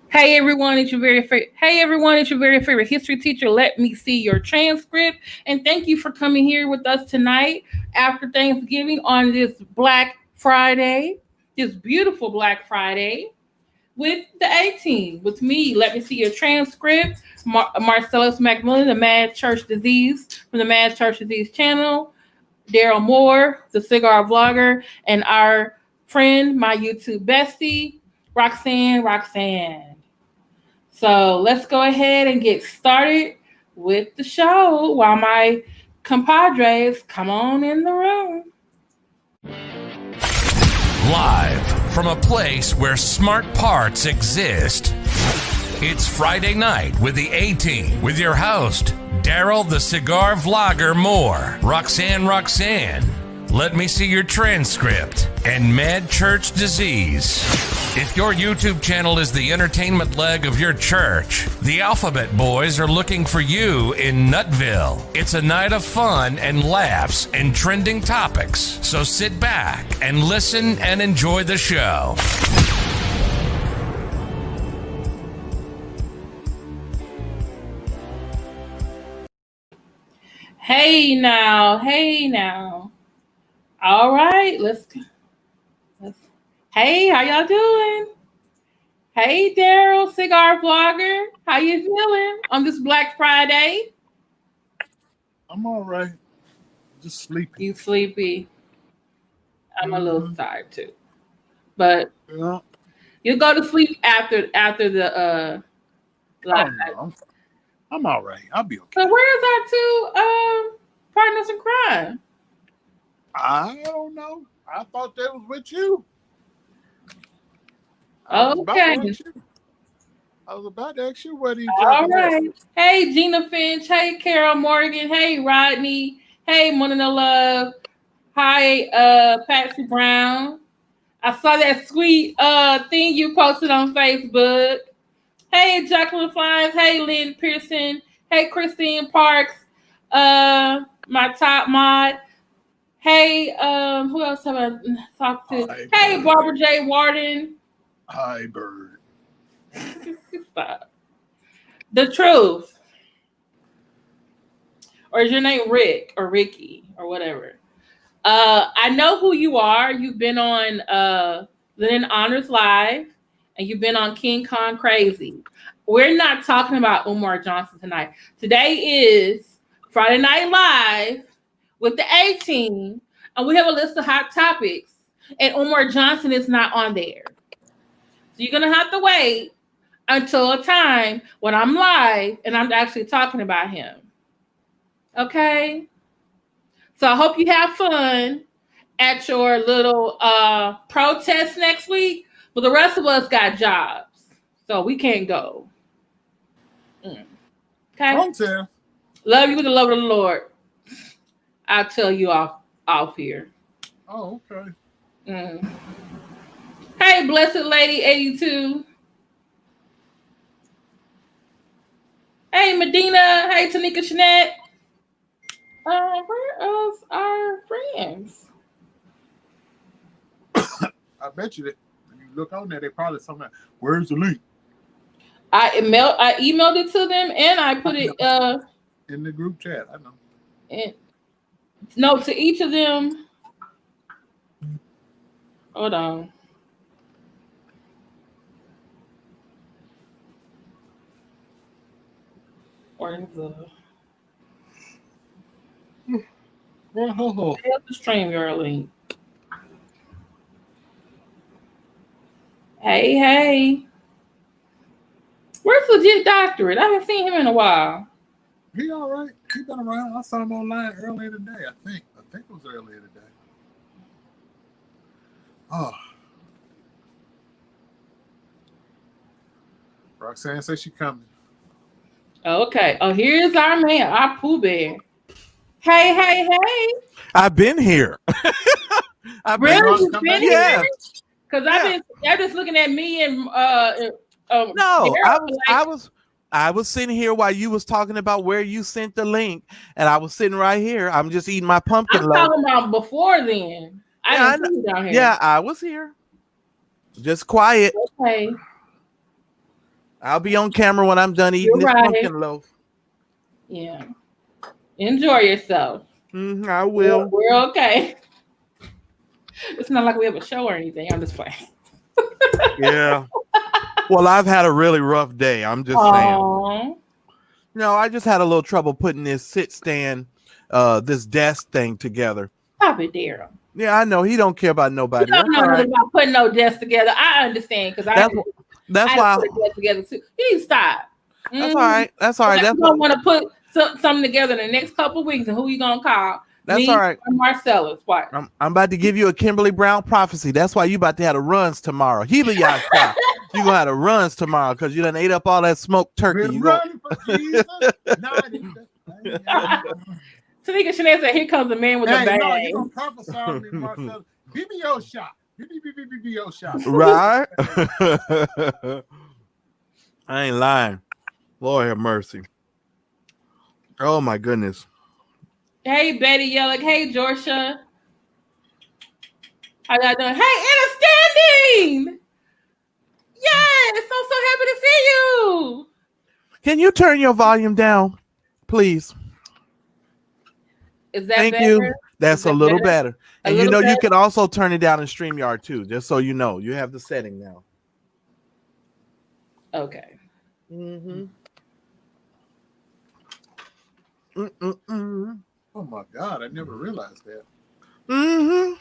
Hey everyone, it's your very favorite. Hey everyone, it's your very favorite history teacher. Let me see your transcript, and thank you for coming here with us tonight after Thanksgiving on this Black Friday, this beautiful Black Friday with the 18 with me. Let me see your transcript. MarcellusMcMillian, the Mad Church Disease from the Mad Church Disease channel. Daryl Moore, the cigar vlogger, and our friend, my YouTube bestie, Roxanne. So let's go ahead and get started with the show while my compadres come on in the room. Live from a place where smart parts exist. It's Friday night with the A-Team with your host, Daryl the Cigar Vlogger Moore, Roxanne, Let Me See Your Transcript, and Mad Church Disease. If your YouTube channel is the entertainment leg of your church, the Alphabet Boys are looking for you in Nutville. It's a night of fun and laughs and trending topics, so sit back and listen and enjoy the show. Hey now. All right, let's go. Hey, how y'all doing? Hey, Daryl, cigar vlogger. How you feeling on this Black Friday? I'm all right. Just sleepy. You sleepy? I'm a little tired too. But Yeah. you'll go to sleep after the live. No, I'm all right. I'll be okay. So where's our two partners in crime? I don't know. I thought that was with you. Okay. I was about to ask you what he All right. Hey, Gina Finch. Hey, Carol Morgan. Hey, Rodney. Hey, One in the Love. Hi, Patsy Brown. I saw that sweet thing you posted on Facebook. Hey, Jacqueline Flines. Hey, Lynn Pearson. Hey, Christine Parks. My top mod. Hey, who else have I talked to? Hi, Hey, Bird. Barbara J. Warden. Hi, Bird. Stop. The truth. Or is your name Rick or Ricky or whatever? I know who you are. You've been on Lynn Honors Live and you've been on King Kong Crazy. We're not talking about Umar Johnson tonight. Today is Friday Night Live with the A-Team, and we have a list of hot topics, and Umar Johnson is not on there. So you're going to have to wait until a time when I'm live and I'm actually talking about him. Okay? So I hope you have fun at your little protest next week, but the rest of us got jobs, so we can't go. Okay? Protest. Love you with the love of the Lord. I'll tell you off here. Oh, okay. Hey, Blessed Lady 82. Hey, Medina. Hey, Tanika Shanette. Where else are friends? I bet you that when you look on there, they probably something. Where's the link? I emailed it to them and I put it in the group chat. I know. No, to each of them. Hold on. Where's the StreamYard link? Hey. Where's Legit Doctorate? I haven't seen him in a while. He all right. He been around. I saw him online earlier today, I think it was earlier today. Oh. Roxanne says she coming. Okay. Oh, here's our man, our Pooh Bear. Hey. I've been here. Really? You've been here? Yeah. Because I've just looking at me and no, I was sitting here while you was talking about where you sent the link, and I was sitting right here. I'm just eating my pumpkin. I'm talking about before then. I didn't see you down here. Yeah, I was here. Just quiet. Okay. I'll be on camera when I'm done eating this pumpkin loaf. Yeah. Enjoy yourself. I will. We're okay. It's not like we have a show or anything. I'm just playing. Yeah. Well, I've had a really rough day. I'm just saying. No, I just had a little trouble putting this this desk thing together. Stop it, Daryl. Yeah, I know. He don't care about nobody. You don't know nothing about putting no desk together. I understand because that's why put a desk together too. You need to stop. That's all right. That's all right. That's don't want to put something together in the next couple of weeks, and who you gonna call? That's Me all right. or Marcellus. What? I'm about to give you a Kimberly Brown prophecy. That's why you about to have the runs tomorrow. You gonna have the runs tomorrow because you done ate up all that smoked turkey. You running for Jesus. Tanika Chanel said, "Here comes a man with a bag." No, you don't prophesy on me, Marcellus. Give me your shot. Give me your shot. Right? I ain't lying. Lord have mercy. Oh my goodness. Hey, Betty Yellick. Hey, Georgia. How y'all doing? Hey, Anna Standing. Yes, I'm so happy to see you. Can you turn your volume down, please? Is that Thank better? you. That's a little better. And you know, you can also turn it down in StreamYard too, just so you know. You have the setting now. Okay. Oh my God, I never realized that. I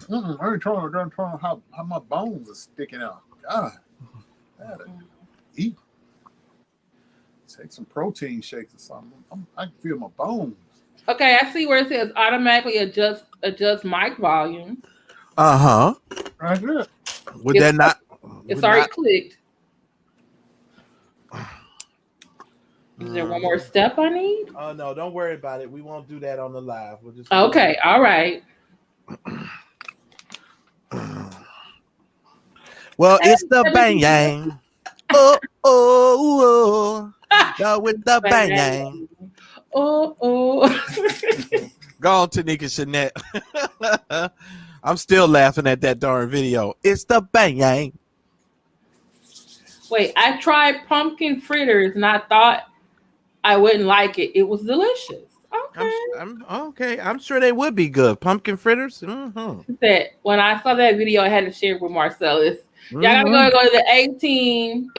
ain't trying to how my bones are sticking out. God, I gotta eat. Take some protein shakes or something. I can feel my bones. Okay, I see where it says automatically adjust mic volume. Right there. Would that not? It's already clicked. Is there one more step I need? Oh no, don't worry about it. We won't do that on the live. We'll just okay, all right. Well, it's the bang yang. Oh, go with the bang yang. Oh. Go on, Tanika Chanel. I'm still laughing at that darn video. It's the bang yang. Wait, I tried pumpkin fritters and I thought I wouldn't like it. It was delicious. Okay. I'm sure they would be good. Pumpkin fritters. That when I saw that video, I had to share it with Marcellus. Y'all gotta go to the 18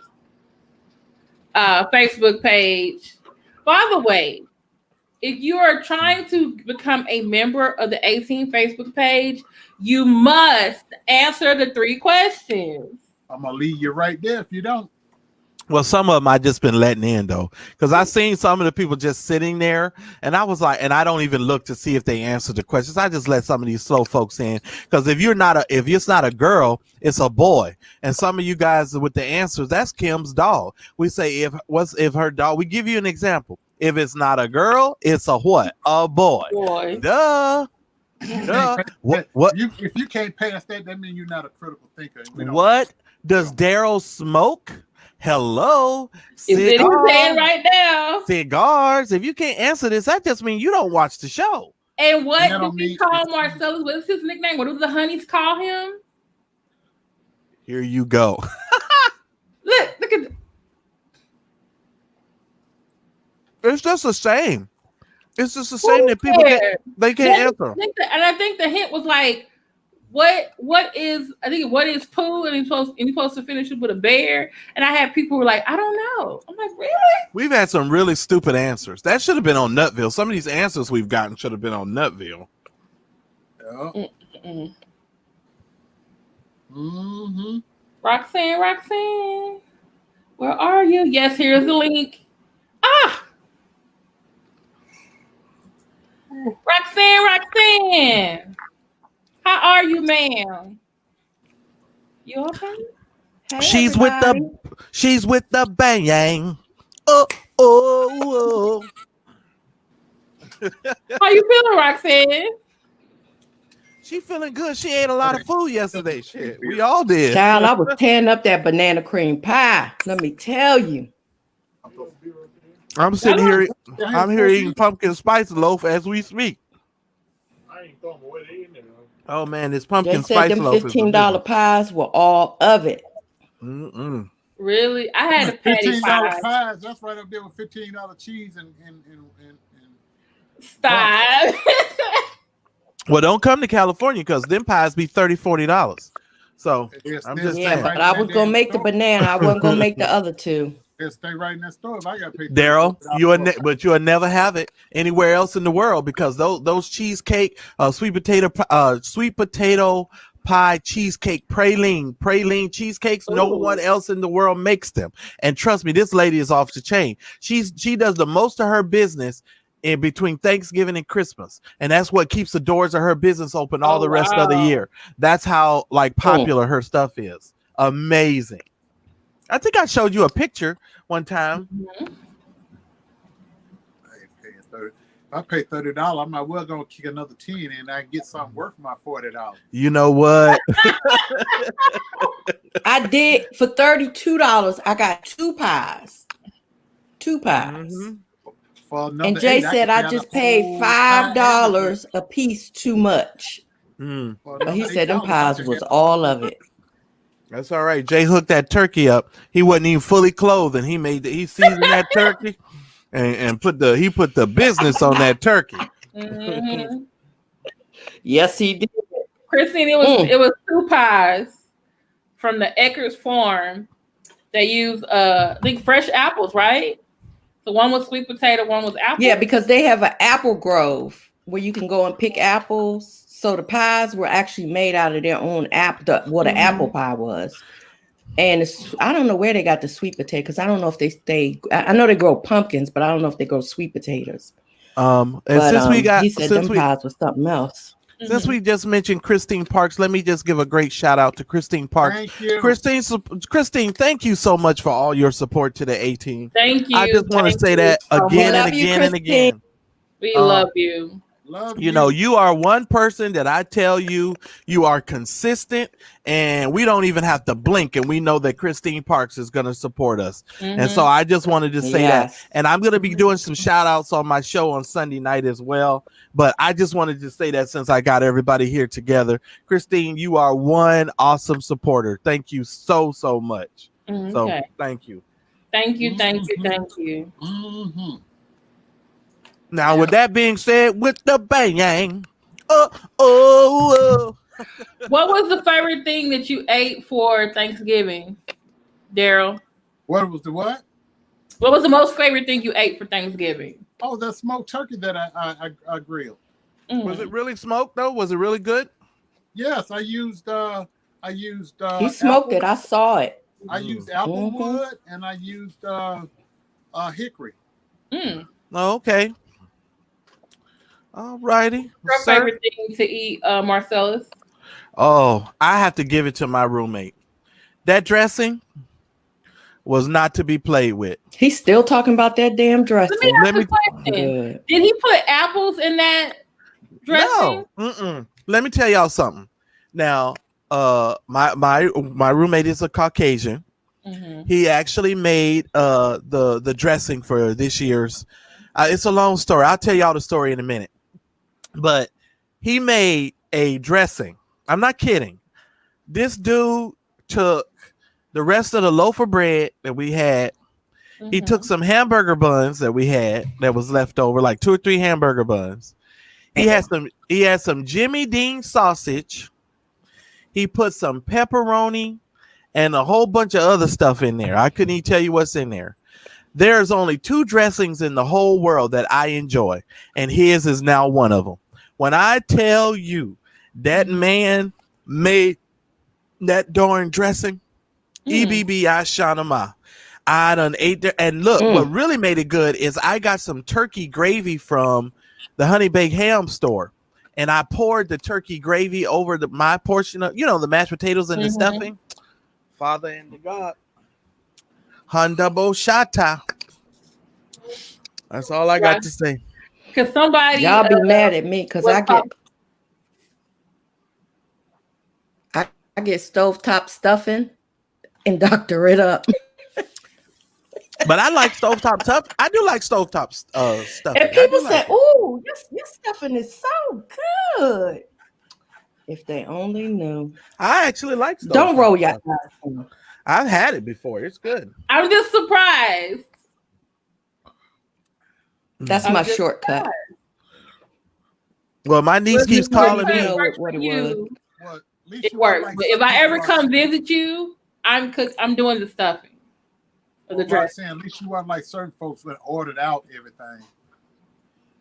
Facebook page. By the way, if you are trying to become a member of the 18 Facebook page, you must answer the 3 questions. I'm gonna leave you right there if you don't. Well, some of them I just been letting in though, because I seen some of the people just sitting there, and I was like, and I don't even look to see if they answer the questions. I just let some of these slow folks in, because if it's not a girl, it's a boy. And some of you guys with the answers, that's Kim's dog. We say if her dog. We give you an example. If it's not a girl, it's a what? A boy. Duh. What? If you can't pass that means you're not a critical thinker. What does Daryl smoke? Hello, it's saying right now. Cigars. If you can't answer this, that just means you don't watch the show. And what do we call Marcellus? What is his nickname? What do the honeys call him? Here you go. Look at. It's just the same. It's just the same that people can't answer. And I think the hint was like, what is poo? And you're supposed to finish it with a bear. And I had people who were like, I don't know. I'm like, really? We've had some really stupid answers. That should have been on Nutville. Some of these answers we've gotten should have been on Nutville. Yeah. Roxanne, where are you? Yes, here's the link. Roxanne. How are you, ma'am? You okay? Hey, she's with the bang yang. Oh. How you feeling, Roxanne? She feeling good. She ate a lot of food yesterday. Shit, we all did. Child, I was tearing up that banana cream pie. Let me tell you. I'm sitting here. I'm here eating pumpkin spice loaf as we speak. I ain't throwing away in there. Oh man, this pumpkin they said spice them loaf. $15 pies were all of it. Mm-mm. Really? I had a patty $15 pie. pies. That's right up there with $15 cheese and Stop. Well, don't come to California because them pies be $30-$40. So I'm just Yeah, saying. but I was gonna make the banana. I wasn't gonna make the other two. They'll stay right in that store if I got to pay. Daryl, but you'll never have it anywhere else in the world because those cheesecake, sweet potato pie cheesecake, praline cheesecakes. Ooh. No one else in the world makes them. And trust me, this lady is off the chain. She does the most of her business in between Thanksgiving and Christmas, and that's what keeps the doors of her business open all the rest of the year. That's how popular her stuff is. Amazing. I think I showed you a picture one time. Mm-hmm. If I pay $30, I might well gonna kick another 10 and I get something worth my $40. You know what? I did for $32. I got two pies. Mm-hmm. And Jay said I just paid $5 a piece too much. But he said them pies was all of it. That's all right. Jay hooked that turkey up. He wasn't even fully clothed, and he seasoned that turkey and put the business on that turkey. Mm-hmm. Yes, he did. Christine, it was two pies from the Eckers farm. They use I think fresh apples, right? So one was sweet potato, one was apple. Yeah, because they have an apple grove where you can go and pick apples. So the pies were actually made out of their own apple, what an apple pie was. And I don't know where they got the sweet potato because I don't know if I know they grow pumpkins, but I don't know if they grow sweet potatoes. He said them pies was something else. Since we just mentioned Christine Parks, let me just give a great shout out to Christine Parks. Thank you. Christine, thank you so much for all your support to the A-Team. Thank you. I just want to say that again and again and again. We love you. You know, you are one person that I tell you are consistent, and we don't even have to blink, and we know that Christine Parks is going to support us. And so I just wanted to say that. And I'm going to be doing some shout outs on my show on Sunday night as well. But I just wanted to say that since I got everybody here together. Christine, you are one awesome supporter. Thank you so much. So thank you. Thank you. Mm-hmm. Now, with that being said, with the bang, what was the favorite thing that you ate for Thanksgiving, Daryl? What was the what? What was the most favorite thing you ate for Thanksgiving? Oh, the smoked turkey that I grilled. Was it really smoked though? Was it really good? Yes, I used he smoked it. I saw it. I used applewood and I used hickory. Oh, okay. All righty. Your favorite thing to eat, Marcellus? Oh, I have to give it to my roommate. That dressing was not to be played with. He's still talking about that damn dressing. Let me Did he put apples in that dressing? No. Let me tell y'all something. Now, my roommate is a Caucasian. Mm-hmm. He actually made the dressing for this year's. It's a long story. I'll tell y'all the story in a minute. But he made a dressing. I'm not kidding. This dude took the rest of the loaf of bread that we had. Mm-hmm. He took some hamburger buns that we had that was left over, like 2 or 3 hamburger buns. He had some Jimmy Dean sausage. He put some pepperoni and a whole bunch of other stuff in there. I couldn't even tell you what's in there. There's only 2 dressings in the whole world that I enjoy, and his is now one of them. When I tell you that man made that darn dressing, EBB, I shot him out. I done ate there. And look, what really made it good is I got some turkey gravy from the Honey Baked Ham store, and I poured the turkey gravy over my portion of, the mashed potatoes and the stuffing. Father and the God. Handabo Shata. That's all I got to say. Cause somebody y'all be mad at me because I get stovetop stuffing and doctor it up. But I like stovetop stuff. I do like stovetop stuff. And people say, "Ooh, your stuffing is so good." If they only knew. I actually like stovetop. Don't roll your eyes. I've had it before. It's good. I'm just surprised. That's my shortcut. Well, my niece keeps calling me. What it was. Well, It works. But if I ever come visit you, I'm doing the stuffing. The dressing. At least you weren't like certain folks that ordered out everything.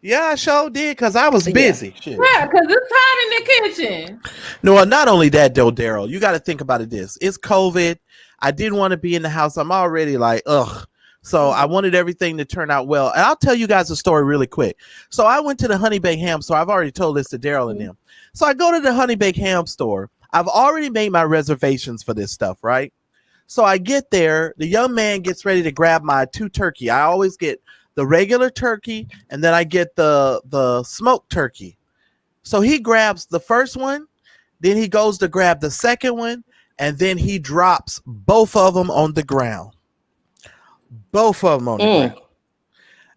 Yeah, I sure did because I was busy. Yeah, because it's hot in the kitchen. No, not only that though, Daryl. You got to think about it. It's COVID. I didn't want to be in the house. I'm already like, ugh. So I wanted everything to turn out well. And I'll tell you guys a story really quick. So I went to the Honey Baked Ham store. I've already told this to Daryl and them. So I go to the Honey Baked Ham store. I've already made my reservations for this stuff, right? So I get there. The young man gets ready to grab my 2 turkey. I always get the regular turkey, and then I get the smoked turkey. So he grabs the first one, then he goes to grab the second one, and then he drops both of them on the ground. Both of them on the ground.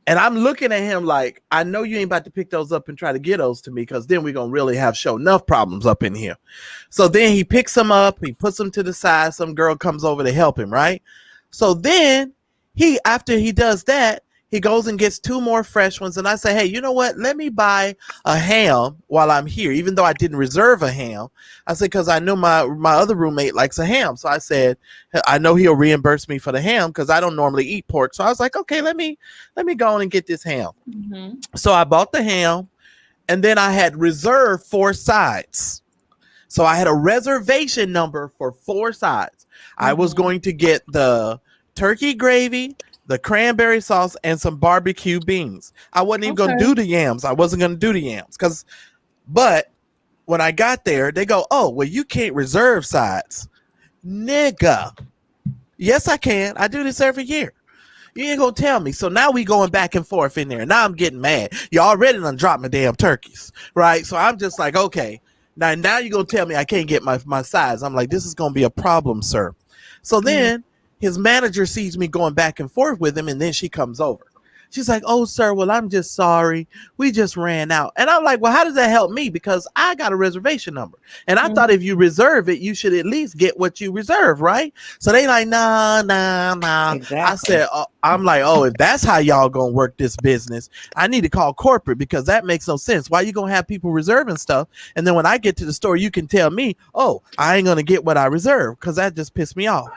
And I'm looking at him like, I know you ain't about to pick those up and try to get those to me, because then we're going to really have show enough problems up in here. So then he picks them up, he puts them to the side. Some girl comes over to help him, right? So then after he does that, he goes and gets 2 more fresh ones. And I say, hey, you know what? Let me buy a ham while I'm here, even though I didn't reserve a ham. I said, because I know my other roommate likes a ham. So I said, I know he'll reimburse me for the ham because I don't normally eat pork. So I was like, okay, let me go on and get this ham. Mm-hmm. So I bought the ham, and then I had reserved 4 sides. So I had a reservation number for 4 sides. Mm-hmm. I was going to get the turkey gravy, the cranberry sauce, and some barbecue beans. I wasn't even going to do the yams. I wasn't going to do the yams but when I got there, they go, oh, well, you can't reserve sides. Nigga. Yes, I can. I do this every year. You ain't going to tell me. So now we going back and forth in there. Now I'm getting mad. You already done dropped my damn turkeys, right? So I'm just like, okay, now you're going to tell me I can't get my sides. I'm like, this is going to be a problem, sir. So then his manager sees me going back and forth with him, and then she comes over. She's like, oh, sir, well, I'm just sorry. We just ran out. And I'm like, well, how does that help me? Because I got a reservation number. And I thought if you reserve it, you should at least get what you reserve, right? So they like, nah. Exactly. I said, I'm like, oh, if that's how y'all going to work this business, I need to call corporate, because that makes no sense. Why you going to have people reserving stuff? And then when I get to the store, you can tell me, oh, I ain't going to get what I reserved, because that just pissed me off.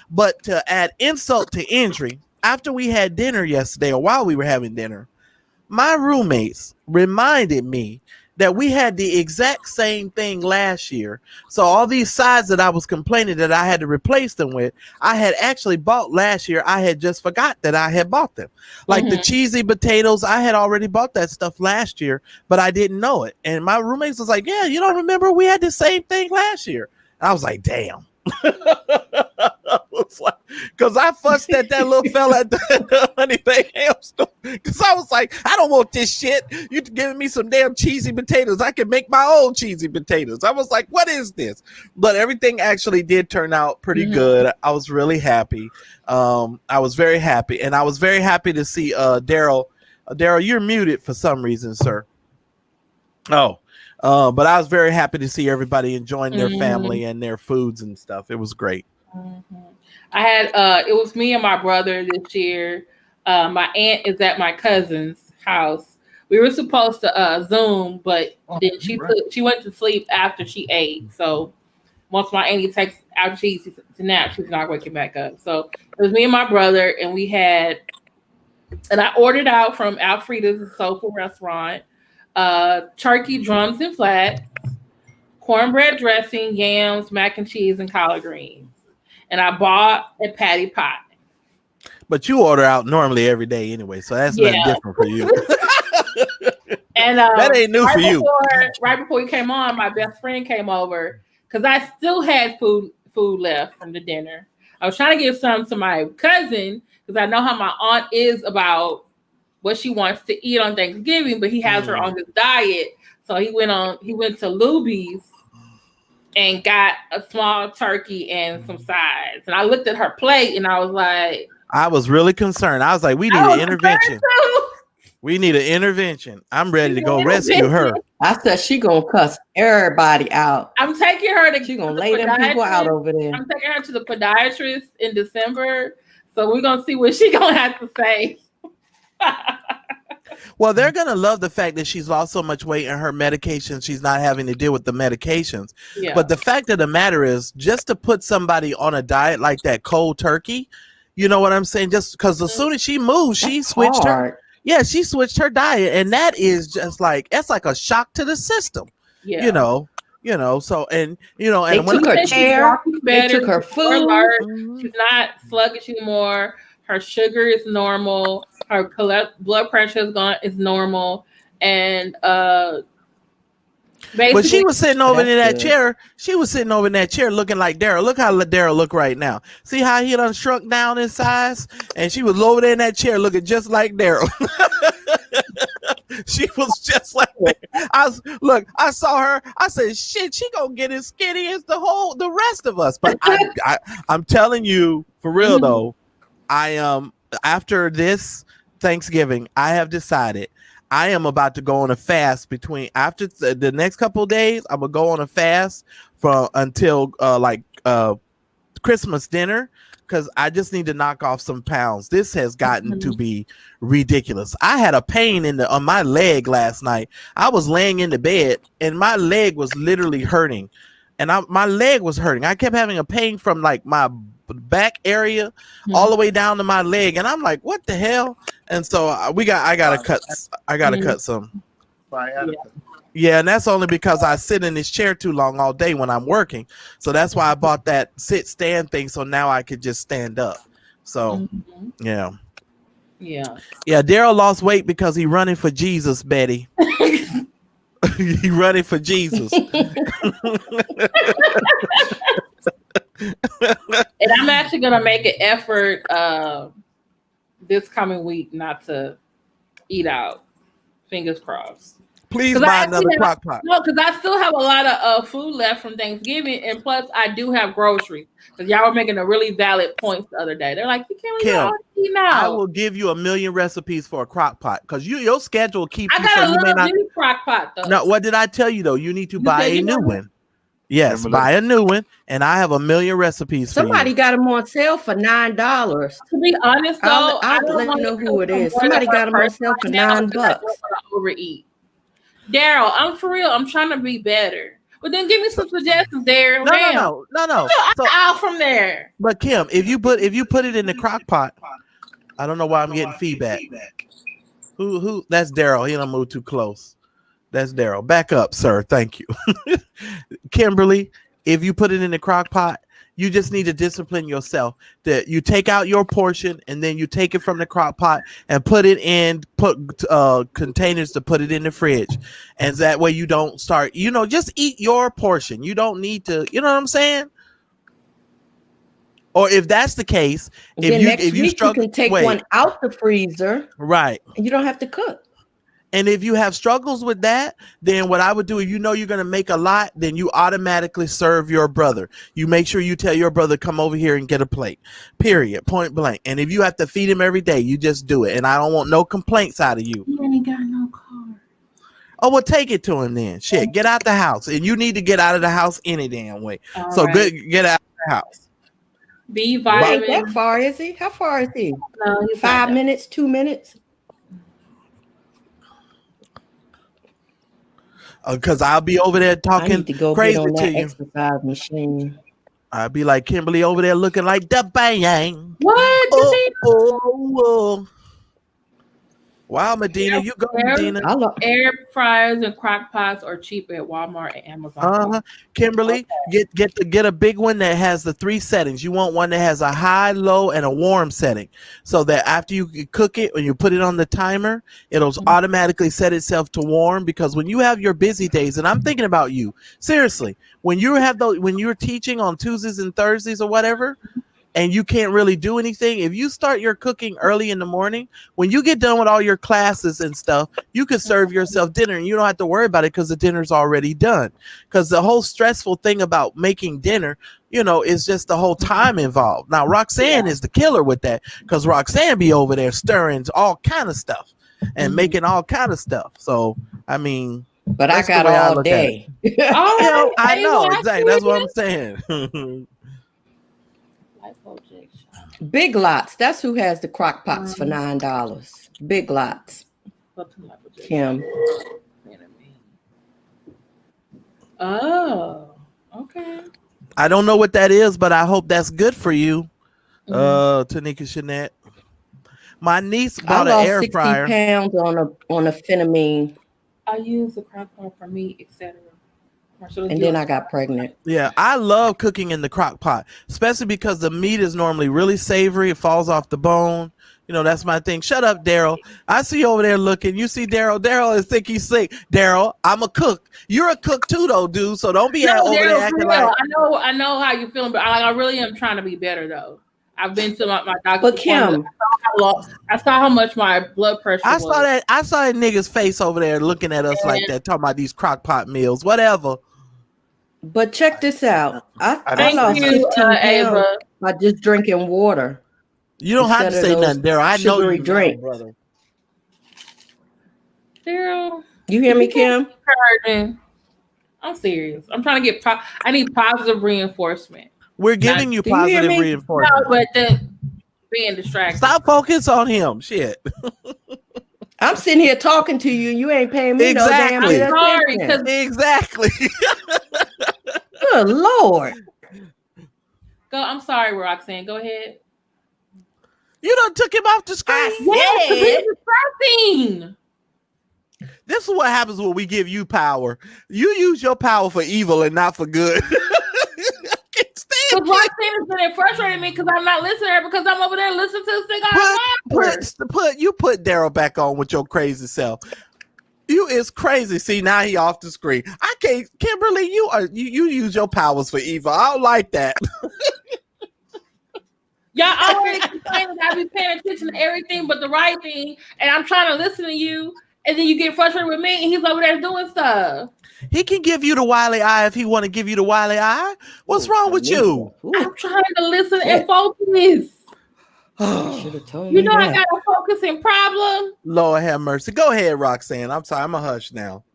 But to add insult to injury, after we had dinner yesterday, or while we were having dinner, my roommates reminded me that we had the exact same thing last year. So all these sides that I was complaining that I had to replace them with, I had actually bought last year. I had just forgot that I had bought them. Like the cheesy potatoes, I had already bought that stuff last year, but I didn't know it. And my roommates was like, yeah, you don't remember? We had the same thing last year. And I was like, damn. Because I fussed at that little fella at the Honey Baked Ham store, because I was like, I don't want this shit. You giving me some damn cheesy potatoes. I can make my own cheesy potatoes. I was like, what is this? But everything actually did turn out pretty good. I was really happy. I was very happy, and I was very happy to see Daryl. Daryl, you're muted for some reason, sir. Oh. But I was very happy to see everybody enjoying their family and their foods and stuff. It was great. I had it was me and my brother this year. My aunt is at my cousin's house. We were supposed to Zoom, but then she went to sleep after she ate. So once my auntie takes after she eats to nap, she's not waking back up. So it was me and my brother, and I ordered out from Alfreda's Soulful Restaurant. Turkey drums and flats, cornbread dressing, yams, mac and cheese, and collard greens. And I bought a patty pie. But you order out normally every day anyway, so that's nothing different for you. And that ain't new for you. Right before you came on, my best friend came over because I still had food left from the dinner. I was trying to give some to my cousin because I know how my aunt is about what she wants to eat on Thanksgiving, but he has her on this diet. So he went to Luby's and got a small turkey and some sides. And I looked at her plate and I was like, I was really concerned. I was like, we need an intervention. We need an intervention. I'm ready to go rescue her. I said she gonna cuss everybody out. I'm taking her to. She gonna lay them people out over there. I'm taking her to the podiatrist in December, so we're gonna see what she gonna have to say. Well, they're gonna love the fact that she's lost so much weight and her medications. She's not having to deal with the medications. Yeah. But the fact of the matter is, just to put somebody on a diet like that, cold turkey. You know what I'm saying? Just because as soon as she moved, she switched her. Yeah, she switched her diet, and that is just like that's like a shock to the system. Yeah. You know. So and and they took her chair, they took her food. She's not sluggish anymore. Her sugar is normal. Her blood pressure is normal, and but she was sitting over in that chair. She was sitting over in that chair looking like Daryl. Look how Daryl look right now. See how he done shrunk down in size? And she was over there in that chair looking just like Daryl. She was just like that. I saw her. I said, shit, she gonna get as skinny as the rest of us. But I'm telling you, for real though, after this Thanksgiving, I have decided I am about to go on a fast after the next couple of days. I'm gonna go on a fast until Christmas dinner, because I just need to knock off some pounds. This has gotten to be ridiculous. I had a pain on my leg last night. I was laying in the bed and my leg was literally hurting, and my leg was hurting. I kept having a pain from like my back area all the way down to my leg, and I'm like, what the hell? And so I gotta cut some. Yeah, and that's only because I sit in this chair too long all day when I'm working. So that's why I bought that sit stand thing, so now I could just stand up. So yeah. Daryl lost weight because he running for Jesus, Betty. He running for Jesus. And I'm actually gonna make an effort this coming week not to eat out. Fingers crossed. Please buy another crock pot. No, because I still have a lot of food left from Thanksgiving, and plus I do have groceries. Because y'all were making a really valid point the other day. They're like, you can't really eat now. I will give you 1,000,000 recipes for a crock pot because your schedule keeps you. I got a little mini crock pot though. No, what did I tell you though? You need to buy a new one. Yes, buy a new one, and I have 1,000,000 recipes. Somebody got them on sale for $9. To be honest, though, I'll let you know who it is. Somebody got them on sale for $9. Overeat, Daryl. I'm for real. I'm trying to be better, but then give me some suggestions, Daryl. No. So, out from there. But Kim, if you put it in the crock pot, I don't know why I'm getting feedback. Who? That's Daryl. He don't move too close. That's Daryl. Back up, sir. Thank you. Kimberly, if you put it in the crock pot, you just need to discipline yourself that you take out your portion and then you take it from the crock pot and put containers to put it in the fridge. And that way you don't start, just eat your portion. You don't need to, you know what I'm saying? Or if that's the case, if you struggle, you can take one out the freezer. Right. And you don't have to cook. And if you have struggles with that, then what I would do, if you're going to make a lot, then you automatically serve your brother. You make sure you tell your brother, come over here and get a plate, period, point blank. And if you have to feed him every day, you just do it. And I don't want no complaints out of you. He ain't got no car. Oh, well, take it to him then. Shit, get out the house. And you need to get out of the house any damn way. Get out of the house. Be violent. Ain't that far, is he? How far is he? No, 5 minutes, 2 minutes? Because I'll be over there talking crazy on to that you. Exercise machine. I'll be like Kimberly over there looking like the bang. What? Oh. Wow, Medina, you go, Medina. Air fryers and crock pots are cheap at Walmart and Amazon. Kimberly, get a big one that has the 3 settings. You want one that has a high, low, and a warm setting, so that after you cook it, when you put it on the timer, it'll automatically set itself to warm. Because when you have your busy days, and I'm thinking about you, seriously, when you're teaching on Tuesdays and Thursdays or whatever, and you can't really do anything, if you start your cooking early in the morning, when you get done with all your classes and stuff, you can serve yourself dinner and you don't have to worry about it because the dinner's already done. Because the whole stressful thing about making dinner, is just the whole time involved. Now, Roxanne is the killer with that, because Roxanne be over there stirring all kind of stuff. and making all kind of stuff. So I mean, But I that's the got way I all look at day. All you know, right, I ain't know no exactly. That's what I'm activity. saying. Big Lots. That's who has the crock pots for $9. Big Lots. Kim. Oh, okay. I don't know what that is, but I hope that's good for you, Tanika Shanette. My niece I bought an lost air 60 fryer. pounds on a phenomene, I use the crock pot for meat, etc. and then I got pregnant. Yeah, I love cooking in the crock pot, especially because the meat is normally really savory. It falls off the bone. You know, that's my thing. Shut up, Daryl. I see you over there looking. You see Daryl. Daryl is think he's sick. Daryl, I'm a cook. You're a cook too, though, dude. So don't be over there acting like. I know how you feeling, but I really am trying to be better though. I've been to my doctor. But Kim, I saw how much my blood pressure was. I saw that nigga's face over there looking at us like that, talking about these crock pot meals, whatever. but check this out. I Thank lost you, 15 pounds Ava. by just drinking water. You don't have to Instead say of those nothing, Daryl. I know sugary you, drinks. brother. Daryl, You hear me, Kim? I'm serious. I'm trying to get. I need positive reinforcement. We're giving you do you hear positive me? reinforcement. No, but then being distracted. Stop focus on him. Shit. I'm sitting here talking to you, and you ain't paying me Exactly. no damn I'm sorry, attention. Exactly. Good Lord. Go. I'm sorry, Roxanne. Go ahead. You done took him off the screen. Yes, it's distracting. This is what happens when we give you power. You use your power for evil and not for good. I can't stand Because Roxanne has been frustrating me because I'm not listening to her because I'm over there listening to the Put Daryl back on with your crazy self. You is crazy. See, now he off the screen. I can't, Kimberly. You use your powers for evil. I don't like that. Y'all always complaining that I be paying attention to everything but the right thing, and I'm trying to listen to you, and then you get frustrated with me, and he's over there doing stuff. He can give you the wily eye if he want to give you the wily eye. What's wrong with you? I'm trying to listen and focus. You know I got a focusing problem. Lord have mercy. Go ahead, Roxanne. I'm sorry. I'm a hush now.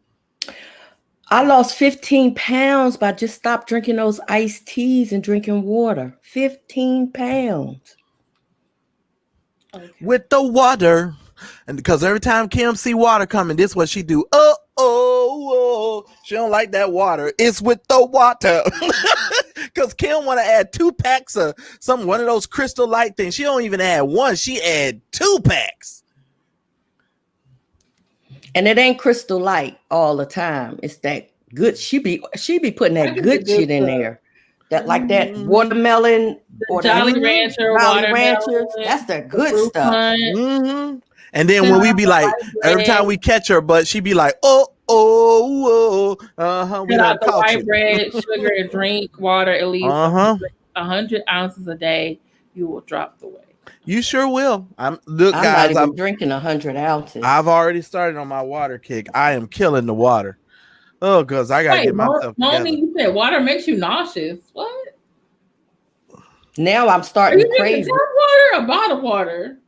I lost 15 pounds by just stop drinking those iced teas and drinking water. 15 pounds. Okay. With the water. And because every time Kim see water coming, this is what she do. Oh. She don't like that water. It's with the water. Because Kim want to add 2 packs of one of those Crystal Light things. She don't even add 1. She add 2 packs. And it ain't Crystal Light all the time. It's that good. She be putting that good shit in there. That like that watermelon or Jolly Rancher, Jolly Ranchers. That's the good stuff. Mm-hmm. And then when we be like, every time we catch her, but she be like, oh. We got the white bread, sugar, and drink water at least 100 ounces a day. You will drop the weight. You sure will. I'm not even drinking 100 ounces. I've already started on my water kick. I am killing the water. Oh, because I gotta get myself together. You said water makes you nauseous. What? Now I'm starting to crave water or bottled water.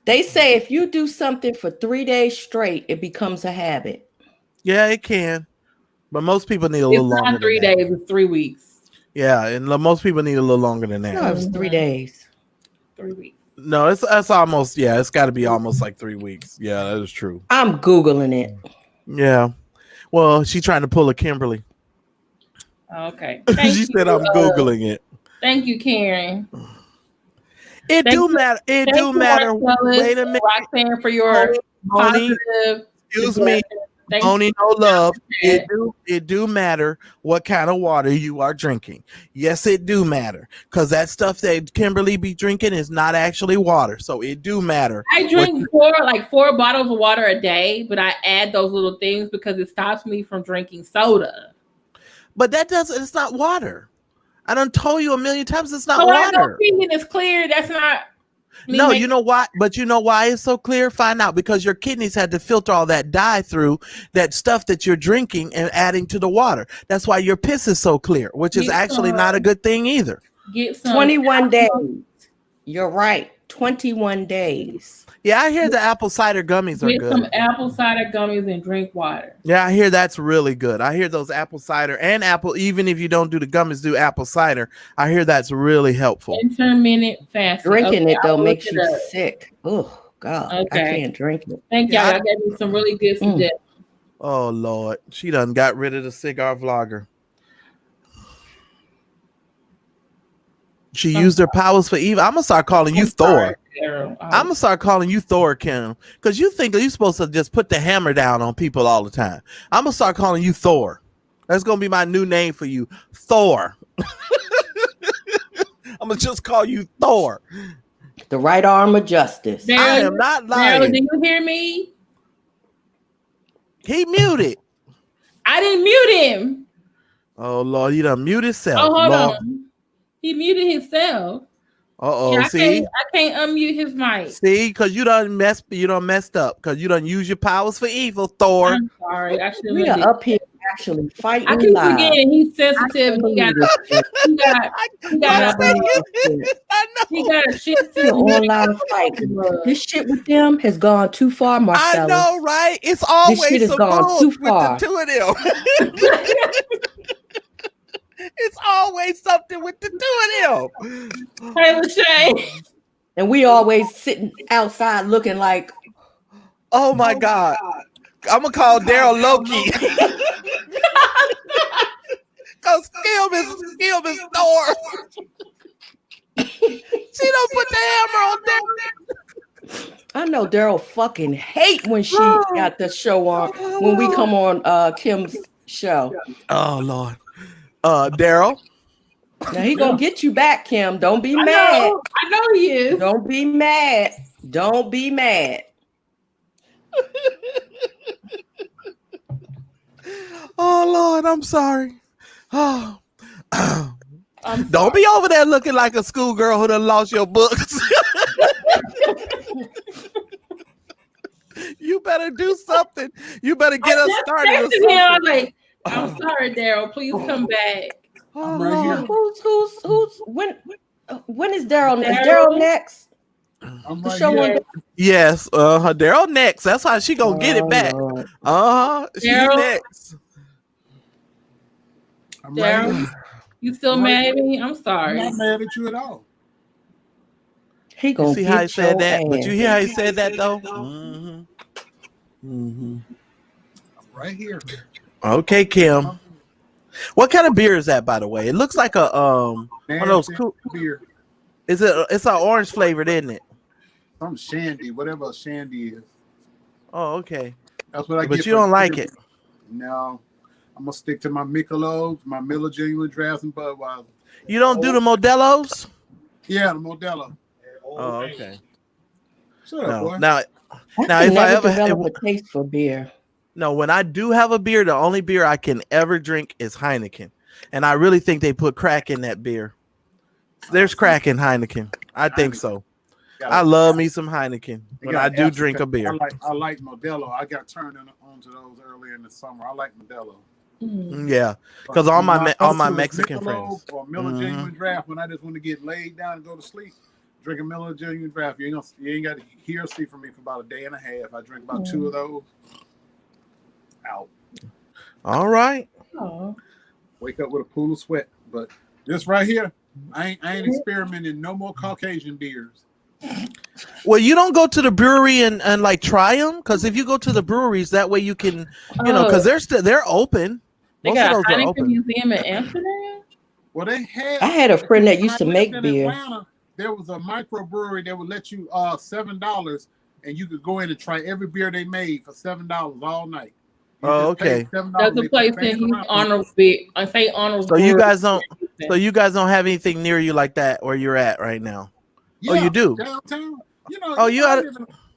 They say if you do something for 3 days straight, it becomes a habit. Yeah, it can. But most people need a little longer. It's not 3 days, it's 3 weeks. Yeah, and most people need a little longer than that. No, it's 3 days. 3 weeks. No, that's almost, it's got to be almost like 3 weeks. Yeah, that is true. I'm Googling it. Yeah. Well, she's trying to pull a Kimberly. Okay. She said I'm Googling it. Thank you, Karen. It do matter. It do matter. Wait a minute. Roxanne, for your positive. Excuse me. Only no love. It do matter what kind of water you are drinking. Yes, it do matter. Because that stuff that Kimberly be drinking is not actually water. So it do matter. I drink 4 bottles of water a day, but I add those little things because it stops me from drinking soda. But it's not water. I done told you a million times it's not water. Opinion is clear. That's not. No, you know why? But you know why it's so clear? Find out. Because your kidneys had to filter all that dye through that stuff that you're drinking and adding to the water. That's why your piss is so clear, which is actually not a good thing either. Get some 21 days. You're right. 21 days. Yeah, I hear the apple cider gummies are Get good. some apple cider gummies and drink water. Yeah, I hear that's really good. I hear those apple cider and apple, even if you don't do the gummies, do apple cider. I hear that's really helpful. Intermittent fasting. Drinking it though I'll makes look you it up. sick. Oh God, Okay. I can't drink it. Thank y'all. Y'all gave me some really good suggestions. Oh Lord, she done got rid of the cigar vlogger. She used her powers for evil. I'm gonna start calling you Thor. I'm gonna start calling you Thor, Kim, because you think you're supposed to just put the hammer down on people all the time. I'm gonna start calling you Thor. That's gonna be my new name for you, Thor. I'm gonna just call you Thor. The right arm of justice. Daryl, I am not lying. Daryl, do you hear me? He muted. I didn't mute him. Oh Lord, he done mute himself. Oh, hold Lord. on. He muted himself. Uh-oh, Yeah, see? I can't unmute his mic. See, because you done messed up. Because you done use your powers for evil, Thor. I'm sorry. I should We are up here actually fighting. I keep live. forgetting he's sensitive. He got a shit to online fight. This shit with them has gone too far, Marcellus. I know, right? It's always this shit has some gone bull too with far. the two of them. It's always something with the two of them. Hey, Lachey. And we always sitting outside looking like, oh my God. I'm going to call Daryl Loki. Because Skilm is Thor. She don't put the hammer on there. I know Daryl fucking hate when she got the show on, when we come on Kim's show. Oh, Lord. Daryl. Now he gonna get you back, Kim. Don't be mad. I know he is. Don't be mad. Don't be mad. Oh Lord, I'm sorry. Oh, don't be over there looking like a schoolgirl who done lost your books. You better do something. You better get us started. I'm sorry, Daryl. Please come back. I'm right here. Who's when is Daryl next? Is Daryl next? I'm right here. Yes, Daryl next. That's how she gonna get it back. She's next. I'm right Daryl, here. you still mad at me? I'm sorry. I'm not mad at you at all. He gonna see how he said that, ass. but you hear how he said that though. Mm-hmm. Mm-hmm. I'm right here. Okay, Kim. What kind of beer is that, by the way? It looks like a one of those cool beer. Is it? It's an orange flavored, isn't it? Some shandy, whatever a shandy is. Oh, okay. That's what I get. But you don't like it. No, I'm gonna stick to my Michelob's, my Miller Genuine Drafts, and Budweiser. You don't do the Modelo's? Yeah, the Modelo. Oh, okay. Shut up, boy. Now I if I ever develop a taste for beer. No, when I do have a beer, the only beer I can ever drink is Heineken. And I really think they put crack in that beer. There's crack in Heineken. I think so. I love me some Heineken when I do drink a beer. I like Modelo. I got turned onto those earlier in the summer. I like Modelo. Yeah, because all my Mexican friends. Or Miller Genuine Draft, when I just want to get laid down and go to sleep, drink a Miller Genuine Draft. You ain't got to hear or see from me for about a day and a half. I drink about 2 of those. Out. All right. Oh. Wake up with a pool of sweat. But this right here, I ain't experimenting no more Caucasian beers. Well, you don't go to the brewery and like try them, because if you go to the breweries, that way you can, because they're open. They got a Heineken museum in Amsterdam. Well, I had a friend that used to make beer. Atlanta, there was a microbrewery that would let you $7, and you could go in and try every beer they made for $7 all night. Oh, okay. There's a place in St. Arnold's. So you guys don't have anything near you like that where you're at right now. Yeah, oh, you do downtown.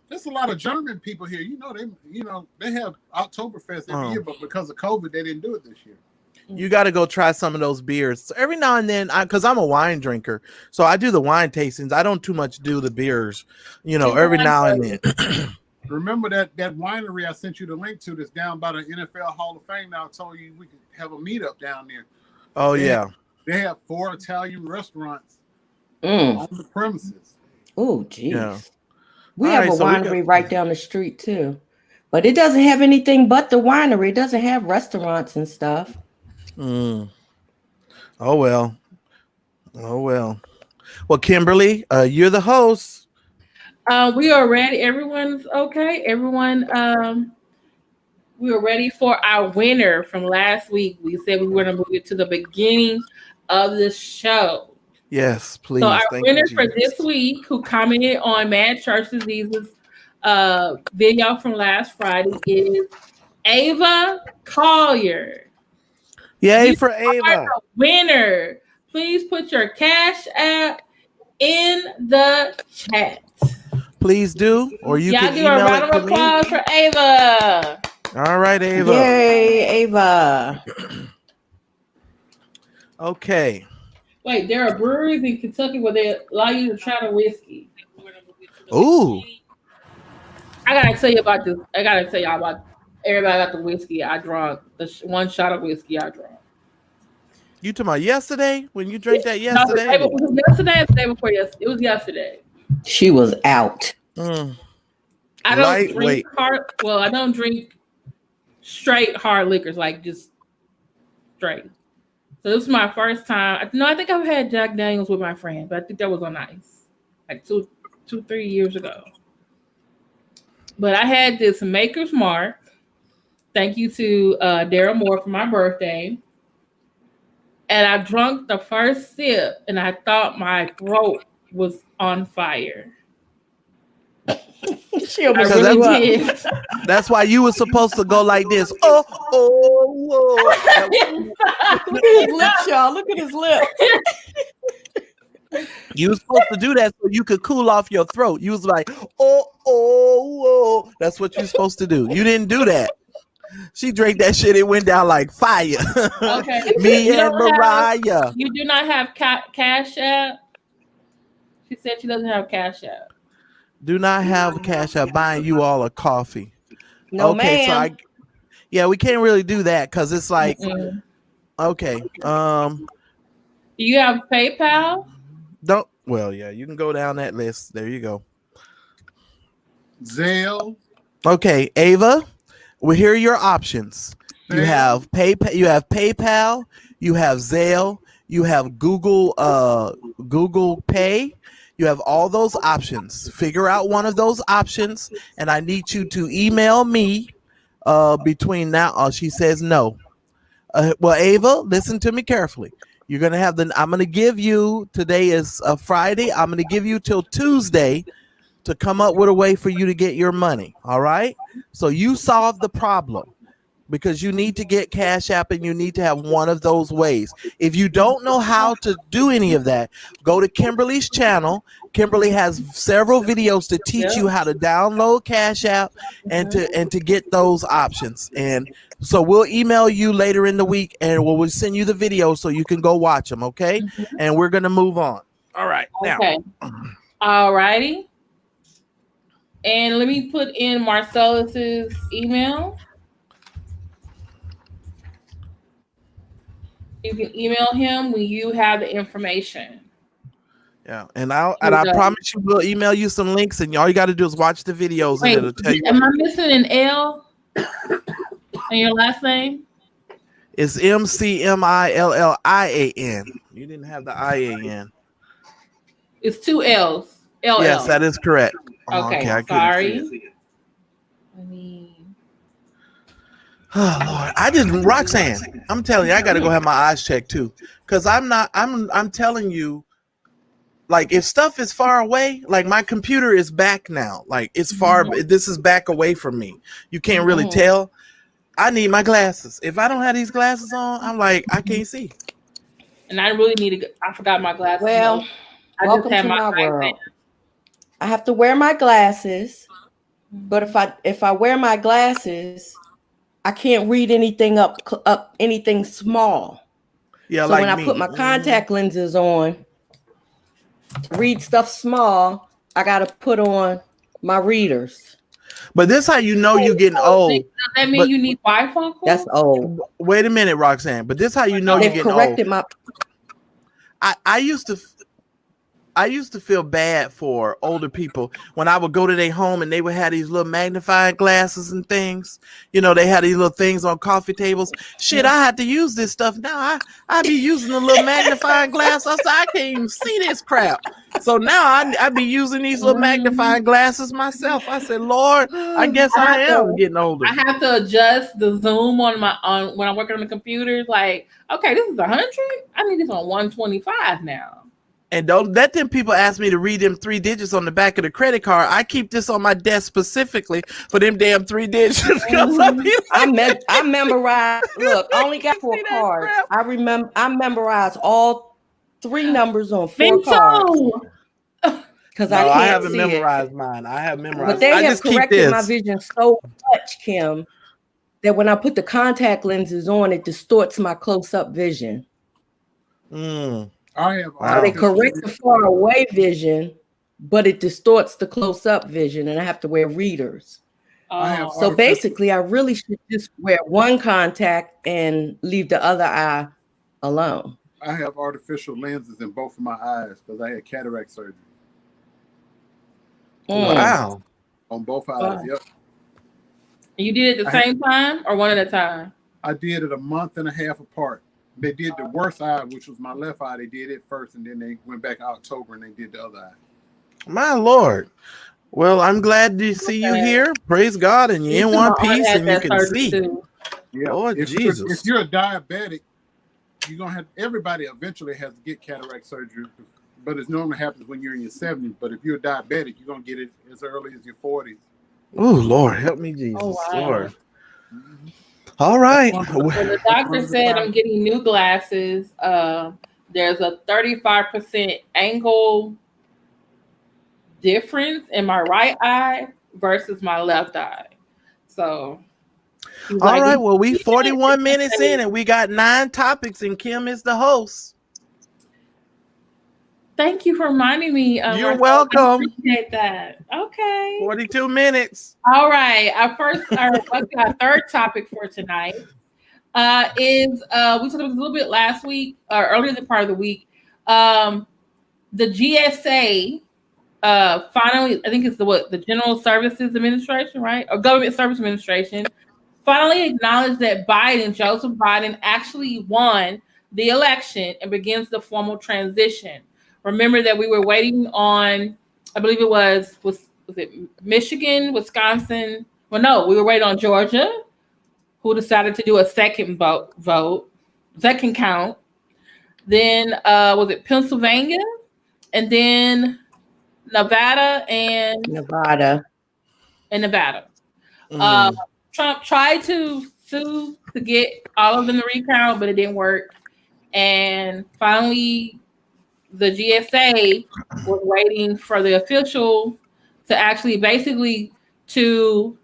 There's a lot of German people here. They have Oktoberfest every year, but because of COVID, they didn't do it this year. You got to go try some of those beers. So every now and then, because I'm a wine drinker, so I do the wine tastings. I don't too much do the beers, every now and then. Remember that winery I sent you the link to that's down by the NFL Hall of Fame now? I told you we could have a meetup down there. Oh, yeah. They have 4 Italian restaurants on the premises. Oh, geez. Yeah. We All have right, a so we winery got- right down the street too. But it doesn't have anything but the winery. It doesn't have restaurants and stuff. Oh well. Oh well. Well, Kimberly, you're the host. We are ready. Everyone's okay. Everyone, we are ready for our winner from last week. We said we were going to move it to the beginning of the show. Yes, please. So our Thank winner you, for Jesus. this week, who commented on Mad Church Disease's video from last Friday, is Ava Collier. Yay You for are Ava. the winner. Please put your Cash App in the chat. Please do, or you Y'all can give a email round it of to me. applause for Ava. All right, Ava. Yay, Ava. Okay. Wait, there are breweries in Kentucky where they allow you to try the whiskey. Ooh. I gotta tell you about this. I gotta tell y'all about everybody about the whiskey I drank. The one shot of whiskey I drank. You talking about yesterday when you drank that No, yesterday? it was yesterday or the day before yesterday. It was yesterday. She was out. I don't Lightweight. drink hard. Well, I don't drink straight hard liquors, like just straight. So this was my first time. No, I think I've had Jack Daniels with my friend, but I think that was on ice, like 3 years ago. But I had this Maker's Mark. Thank you to Daryl Moore for my birthday. And I drank the first sip, and I thought my throat was on fire. She almost I really threw did. up. That's why you were supposed to go like this. Oh, whoa. Look at his lips, y'all. Look at his lips. You were supposed to do that so you could cool off your throat. You was like, whoa. That's what you're supposed to do. You didn't do that. She drank that shit. It went down like fire. Okay. Me You and don't have- Mariah. You do not have Cash App? She said she doesn't have Cash App. Do not have Cash App buying you all a coffee. No, okay, ma'am. so we can't really do that because it's like, okay. Do you have PayPal? You can go down that list. There you go. Zelle. Okay, Ava, well, here are your options. You have PayPal, you have Zelle, you have Google Pay. You have all those options. Figure out one of those options, and I need you to email me between now. She says no. Well, Ava, listen to me carefully. You're gonna have I'm gonna give you. Today is Friday. I'm gonna give you till Tuesday to come up with a way for you to get your money. All right. So you solve the problem, because you need to get Cash App and you need to have one of those ways. If you don't know how to do any of that, go to Kimberly's channel. Kimberly has several videos to teach you how to download Cash App and to get those options. And so we'll email you later in the week and we'll send you the video so you can go watch them. Okay. And we're going to move on. All right. Now. Okay. All righty. And let me put in Marcellus's email. You can email him when you have the information. Yeah, and I promise you we'll email you some links, and all you got to do is watch the videos. Wait, and it'll tell you. Am I missing an L in your last name? It's McMillian. You didn't have the IAN. It's 2 L's. LL. Yes, that is correct. Okay, I sorry. Oh Lord, I didn't. Roxanne, I'm telling you, I got to go have my eyes checked too, because I'm telling you, like, if stuff is far away, like my computer is back now, like it's far. This is back away from me. You can't really tell. I need my glasses. If I don't have these glasses on, I'm like, I can't see. And I really need to. I forgot my glasses. Well, welcome to my world. I have to wear my glasses, but if I wear my glasses, I can't read anything up anything small. Yeah, so like when I me. put my contact lenses on to read stuff small, I got to put on my readers. But this how you know you're getting old. Does that mean you need bifocals? That's old. Wait a minute, Roxanne. But this how you know you're They've getting corrected old. I used to. I used to feel bad for older people when I would go to their home and they would have these little magnifying glasses and things. You know, they had these little things on coffee tables. Shit, I had to use this stuff now. I be using a little magnifying glass. I said, I can't even see this crap. So now I be using these little magnifying glasses myself. I said, Lord, I guess I am getting older. I have to adjust the zoom on when I'm working on the computer. Like, okay, this is 100. I need this on 125 now. And don't let them people ask me to read them 3 digits on the back of the credit card. I keep this on my desk specifically for them damn 3 digits. I memorized. Look, I only got 4 cards. Crap. I memorized all 3 numbers on 4 cards. Because I haven't memorized mine. I have memorized. But they have corrected my vision so much, Kim, that when I put the contact lenses on, it distorts my close-up vision. They correct the far away vision, but it distorts the close-up vision, and I have to wear readers. So basically, I really should just wear one contact and leave the other eye alone. I have artificial lenses in both of my eyes because I had cataract surgery. Wow. On both eyes, yep. You did it at the same time or one at a time? I did it a month and a half apart. They did the worst eye, which was my left eye. They did it first, and then they went back October and they did the other eye. My Lord. Well, I'm glad to see you here. Praise God, and you're in one piece and you can see. Yeah. Lord Jesus. If you're a diabetic, you're gonna have everybody eventually has to get cataract surgery, but it normally happens when you're in your 70s. But if you're a diabetic, you're gonna get it as early as your 40s. Oh Lord, help me, Jesus. Oh, wow. Lord. All right. Well, the doctor said I'm getting new glasses. There's a 35% angle difference in my right eye versus my left eye. So, all right. Well, we 41 minutes in and we got 9 topics, and Kim is the host. Thank you for reminding me. You're welcome. I appreciate that. Okay. 42 minutes. All right. Our third topic for tonight is we talked about this a little bit last week or earlier the part of the week. The GSA finally, I think it's the General Services Administration, right? Or Government Service Administration, finally acknowledged that Joseph Biden, actually won the election and begins the formal transition. Remember that we were waiting on, I believe it was it Michigan, Wisconsin? Well, no, we were waiting on Georgia, who decided to do a second second count. Then was it Pennsylvania? And then Nevada. Trump tried to sue to get all of them to recount, but it didn't work. And finally, the GSA was waiting for the official to actually basically to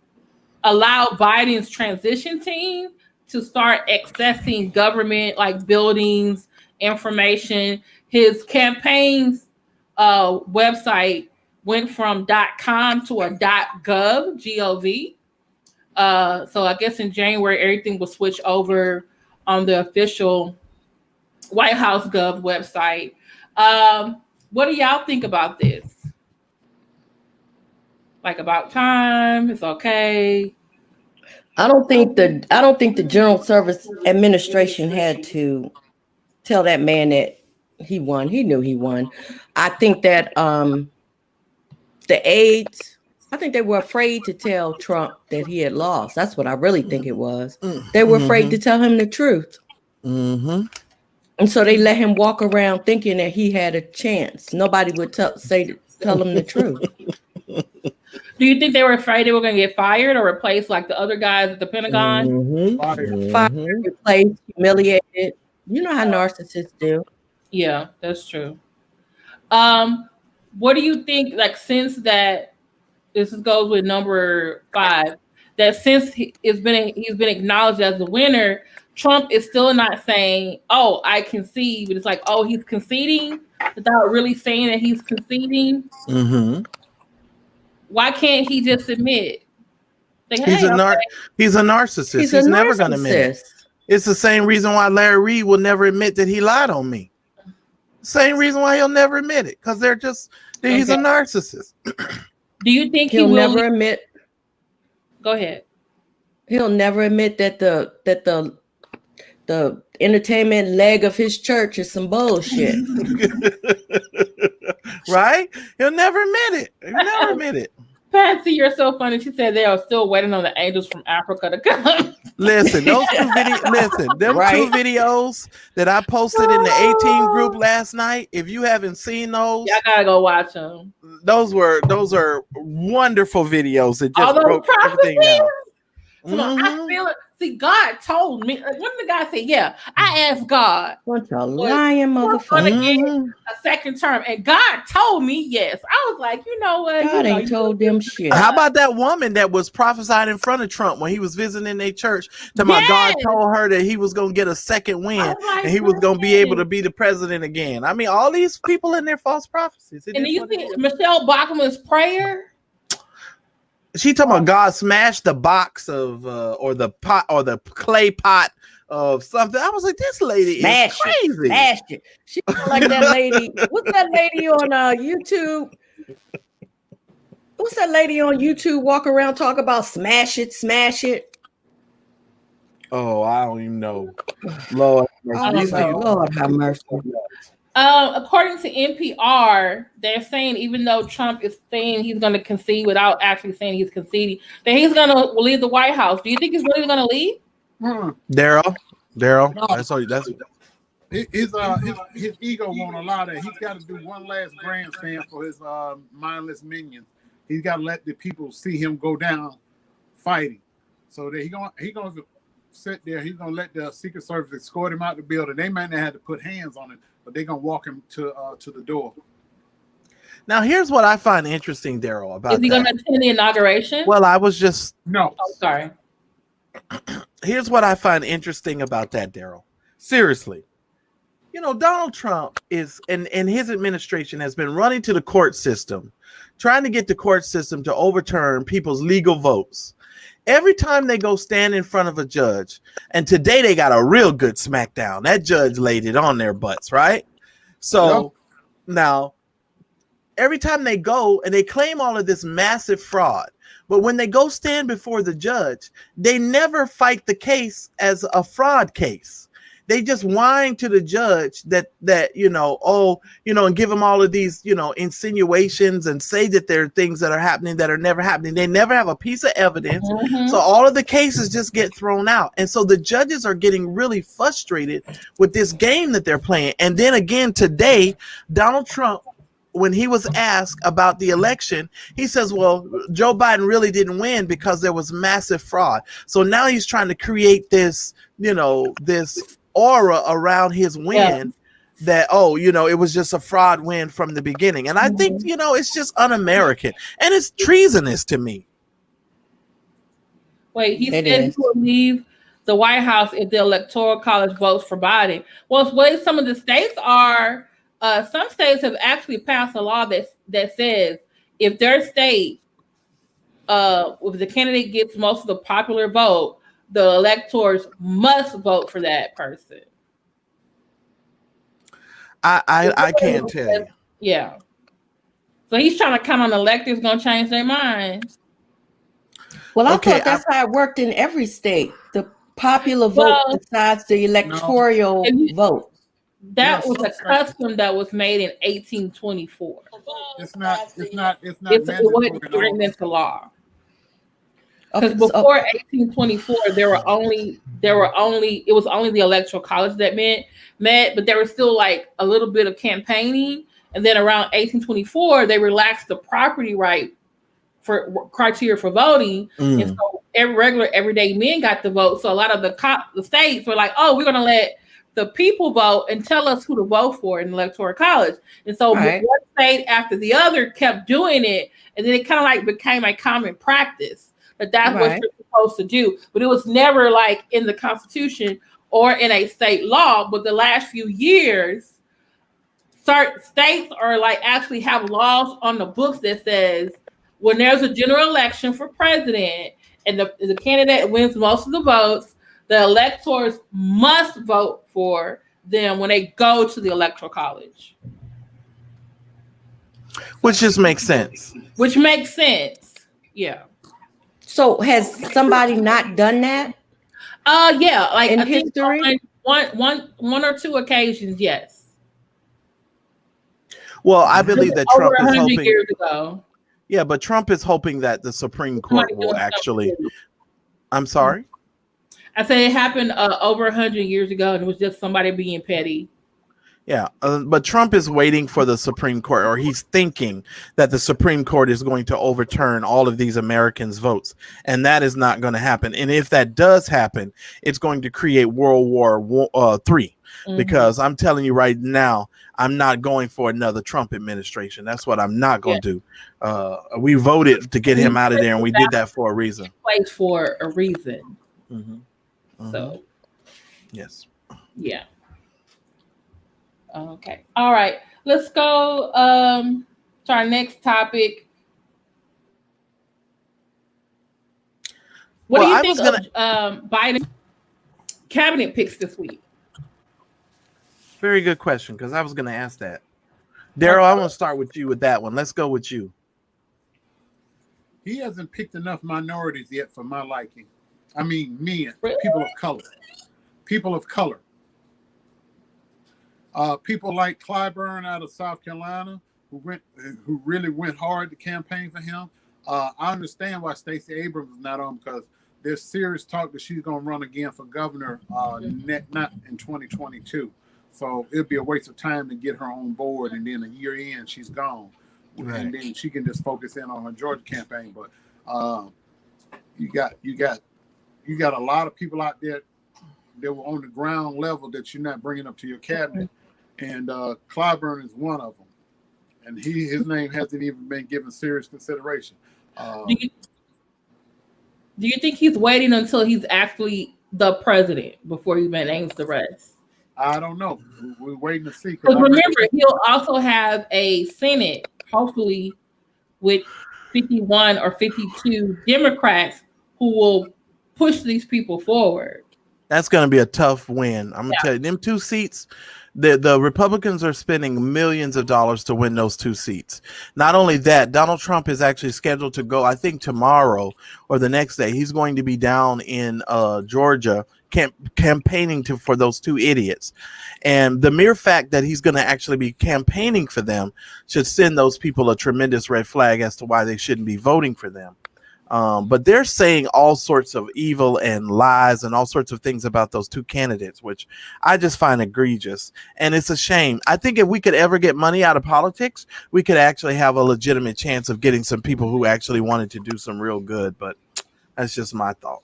allow Biden's transition team to start accessing government like buildings, information. His campaign's website went from .com to a .gov, G-O-V. So I guess in January, everything will switch over on the official White House Gov website. What do y'all think about this? Like about time? It's okay. I don't think the General Service Administration had to tell that man that he won. He knew he won. I think that the aides, I think they were afraid to tell Trump that he had lost. That's what I really think it was. They were afraid to tell him the truth. Mm-hmm. And so they let him walk around thinking that he had a chance. Nobody would tell him the truth. Do you think they were afraid they were going to get fired or replaced like the other guys at the Pentagon? Fired, replaced, humiliated. You know how narcissists do. Yeah, that's true. What do you think, like, since that, this goes with number 5, that since he's been acknowledged as the winner, Trump is still not saying, oh, I concede, but it's like, oh, he's conceding without really saying that he's conceding. Mm-hmm. Why can't he just admit? Like, he's a narcissist. He's never going to admit it. It's the same reason why Larry Reed will never admit that he lied on me. Same reason why he'll never admit it, because he's a narcissist. Do you think he'll never admit? Go ahead. He'll never admit that the entertainment leg of his church is some bullshit. Right? He'll never admit it. Patsy, you're so funny. She said they are still waiting on the angels from Africa to come. Listen, those two videos that I posted in the 18 group last night. If you haven't seen those, y'all gotta go watch them. Those are wonderful videos that just broke everything down. I feel it. See, God told me. Like, when the guy said, "Yeah," I asked God. Bunch of lying motherfuckers. A second term, and God told me yes. I was like, you know what? God ain't told them shit. How about that woman that was prophesied in front of Trump when he was visiting their church? God told her that he was going to get a second win and he was going to be able to be the president again. I mean, all these people in their false prophecies. And you see Michelle Bachman's prayer. She talking about God smashed the box of or the pot or the clay pot of something. I was like, this lady is crazy. Smash it. She like that lady. What's that lady on YouTube? What's that lady on YouTube walk around talk about smash it, smash it? Oh, I don't even know. Lord, Lord have mercy. According to NPR, they're saying even though Trump is saying he's going to concede without actually saying he's conceding, that he's going to leave the White House. Do you think he's really going to leave? Daryl, no. That's his ego won't allow that. He's got to do one last grandstand for his mindless minions. He's got to let the people see him go down fighting. So that he gonna sit there. He's gonna let the Secret Service escort him out the building. They might not have to put hands on him, but they're gonna walk him to the door. Now, here's what I find interesting, Daryl. About is he going to attend the inauguration? Well, I was just no. Oh, sorry. Here's what I find interesting about that, Daryl. Seriously, Donald Trump is and his administration has been running to the court system, trying to get the court system to overturn people's legal votes. Every time they go stand in front of a judge, and today they got a real good smackdown. That judge laid it on their butts, right? So now, every time they go and they claim all of this massive fraud, but when they go stand before the judge, they never fight the case as a fraud case. They just whine to the judge that and give them all of these, insinuations and say that there are things that are happening that are never happening. They never have a piece of evidence. Mm-hmm. So all of the cases just get thrown out. And so the judges are getting really frustrated with this game that they're playing. And then again today, Donald Trump, when he was asked about the election, he says, well, Joe Biden really didn't win because there was massive fraud. So now he's trying to create this, this aura around his win that, it was just a fraud win from the beginning. And I think, it's just un-American and it's treasonous to me. Wait, he said he will leave the White House if the Electoral College votes for Biden. Well, some of the states are, some states have actually passed a law that says if their state, if the candidate gets most of the popular vote, the electors must vote for that person. I can't tell you. Yeah. So he's trying to count on the electors going to change their mind. Well, I thought that's how it worked in every state. The popular vote decides the electoral vote. That was a custom that was made in 1824. It's not. It wasn't written into law. Because before 1824, it was only the Electoral College that met, but there was still like a little bit of campaigning. And then around 1824, they relaxed the property right for criteria for voting. And so everyday men got the vote. So a lot of the states were like, oh, we're going to let the people vote and tell us who to vote for in the Electoral College. And so one state after the other kept doing it. And then it kind of like became a common practice. That's what you're supposed to do. But it was never like in the Constitution or in a state law. But the last few years, certain states are like actually have laws on the books that says when there's a general election for president and the candidate wins most of the votes, the electors must vote for them when they go to the electoral college. Which just makes sense. Which makes sense. Yeah. So has somebody not done that? Yeah, like in I think history? one or two occasions, yes. Well, I believe that over Trump is 100 hoping. years ago. Yeah, but Trump is hoping that the Supreme Court Somebody will doing actually. something. I'm sorry. I said it happened over 100 years ago, and it was just somebody being petty. Yeah, but Trump is waiting for the Supreme Court, or he's thinking that the Supreme Court is going to overturn all of these Americans' votes, and that is not going to happen. And if that does happen, it's going to create World War III. Because I'm telling you right now, I'm not going for another Trump administration. That's what I'm not going to do. We voted to get him out of there, and we did that for a reason. Place for a reason. So, yes. Yeah. Okay. All right. Let's go to our next topic. What do you think of Biden cabinet picks this week? Very good question, because I was going to ask that. Daryl, I want to start with you with that one. Let's go with you. He hasn't picked enough minorities yet for my liking. I mean, men, Really? people of color. People of color. People like Clyburn out of South Carolina, who really went hard to campaign for him. I understand why Stacey Abrams is not on, because there's serious talk that she's going to run again for governor, not in 2022. So it'd be a waste of time to get her on board, and then a year in, she's gone, and then she can just focus in on her Georgia campaign. But you got a lot of people out there that were on the ground level that you're not bringing up to your cabinet. And Clyburn is one of them, and his name hasn't even been given serious consideration. Do you think he's waiting until he's actually the president before he names the rest? I don't know. We're waiting to see. Because remember, he'll also have a Senate, hopefully, with 51 or 52 Democrats who will push these people forward. That's going to be a tough win. I'm going to tell you, them 2 seats, the Republicans are spending millions of dollars to win those 2 seats. Not only that, Donald Trump is actually scheduled to go, I think tomorrow or the next day, he's going to be down in Georgia campaigning for those 2 idiots. And the mere fact that he's going to actually be campaigning for them should send those people a tremendous red flag as to why they shouldn't be voting for them. But they're saying all sorts of evil and lies and all sorts of things about those 2 candidates, which I just find egregious. And it's a shame. I think if we could ever get money out of politics, we could actually have a legitimate chance of getting some people who actually wanted to do some real good. But that's just my thought.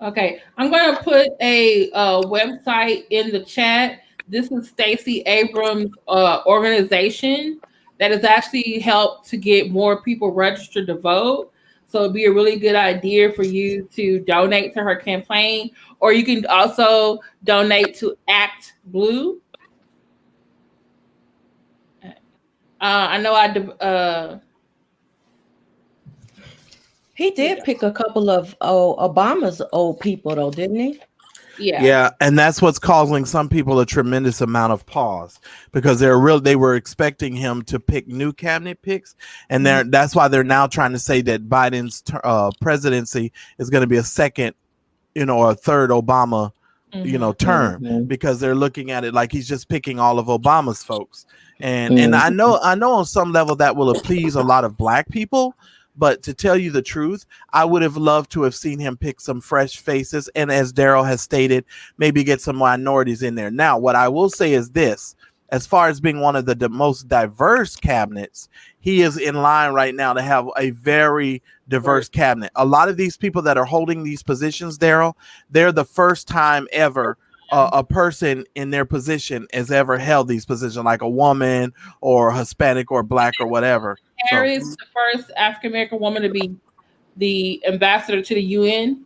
Okay, I'm going to put a website in the chat. This is Stacey Abrams' organization that has actually helped to get more people registered to vote. So it'd be a really good idea for you to donate to her campaign, or you can also donate to Act Blue. I know he did pick a couple of Obama's old people, though, didn't he? Yeah, and that's what's causing some people a tremendous amount of pause, because they were expecting him to pick new cabinet picks, and that's why they're now trying to say that Biden's presidency is going to be a second, or a third Obama, term, because they're looking at it like he's just picking all of Obama's folks, and I know on some level that will please a lot of Black people. But to tell you the truth, I would have loved to have seen him pick some fresh faces. And as Daryl has stated, maybe get some minorities in there. Now, what I will say is this. As far as being one of the most diverse cabinets, he is in line right now to have a very diverse cabinet. A lot of these people that are holding these positions, Daryl, they're the first time ever a person in their position has ever held these positions, like a woman or Hispanic or Black or whatever. Harris, the first African American woman to be the ambassador to the UN.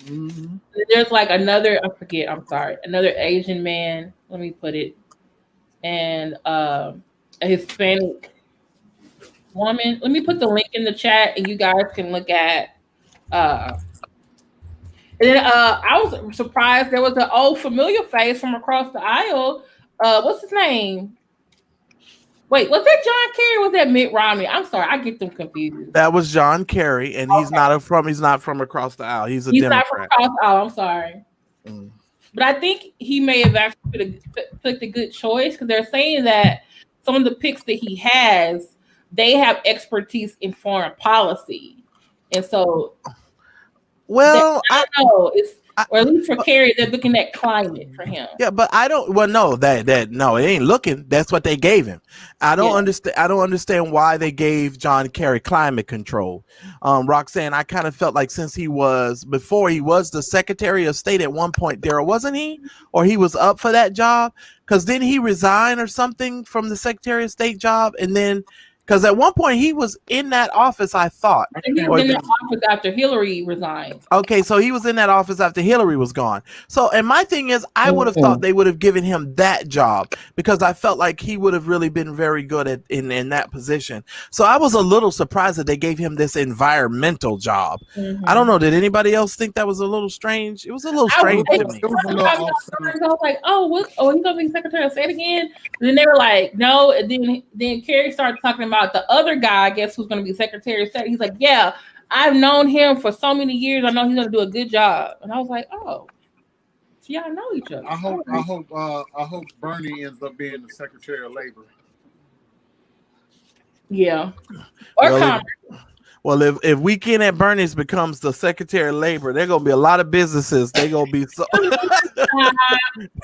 There's like another Asian man. Let me put it. And a Hispanic woman. Let me put the link in the chat, and you guys can look at And then I was surprised there was an old familiar face from across the aisle. What's his name? Wait, was that John Kerry or was that Mitt Romney? I'm sorry, I get them confused. That was John Kerry, and he's not from across the aisle. He's Democrat. Not from across the aisle. I'm sorry. But I think he may have actually picked a good choice because they're saying that some of the picks that he has, they have expertise in foreign policy. And so, well, I don't know. Or at least for Kerry, they're looking at climate for him. Yeah, but I don't. Well, no, no, it ain't looking. That's what they gave him. I don't understand. I don't understand why they gave John Kerry climate control. Roxanne, I kind of felt like since he was the Secretary of State at one point, Daryl, wasn't he? Or he was up for that job? Because didn't he resign or something from the Secretary of State job, and then. Because at one point he was in that office, I thought. I think he was in that office after Hillary resigned. Okay, so he was in that office after Hillary was gone. So, and my thing is, I would have thought they would have given him that job because I felt like he would have really been very good in that position. So I was a little surprised that they gave him this environmental job. I don't know. Did anybody else think that was a little strange? It was a little strange to me. I was like, oh, what? Oh, he's going to be Secretary of State again? And then they were like, no. And then Kerry started talking about the other guy, I guess, who's going to be Secretary of State. He's like, yeah, I've known him for so many years. I know he's going to do a good job. And I was like, oh, so y'all know each other. I hope Bernie ends up being the Secretary of Labor. Yeah, or Commerce. Well, if Weekend at Bernie's becomes the Secretary of Labor, there gonna be a lot of businesses. They gonna be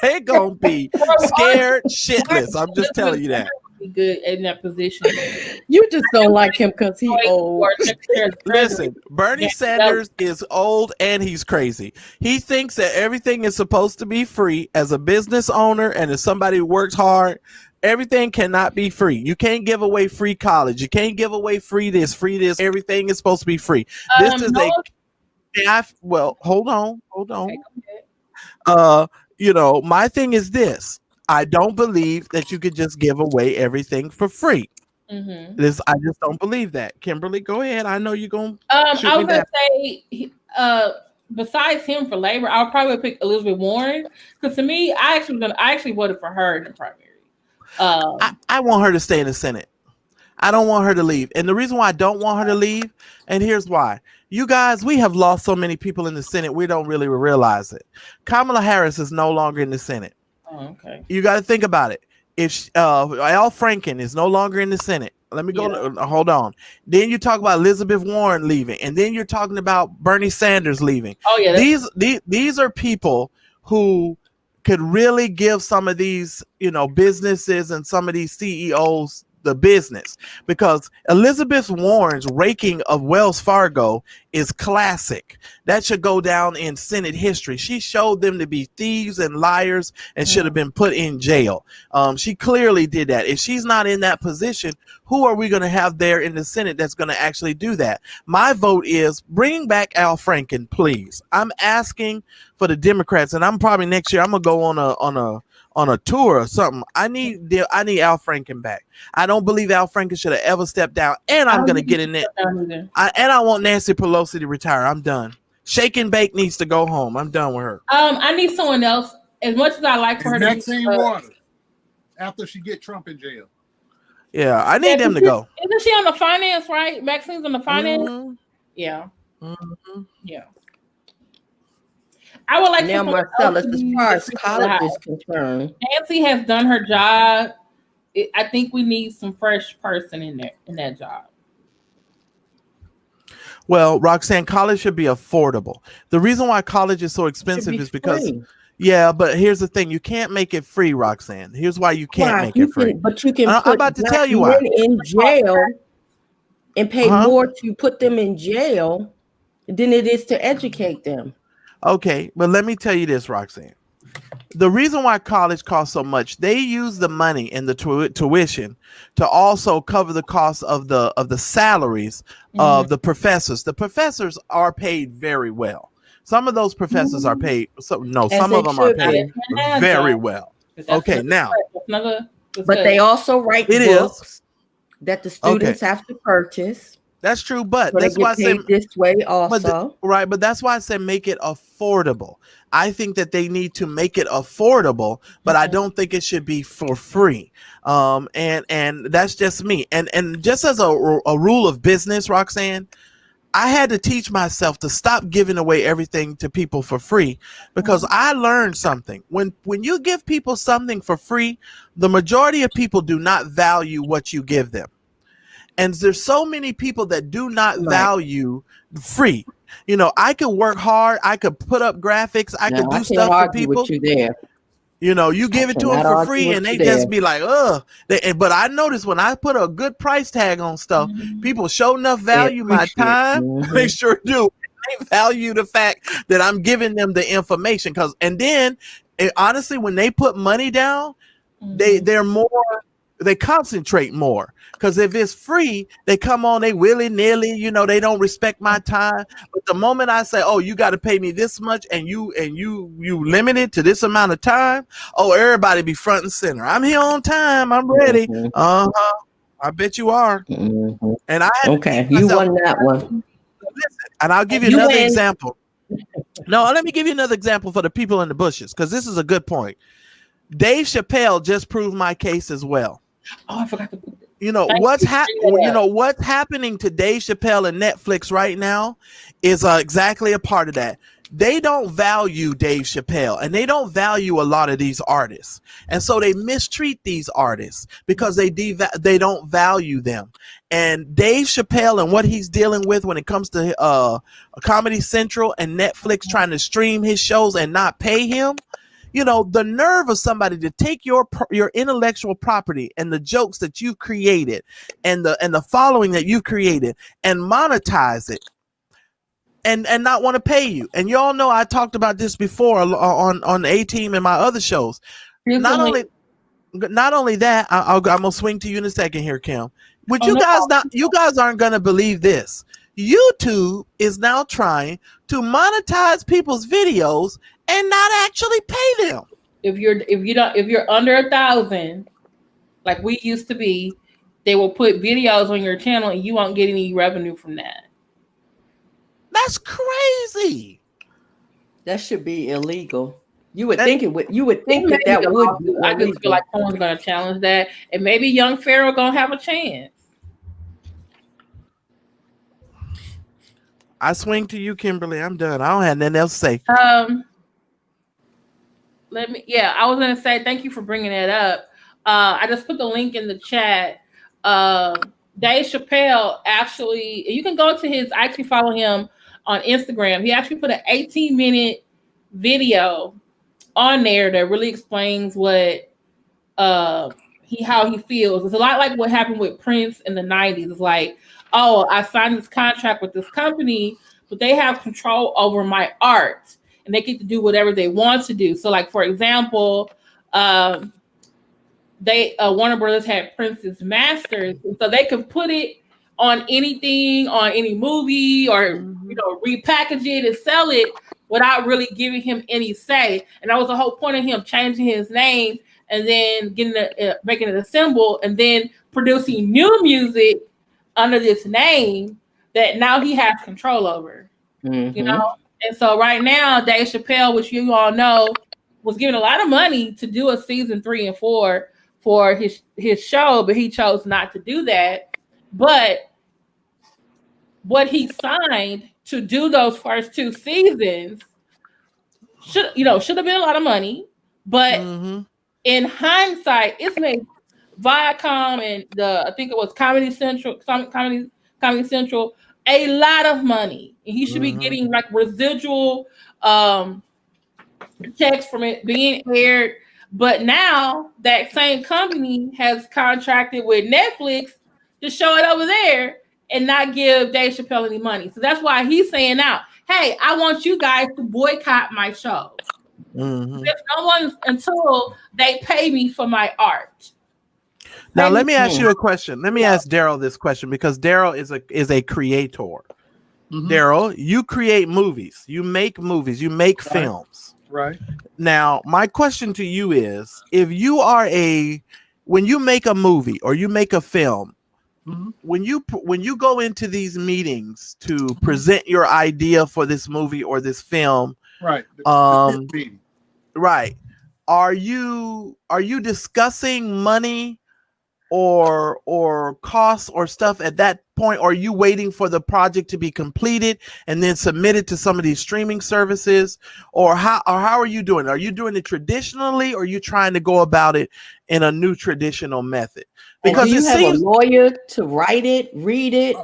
they gonna be scared shitless. I'm just telling you that. Good in that position. You just don't like him because he's old. Listen, Bernie Sanders is old and he's crazy. He thinks that everything is supposed to be free as a business owner and as somebody who works hard. Everything cannot be free. You can't give away free college. You can't give away free this, free this. Everything is supposed to be free. This is well, hold on. Okay, my thing is this. I don't believe that you could just give away everything for free. I just don't believe that. Kimberly, go ahead. I know you're going to I was going to say, besides him for labor, I'll probably pick Elizabeth Warren. Because to me, I actually voted for her in the primary. I want her to stay in the Senate. I don't want her to leave. And the reason why I don't want her to leave, and here's why. You guys, we have lost so many people in the Senate, we don't really realize it. Kamala Harris is no longer in the Senate. Oh, okay. You got to think about it. If Al Franken is no longer in the Senate, let me go. Hold on. Then you talk about Elizabeth Warren leaving, and then you're talking about Bernie Sanders leaving. Oh yeah. These are people who could really give some of these, businesses and some of these CEOs the business, because Elizabeth Warren's raking of Wells Fargo is classic. That should go down in Senate history. She showed them to be thieves and liars and should have been put in jail. She clearly did that. If she's not in that position, who are we going to have there in the Senate that's going to actually do that? My vote is bring back Al Franken, please. I'm asking for the Democrats, and I'm probably next year I'm gonna go on a tour or something. I need Al Franken back. I don't believe Al Franken should have ever stepped down. And I'm going to get in there. I want Nancy Pelosi to retire. I'm done. Shake and Bake needs to go home. I'm done with her. I need someone else. As much as I like for her to Maxine Waters after she get Trump in jail. Yeah, I need them to go. Isn't she on the finance, right? Maxine's on the finance? Yeah. Yeah. I would like now, Marcellus, as far as college is concerned, Nancy has done her job. I think we need some fresh person in that job. Well, Roxanne, college should be affordable. The reason why college is so expensive is because, but here's the thing: you can't make it free, Roxanne. Here's why you can't make it free. But you can. I'm about to tell you why. In jail, and pay more to put them in jail than it is to educate them. Okay, but let me tell you this, Roxanne. The reason why college costs so much, they use the money in the tuition to also cover the cost of the salaries of the professors. The professors are paid very well. Some of those professors are paid. Some of them are paid very well. Okay, now. But they also write books that the students have to purchase. That's true, but So they that's why I get said paid this way also. but that's why I said make it affordable. I think that they need to make it affordable, but I don't think it should be for free. And that's just me. And just as a rule of business, Roxanne, I had to teach myself to stop giving away everything to people for free, because I learned something. When you give people something for free, the majority of people do not value what you give them. And there's so many people that do not value free. You know, I could work hard. I could put up graphics. I could do stuff for people. With you there. You know, you give it to them for free and they just be like, ugh. But I noticed when I put a good price tag on stuff, people show enough value my time. They sure do. They value the fact that I'm giving them the information. And then, honestly, when they put money down, they concentrate more. Because if it's free, they come on, they willy-nilly, you know, they don't respect my time. But the moment I say, oh, you got to pay me this much and you limit it to this amount of time, oh, everybody be front and center. I'm here on time. I'm ready. I bet you are. And I had you won that one. Listen, and I'll give you another example. No, let me give you another example for the people in the bushes, because this is a good point. Dave Chappelle just proved my case as well. Oh, I forgot to put it. You know what's happening to Dave Chappelle and Netflix right now is exactly a part of that. They don't value Dave Chappelle and they don't value a lot of these artists, and so they mistreat these artists because they don't value them. And Dave Chappelle and what he's dealing with when it comes to Comedy Central and Netflix trying to stream his shows and not pay him. You know, the nerve of somebody to take your intellectual property and the jokes that you've created and the following that you've created and monetize it and not want to pay you. And y'all know I talked about this before on the A-Team and my other shows. Not only that, I'm gonna swing to you in a second here, Kim. But you guys aren't gonna believe this. YouTube is now trying to monetize people's videos and not actually pay them. If you're under 1,000, like we used to be, they will put videos on your channel and you won't get any revenue from that. That's crazy. That should be illegal. You would think that would be illegal. I just feel like someone's gonna challenge that, and maybe young Pharaoh gonna have a chance. I swing to you, Kimberly. I'm done. I don't have nothing else to say. I was gonna say thank you for bringing that up. I just put the link in the chat. Dave Chappelle actually, you can go to I actually follow him on Instagram. He actually put an 18-minute video on there that really explains what how he feels. It's a lot like what happened with Prince in the 90s. It's like, oh, I signed this contract with this company, but they have control over my art and they get to do whatever they want to do. So like, for example, Warner Brothers had Prince's masters, so they could put it on anything, on any movie, or repackage it and sell it without really giving him any say. And that was the whole point of him changing his name and then making it a symbol and then producing new music under this name that now he has control over. You know? And so right now, Dave Chappelle, which you all know, was given a lot of money to do a season 3 and 4 for his show, but he chose not to do that. But what he signed to do those first 2 seasons should have been a lot of money. But in hindsight, it's made Viacom and I think it was Comedy Central, a lot of money. And he should be getting like residual checks from it being aired. But now that same company has contracted with Netflix to show it over there and not give Dave Chappelle any money. So that's why he's saying now, hey, I want you guys to boycott my show. There's no one until they pay me for my art. Now, let me ask you a question. Let me ask Daryl this question, because Daryl is a creator. Daryl, you create movies. You make movies. You make films. Right. Now, my question to you is, if you are when you make a movie or you make a film, when you go into these meetings to present your idea for this movie or this film, right? Right. Are you discussing money or costs or stuff at that point, or are you waiting for the project to be completed and then submitted to some of these streaming services, or how are you doing it? Are you doing it traditionally, or are you trying to go about it in a new traditional method? Because do you have a lawyer to write it, read it,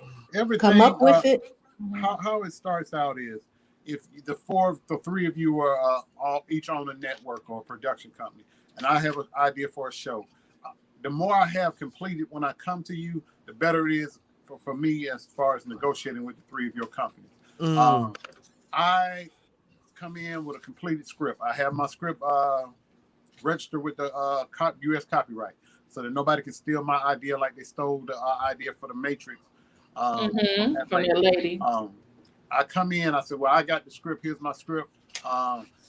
come up with it? How it starts out is, if the three of you are all each on a network or a production company, and I have an idea for a show, the more I have completed when I come to you, the better it is for me as far as negotiating with the three of your companies. I come in with a completed script. I have my script registered with the U.S. copyright, so that nobody can steal my idea like they stole the idea for the Matrix from your lady. I come in, I said, well, I got the script, here's my script.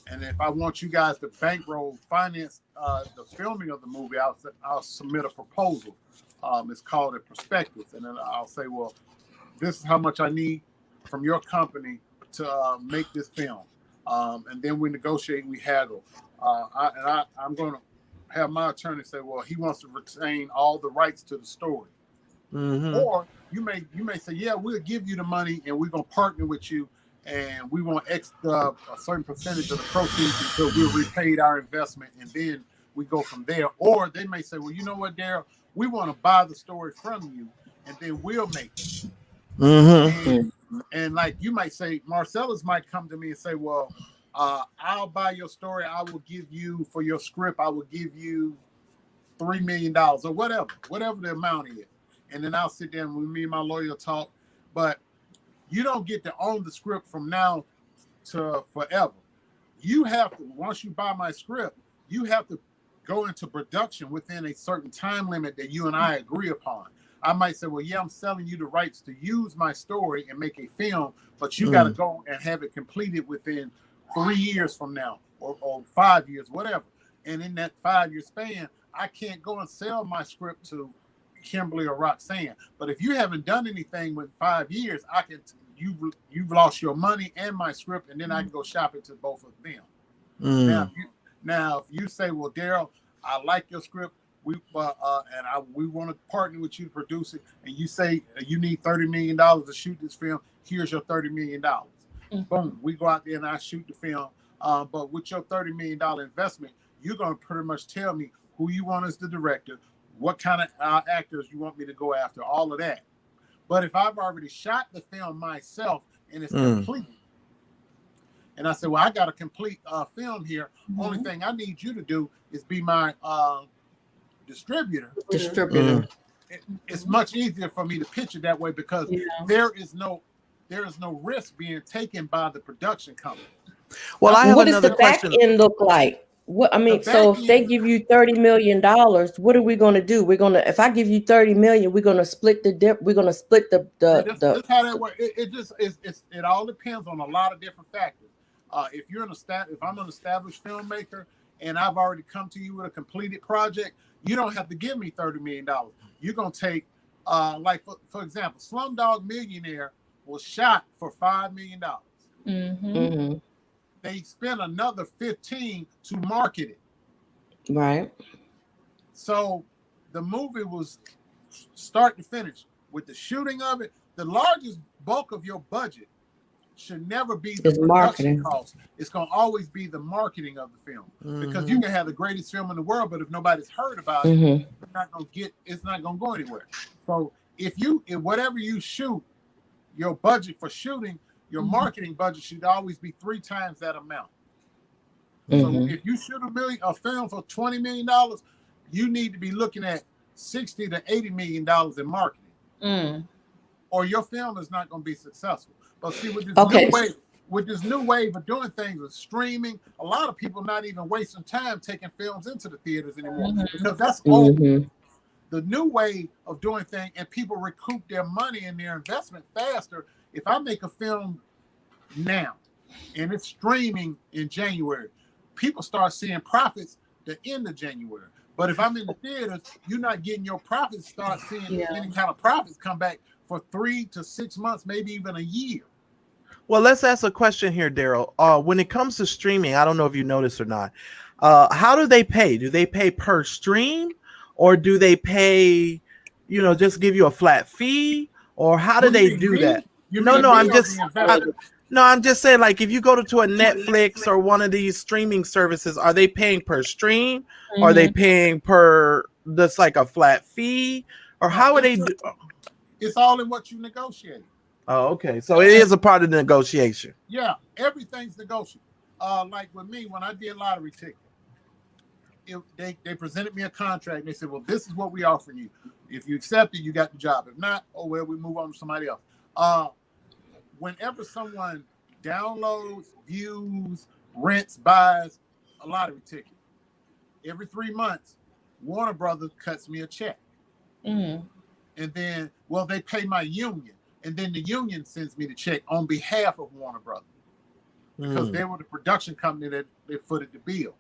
And if I want you guys to bankroll, finance the filming of the movie, I'll submit a proposal. It's called a prospectus. And then I'll say, well, this is how much I need from your company to make this film. And then we negotiate, we haggle. I'm going to have my attorney say, well, he wants to retain all the rights to the story. Or you may say, yeah, we'll give you the money and we're going to partner with you, and we want a certain percentage of the proceeds until we've repaid our investment, and then we go from there. Or they may say, well, you know what, Daryl, we want to buy the story from you, and then we'll make it. And like you might say, Marcellus might come to me and say, well, I'll buy your story. I will give you, for your script, I will give you $3 million or whatever the amount is. And then I'll sit down with me and my lawyer talk. But you don't get to own the script from now to forever. You have to, once you buy my script, you have to go into production within a certain time limit that you and I agree upon. I might say, well, yeah, I'm selling you the rights to use my story and make a film, but you got to go and have it completed within 3 years from now, or 5 years, whatever. And in that 5-year span, I can't go and sell my script to Kimberly or Roxanne. But if you haven't done anything with 5 years, I can. You've lost your money and my script, and then I can go shop it to both of them. Now, if you say, well, Daryl, I like your script, we want to partner with you to produce it, and you say you need $30 million to shoot this film, here's your $30 million. Boom, we go out there and I shoot the film. But with your $30 million investment, you're going to pretty much tell me who you want as the director, what kind of actors you want me to go after, all of that. But if I've already shot the film myself and it's complete, and I said, well, I got a complete film here. Only thing I need you to do is be my distributor. It's much easier for me to pitch it that way, because there is no risk being taken by the production company. Well, I have what does another the question. back end look like? What I mean, so if they give you $30 million, what are we going to do? If I give you $30 million, we're going to split the dip. We're going to split the. That's how that works. It all depends on a lot of different factors. If I'm an established filmmaker and I've already come to you with a completed project, you don't have to give me $30 million. You're going to take, like for example, Slumdog Millionaire was shot for $5 million. They spent another 15 to market it. Right. So the movie was start to finish with the shooting of it. The largest bulk of your budget should never be the production cost. It's going to always be the marketing of the film, because you can have the greatest film in the world, but if nobody's heard about it, it's not going to go anywhere. So if whatever you shoot, your budget for shooting, your marketing budget should always be 3 times that amount. So if you shoot a film for $20 million, you need to be looking at $60 to $80 million in marketing, or your film is not going to be successful. But see, with this new wave of doing things with streaming, a lot of people not even wasting time taking films into the theaters anymore, because that's old. The new way of doing things, and people recoup their money and their investment faster. If I make a film now and it's streaming in January, people start seeing profits the end of January. But if I'm in the theaters, you're not getting your profits. Start seeing any kind of profits come back for 3 to 6 months, maybe even a year. Well, let's ask a question here, Daryl. When it comes to streaming, I don't know if you noticed or not. How do they pay? Do they pay per stream, or do they pay, just give you a flat fee, or how do they do that? I'm just saying, like, if you go to a Netflix or one of these streaming services, are they paying per stream? Mm-hmm. Are they paying per that's like a flat fee, or how are they? It's all in what you negotiate. Oh, okay. So it is a part of the negotiation. Yeah, everything's negotiable. Like with me, when I did lottery ticket, they presented me a contract. And they said, well, this is what we offering you. If you accept it, you got the job. If not, we move on to somebody else. Whenever someone downloads, views, rents, buys a lottery ticket, every 3 months, Warner Brothers cuts me a check. Mm-hmm. And then, they pay my union. And then the union sends me the check on behalf of Warner Brothers because they were the production company that they footed the bill.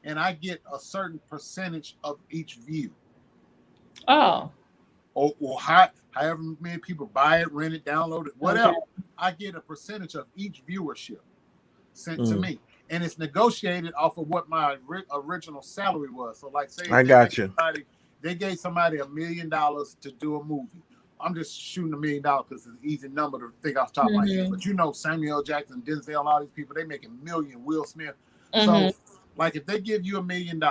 And I get a certain percentage of each view. Oh. Or however many people buy it, rent it, download it, whatever. Okay. I get a percentage of each viewership sent to me. And it's negotiated off of what my original salary was. So like say they gave somebody $1 million to do a movie. I'm just shooting $1 million because it's an easy number to think off the top of my head. But Samuel Jackson, Denzel, all these people, they making million. Will Smith. So, like, if they give you $1 million,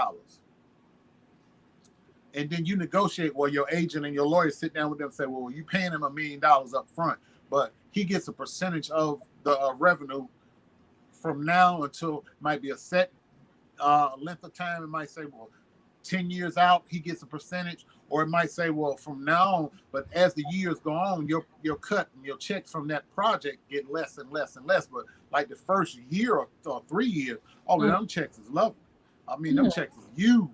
and then you negotiate, your agent and your lawyer sit down with them and say, well, you paying him $1 million up front, but he gets a percentage of the revenue from now until might be a set length of time. It might say, 10 years out, he gets a percentage. Or it might say, from now on, but as the years go on, your cut and your checks from that project get less and less and less. But like the first year or 3 years, all of them checks is lovely. I mean, them checks is huge.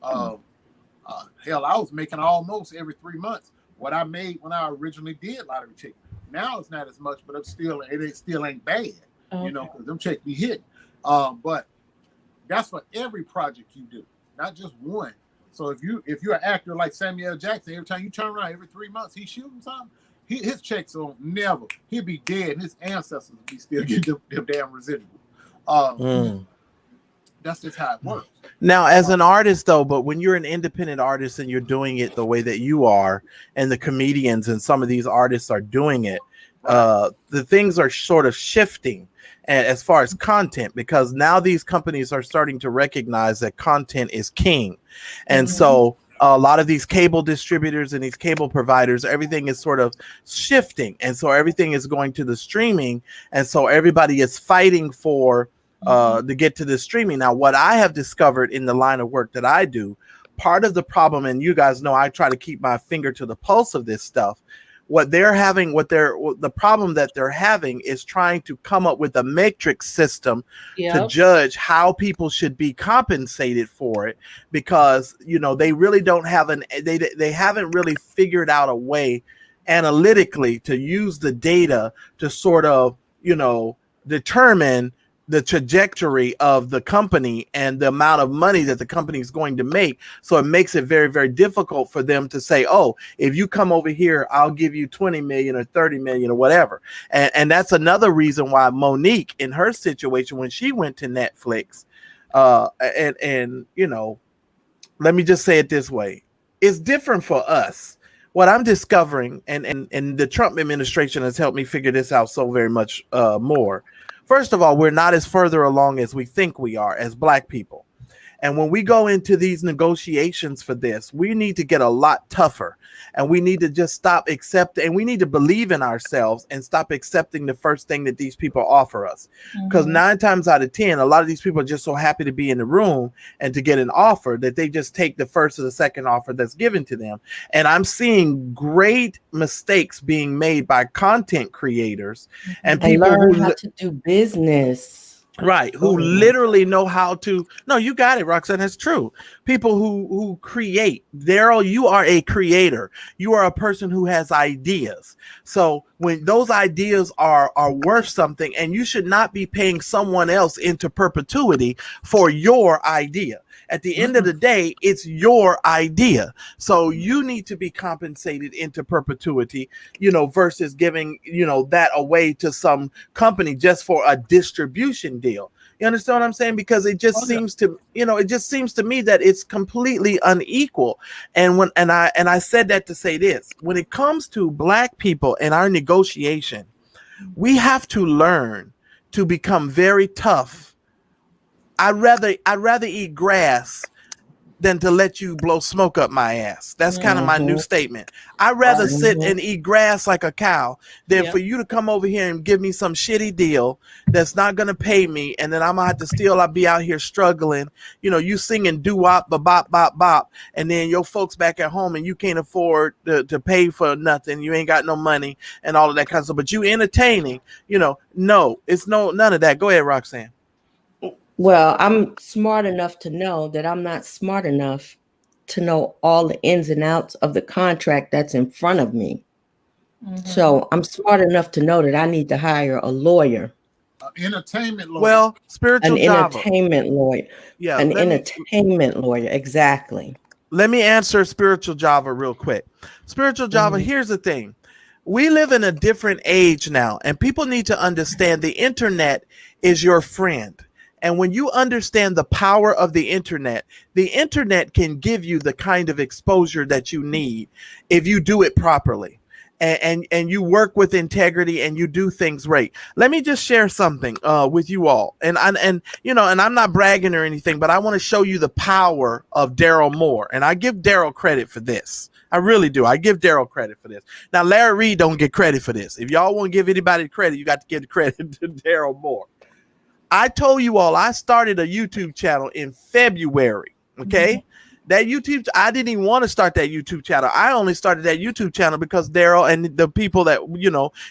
Hell, I was making almost every 3 months what I made when I originally did lottery ticket. Now it's not as much, but it still ain't bad, because them checks be hitting. But that's for every project you do, not just one. So if you're an actor like Samuel Jackson, every time you turn around every 3 months, he's shooting something. His checks will never. He'll be dead, and his ancestors will be still getting them damn residuals. That's just how it works. Now, as an artist, though, but when you're an independent artist and you're doing it the way that you are, and the comedians and some of these artists are doing it, the things are sort of shifting as far as content, because now these companies are starting to recognize that content is king. And so a lot of these cable distributors and these cable providers, everything is sort of shifting. And so everything is going to the streaming. And so everybody is fighting for to get to the streaming. Now, what I have discovered in the line of work that I do, part of the problem, and you guys know I try to keep my finger to the pulse of this stuff, the problem that they're having is trying to come up with a matrix system to judge how people should be compensated for it, because they really don't have they haven't really figured out a way analytically to use the data to sort of determine the trajectory of the company and the amount of money that the company is going to make. So it makes it very, very difficult for them to say, if you come over here, I'll give you 20 million or 30 million or whatever. And that's another reason why Monique, in her situation, when she went to Netflix, let me just say it this way. It's different for us. What I'm discovering, and the Trump administration has helped me figure this out so very much more. First of all, we're not as further along as we think we are as Black people. And when we go into these negotiations for this, we need to get a lot tougher, and we need to just stop accepting, and we need to believe in ourselves and stop accepting the first thing that these people offer us. Because 9 times out of 10, a lot of these people are just so happy to be in the room and to get an offer that they just take the first or the second offer that's given to them. And I'm seeing great mistakes being made by content creators and people learn how to do business. Right, who literally know how to. No, you got it, Roxanne. That's true. People who create. Daryl, you are a creator. You are a person who has ideas. So when those ideas are worth something, and you should not be paying someone else into perpetuity for your idea. At the end of the day, it's your idea. So you need to be compensated into perpetuity, versus giving, that away to some company just for a distribution deal. You understand what I'm saying? Because it just seems to, me that it's completely unequal. And I said that to say this: when it comes to Black people and our negotiation, we have to learn to become very tough. I'd rather eat grass than to let you blow smoke up my ass. That's kind of my new statement. I'd rather sit and eat grass like a cow than for you to come over here and give me some shitty deal that's not going to pay me. And then I'm going to have to still I'll be out here struggling. You singing doo-wop, bop, bop, bop. And then your folks back at home and you can't afford to pay for nothing. You ain't got no money and all of that kind of stuff. But you entertaining, no, it's none of that. Go ahead, Roxanne. Well, I'm smart enough to know that I'm not smart enough to know all the ins and outs of the contract that's in front of me. So I'm smart enough to know that I need to hire a lawyer. Entertainment lawyer. Well, spiritual Java. Entertainment lawyer. Yeah, an entertainment lawyer. Exactly. Let me answer spiritual Java real quick. Spiritual Java, here's the thing. We live in a different age now, and people need to understand the internet is your friend. And when you understand the power of the internet can give you the kind of exposure that you need if you do it properly and you work with integrity and you do things right. Let me just share something with you all. And I'm not bragging or anything, but I want to show you the power of Daryl Moore. And I give Daryl credit for this. I really do. I give Daryl credit for this. Now, Larry Reed don't get credit for this. If y'all want to give anybody credit, you got to give the credit to Daryl Moore. I told you all I started a YouTube channel in February. Okay. That YouTube, I didn't even want to start that YouTube channel. I only started that YouTube channel because Daryl and the people that,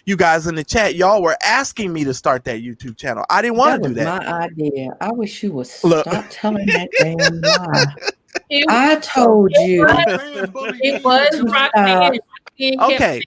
you guys in the chat, y'all were asking me to start that YouTube channel. I didn't want to do that. My idea. I wish you would stop telling that damn lie. I told you. It was Roxanne. Okay.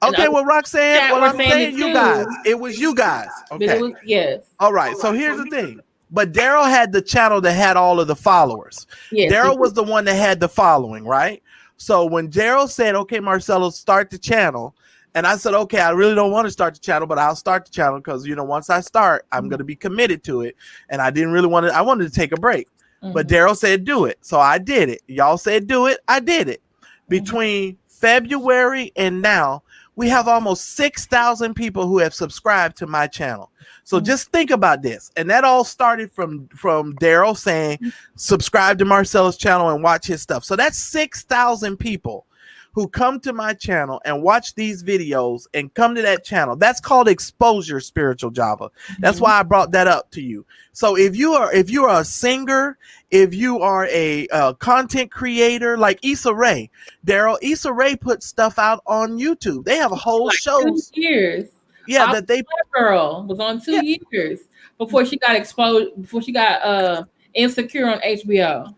Okay, well, Roxanne, what I'm saying, you guys, it was you guys. Okay. Yes. All right. So here's the thing. But Daryl had the channel that had all of the followers. Yes, Daryl was the one that had the following, right? So when Daryl said, okay, Marcellus, start the channel. And I said, okay, I really don't want to start the channel, but I'll start the channel because, once I start, I'm going to be committed to it. And I didn't really want to, I wanted to take a break. But Daryl said, do it. So I did it. Y'all said, do it. I did it. Between February and now, we have almost 6,000 people who have subscribed to my channel. So just think about this. And that all started from Daryl saying, subscribe to Marcellus' channel and watch his stuff. So that's 6,000 people who come to my channel and watch these videos and come to that channel. That's called exposure, spiritual Java. That's why I brought that up to you. So if you are a singer, if you are a content creator like Issa Rae, Daryl, Issa Rae puts stuff out on YouTube. They have a whole show. 2 years. Yeah, that they girl was on 2 years before she got exposed, before she got Insecure on HBO.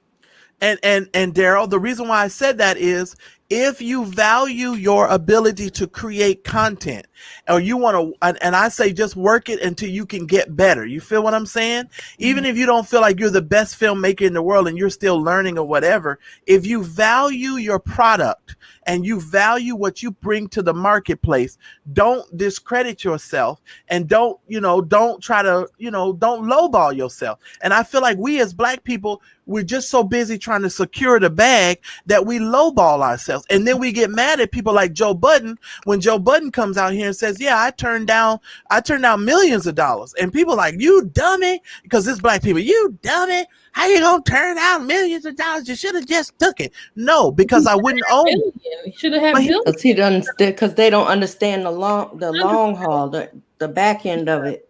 And Daryl, the reason why I said that is if you value your ability to create content or you want to, and I say just work it until you can get better. You feel what I'm saying? Even if you don't feel like you're the best filmmaker in the world and you're still learning or whatever, if you value your product and you value what you bring to the marketplace, don't discredit yourself and don't try to, don't lowball yourself. And I feel like we as Black people, we're just so busy trying to secure the bag that we lowball ourselves. And then we get mad at people like Joe Budden when Joe Budden comes out here and says, yeah, I turned down millions of dollars. And people like, you dummy, because it's Black people, you dummy. How you gonna turn down millions of dollars? You should have just took it. No, because I wouldn't own it. Should have had millions. Because they don't understand the long haul, the back end of it.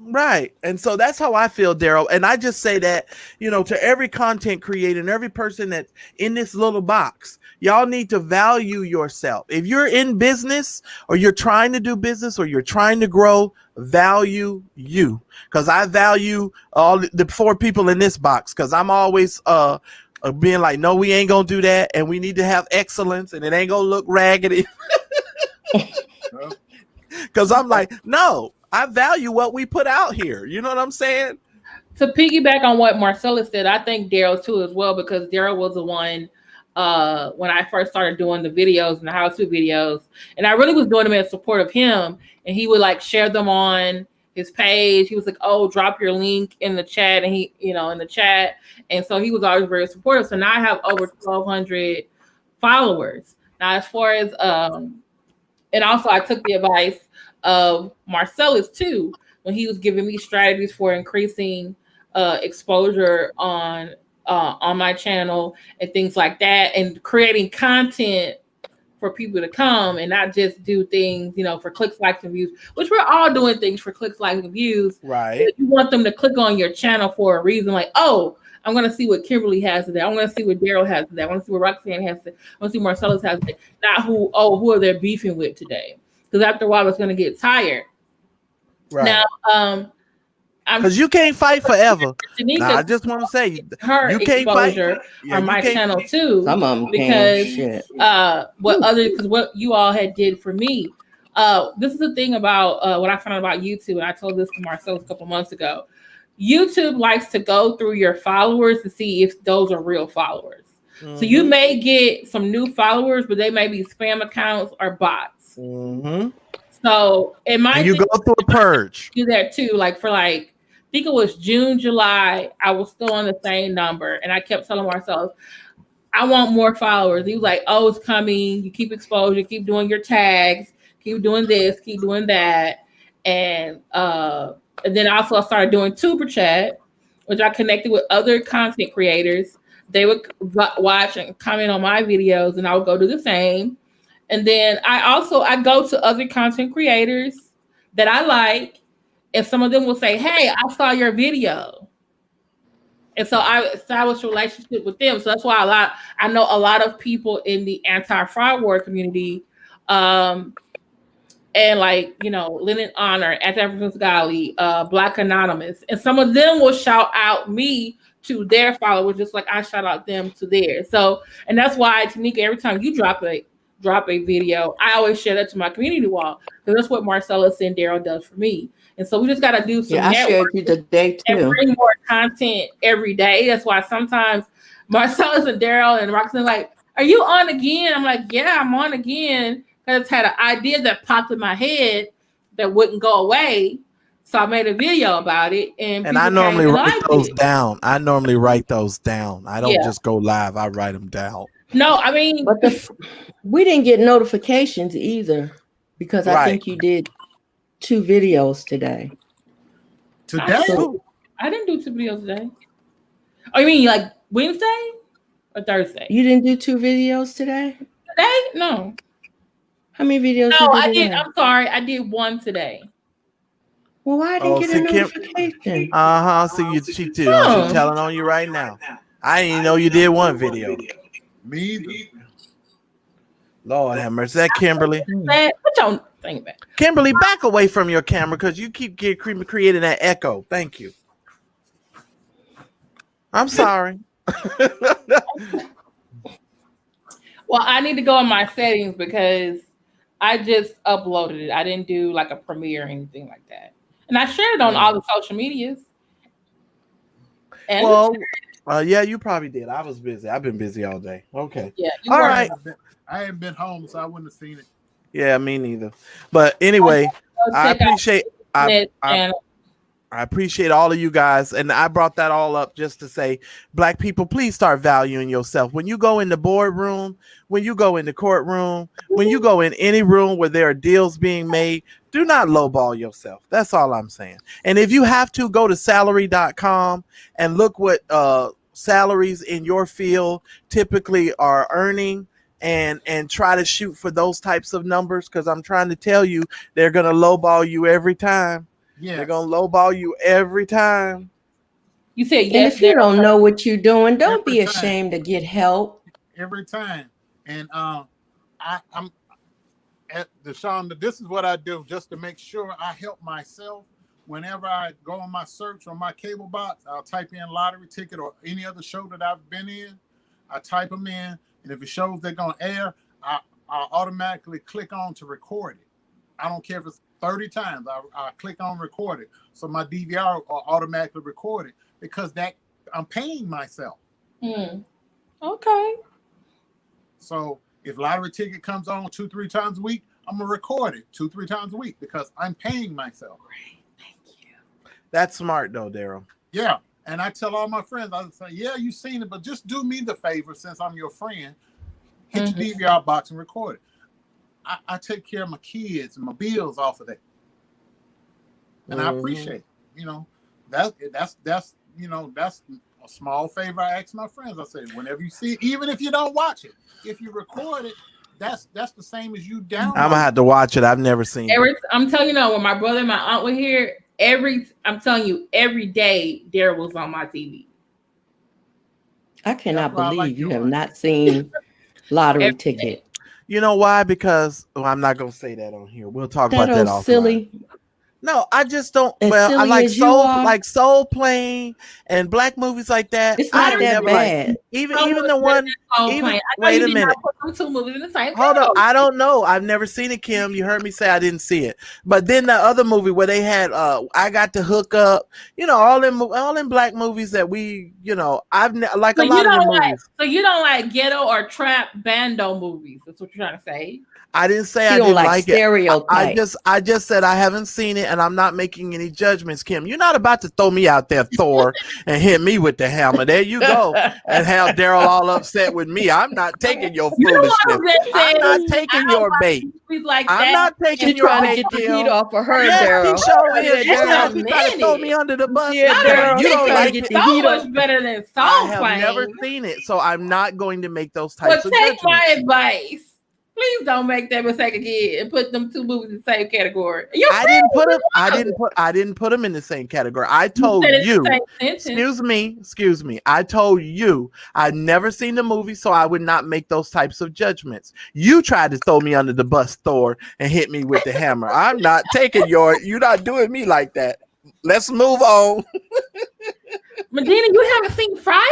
Right. And so that's how I feel, Daryl. And I just say that, to every content creator and every person that's in this little box, y'all need to value yourself. If you're in business or you're trying to do business or you're trying to grow, value you. Because I value all the 4 people in this box, because I'm always being like, no, we ain't going to do that. And we need to have excellence and it ain't going to look raggedy. Because I'm like, no. I value what we put out here. You know what I'm saying? to piggyback on what Marcellus said, I think Daryl too as well, because Daryl was the one when I first started doing the videos and the how-to videos, and I really was doing them in support of him, and he would like share them on his page. He was like, "Oh, drop your link in the chat," and he, in the chat, and so he was always very supportive. So now I have over 1,200 followers. Now, as far as and also I took the advice of Marcellus too when he was giving me strategies for increasing exposure on my channel and things like that, and creating content for people to come and not just do things, for clicks, likes, and views, which we're all doing things for clicks, likes, and views. Right. You want them to click on your channel for a reason, like, oh, I'm going to see what Kimberly has today. I'm going to see what Daryl has today. I want to see what Roxanne has today. I want to see what Marcellus has today. Not who are they beefing with today? Because after a while, it's going to get tired. Right. Now, because you can't fight forever. Tanika, I just want to say her you can't exposure fight on my channel too. Some of them because what you all had did for me. This is the thing about what I found out about YouTube, and I told this to Marcellus a couple months ago. YouTube likes to go through your followers to see if those are real followers. Mm-hmm. So you may get some new followers, but they may be spam accounts or bots. Mm-hmm. So you go through a purge. Do that too. Like I think it was June, July, I was still on the same number, and I kept telling myself, I want more followers. He was like, oh, it's coming. You keep exposure, keep doing your tags, keep doing this, keep doing that. And then also I started doing Tuber Chat, which I connected with other content creators. They would watch and comment on my videos, and I would go do the same. And then I go to other content creators that I like, and some of them will say, hey, I saw your video. And so I established a relationship with them. So that's why I know a lot of people in the anti-fraud war community, and Linen Honor, Anti-African Scholarly, Black Anonymous. And some of them will shout out me to their followers, just like I shout out them to theirs. So, and that's why, Tanika, every time you drop a video, I always share that to my community wall, because that's what Marcellus and Daryl does for me. And so we just got to do some I shared you today too. And bring more content every day. That's why sometimes Marcellus and Daryl and Roxanne like, are you on again? I'm like, yeah, I'm on again. I just had an idea that popped in my head that wouldn't go away. So I made a video about it. And I normally write those down. I don't just go live. I write them down. No, I mean, but we didn't get notifications either, because I think you did 2 videos today. Today? I didn't do 2 videos today. Oh, you mean like Wednesday or Thursday? You didn't do 2 videos today? Today? No. How many videos? No, I did. I'm sorry. I did 1 today. Well, why didn't get a notification? So she too. She's telling on you right now. I didn't even know you did 1 video. Me either. Lord have mercy. Is that Kimberly? What y'all think about? Kimberly, back away from your camera, because you keep creating that echo. Thank you. I'm sorry. Well, I need to go in my settings because I just uploaded it. I didn't do like a premiere or anything like that. And I shared it on all the social medias. And yeah, you probably did. I was busy. I've been busy all day. Okay. Yeah. All right. I haven't been home, so I wouldn't have seen it. Yeah, me neither. But anyway, I appreciate all of you guys. And I brought that all up just to say, Black people, please start valuing yourself. When you go in the boardroom, when you go in the courtroom, when you go in any room where there are deals being made, do not lowball yourself. That's all I'm saying. And if you have to, go to salary.com and look what salaries in your field typically are earning, and try to shoot for those types of numbers, because I'm trying to tell you, they're going to lowball you every time. Yeah, they're going to lowball you every time. You said yes. And if you don't know what you're doing, don't be ashamed to get help. Every time. And I'm at Deshaun, this is what I do just to make sure I help myself. Whenever I go on my search on my cable box, I'll type in lottery ticket or any other show that I've been in. I type them in. And if it shows they're going to air, I'll automatically click on to record it. I don't care if it's 30 times. I click on record it. So my DVR will automatically record it. because that I'm paying myself. Okay. So if lottery ticket comes on 2-3 times a week, I'm gonna record it 2-3 times a week because I'm paying myself. Great. Thank you. That's smart though, Daryl. Yeah. And I tell all my friends, I say, yeah, you've seen it, but just do me the favor since I'm your friend. Hit your DVR box and record it. I take care of my kids and my bills off of that. And I appreciate it. That's a small favor I ask my friends. I say, whenever you see it, even if you don't watch it, if you record it, that's the same as you download. I'm gonna have to watch it. I've never seen it. I'm telling you, when my brother and my aunt were here, every day Daryl was on my TV. I cannot believe you have not seen Lottery Ticket. You know why? Because I'm not gonna say that on here. We'll talk about that offline. Silly. No, I just don't. Well, I like Soul Plane and black movies like that. It's not that bad. Even the one. Wait a minute. Two movies in the same. Hold on. I don't know. I've never seen it, Kim. You heard me say I didn't see it. But then the other movie where they had I Got to Hook Up. All in black movies that we. I've like a lot of the movies. So you don't like ghetto or trap bando movies? That's what you're trying to say. I didn't say I didn't like it. I just said I haven't seen it, and I'm not making any judgments, Kim. You're not about to throw me out there, Thor, and hit me with the hammer. There you go, and have Daryl all upset with me. I'm not taking your foolishness. I'm not taking your bait. I'm not taking your bait. Get the heat off of her, Daryl. She trying to throw me under the bus. Yeah, you don't like it. So much better than Soul Plane. I have never seen it, so I'm not going to make those types of judgments. Take my advice. Please don't make that mistake again and put them two movies in the same category. I didn't put them in the same category. I told you. Excuse me. I told you I'd never seen the movie, so I would not make those types of judgments. You tried to throw me under the bus, Thor, and hit me with the hammer. I'm not taking you're not doing me like that. Let's move on. Medina, you haven't seen Friday?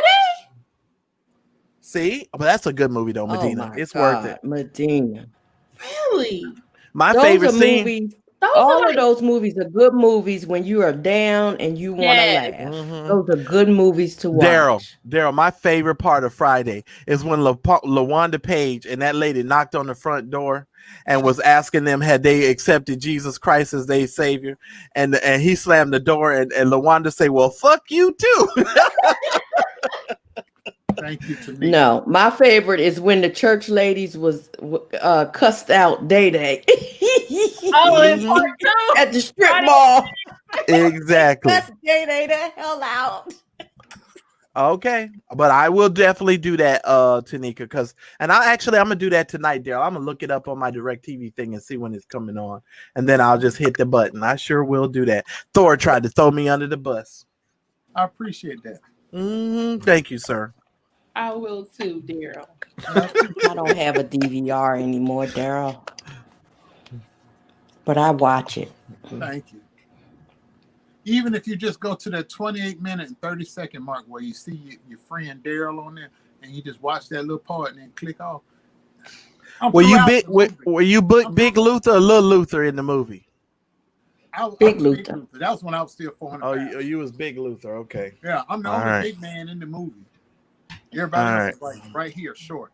See, but that's a good movie though, Medina. It's worth it. Medina. Really? My favorite scene. All of those movies are good movies when you are down and you want to laugh. Mm-hmm. Those are good movies to watch. Daryl, my favorite part of Friday is when LaWanda Page and that lady knocked on the front door and was asking them had they accepted Jesus Christ as their savior, and he slammed the door and LaWanda say, "Well, fuck you too." Thank you, Tanika. No, my favorite is when the church ladies was cussed out Day. At the strip mall. Exactly. Cuss Day the hell out. Okay, but I will definitely do that, Tanika, I'm gonna do that tonight, Daryl. I'm gonna look it up on my DirecTV thing and see when it's coming on, and then I'll just hit the button. I sure will do that. Thor tried to throw me under the bus. I appreciate that. Thank you, sir. I will too, Daryl. I don't have a DVR anymore, Daryl. But I watch it. Thank you. Even if you just go to that 28-minute and 30-second mark where you see your friend Daryl on there and you just watch that little part and then click off. Were you Big Luther or Little Luther in the movie? Big Luther. That was when I was still 400 pounds. Oh, you was Big Luther. Okay. Yeah, I'm the only big man in the movie. Everybody else is like right here, short.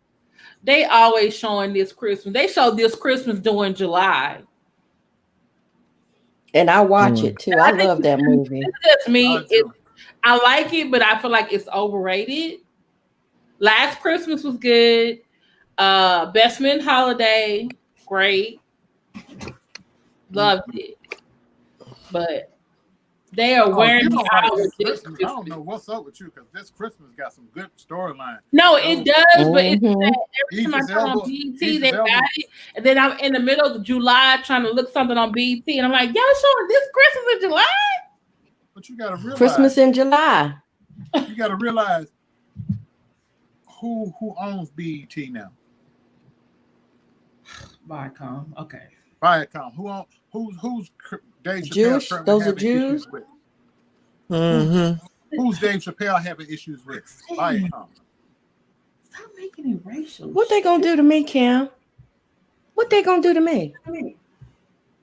They always showing this Christmas. They showed this Christmas during July. And I watch it too. I love that movie. That's me. I like it, but I feel like it's overrated. Last Christmas was good. Best Man Holiday, great. Loved it. But they are wearing I don't know what's up with you because this Christmas got some good storyline. No, it does, but it's every time I turn on BET, they got it. And then I'm in the middle of July trying to look something on BET, and I'm like, y'all showing this Christmas in July? But you gotta realize Christmas in July. You gotta realize who owns BET now. Viacom. Okay. Viacom. Who's Dave Jewish? Chappelle Those are Jews. Who's Dave Chappelle having issues with? Viacom. Stop making it racial. What they gonna do to me, Kim? What they gonna do to me?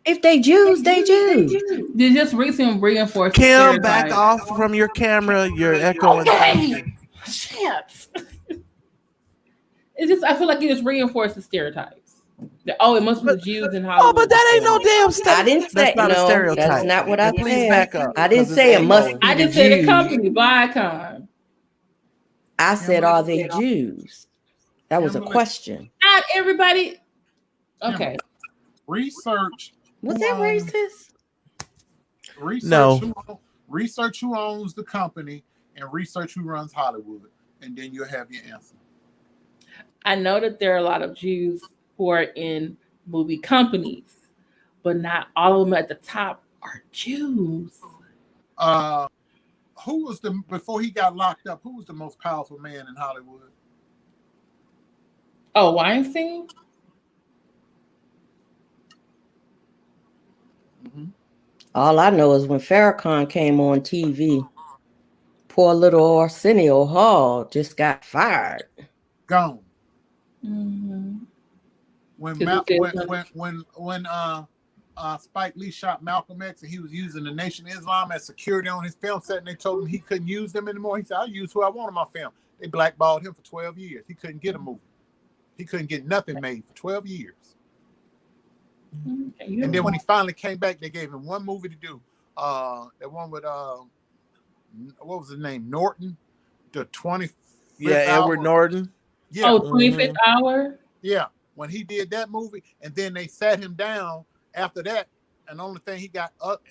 If they Jews, they Jews. They just recently reinforced. Kim, back off from your camera. You're echoing. Okay. Shit. It's just I feel like it just reinforces stereotypes. It must be the Jews in Hollywood. Oh, but that ain't no damn stereotype. I didn't say that's not a stereotype. That's not what I Please said. back up. I didn't say it must be I the just said the Jews. company, Viacom. I said, are they Jews? That was a question. Not everybody. Okay. Research. Was that racist? Research who owns the company and research who runs Hollywood, and then you'll have your answer. I know that there are a lot of Jews who are in movie companies, but not all of them at the top are Jews. Who was before he got locked up? Who was the most powerful man in Hollywood? Oh, Weinstein. Mm-hmm. All I know is when Farrakhan came on TV, poor little Arsenio Hall just got fired. Gone. Mm-hmm. When Spike Lee shot Malcolm X and he was using the Nation of Islam as security on his film set, and they told him he couldn't use them anymore. He said, "I'll use who I want in my film." They blackballed him for 12 years. He couldn't get a movie. He couldn't get nothing made for 12 years. Okay, and then when he finally came back, they gave him one movie to do. That one with what was his name? Norton, the 25th Edward hour. Norton. Yeah. Oh, 25th hour. Yeah. When he did that movie, and then they sat him down after that, and the only thing he got up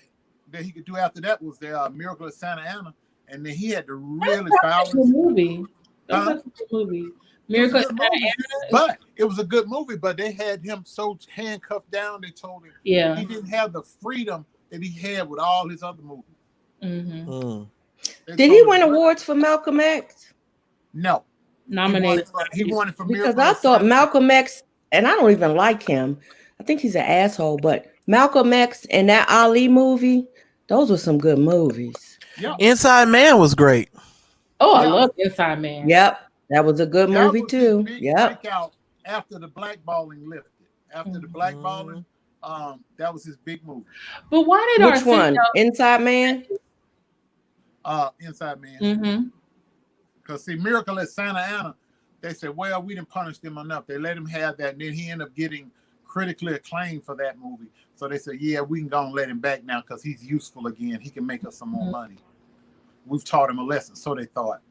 that he could do after that was the Miracle at Santa Ana, and then he had to really file the movie. That's a good movie. Miracle at Santa Ana. But it was a good movie, but they had him so handcuffed down, they told him he didn't have the freedom that he had with all his other movies. Mm-hmm. Did he win awards for Malcolm X? No. Nominated. He won it for because I thought Malcolm X, and I don't even like him. I think he's an asshole, but Malcolm X and that Ali movie, those were some good movies. Yeah. Inside Man was great. Oh, I love Inside Man. Yep. That was a good movie too. Yep. After the blackballing lifted. After the blackballing, that was his big movie. But why did which one? Inside Man? Inside Man. Mm-hmm. Because see, Miracle at Santa Ana, they said, well, we didn't punish them enough. They let him have that, and then he ended up getting critically acclaimed for that movie. So they said, yeah, we can go and let him back now because he's useful again. He can make us some more money. We've taught him a lesson, so they thought.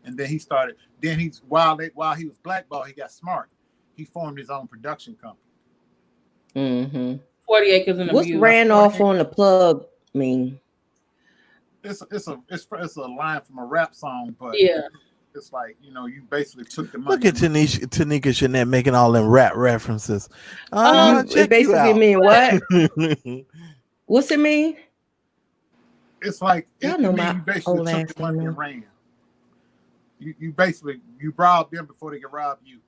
And then he started. Then while he was blackballed, he got smart. He formed his own production company. Mm-hmm. 40 Acres in the What's ran off on the plug mean? It's a line from a rap song, but it's like, you basically took the money. Look at Tanika Jeanette making all them rap references. It basically mean what? What's it mean? It's like you basically took the money and ran. You basically robbed them before they could rob you.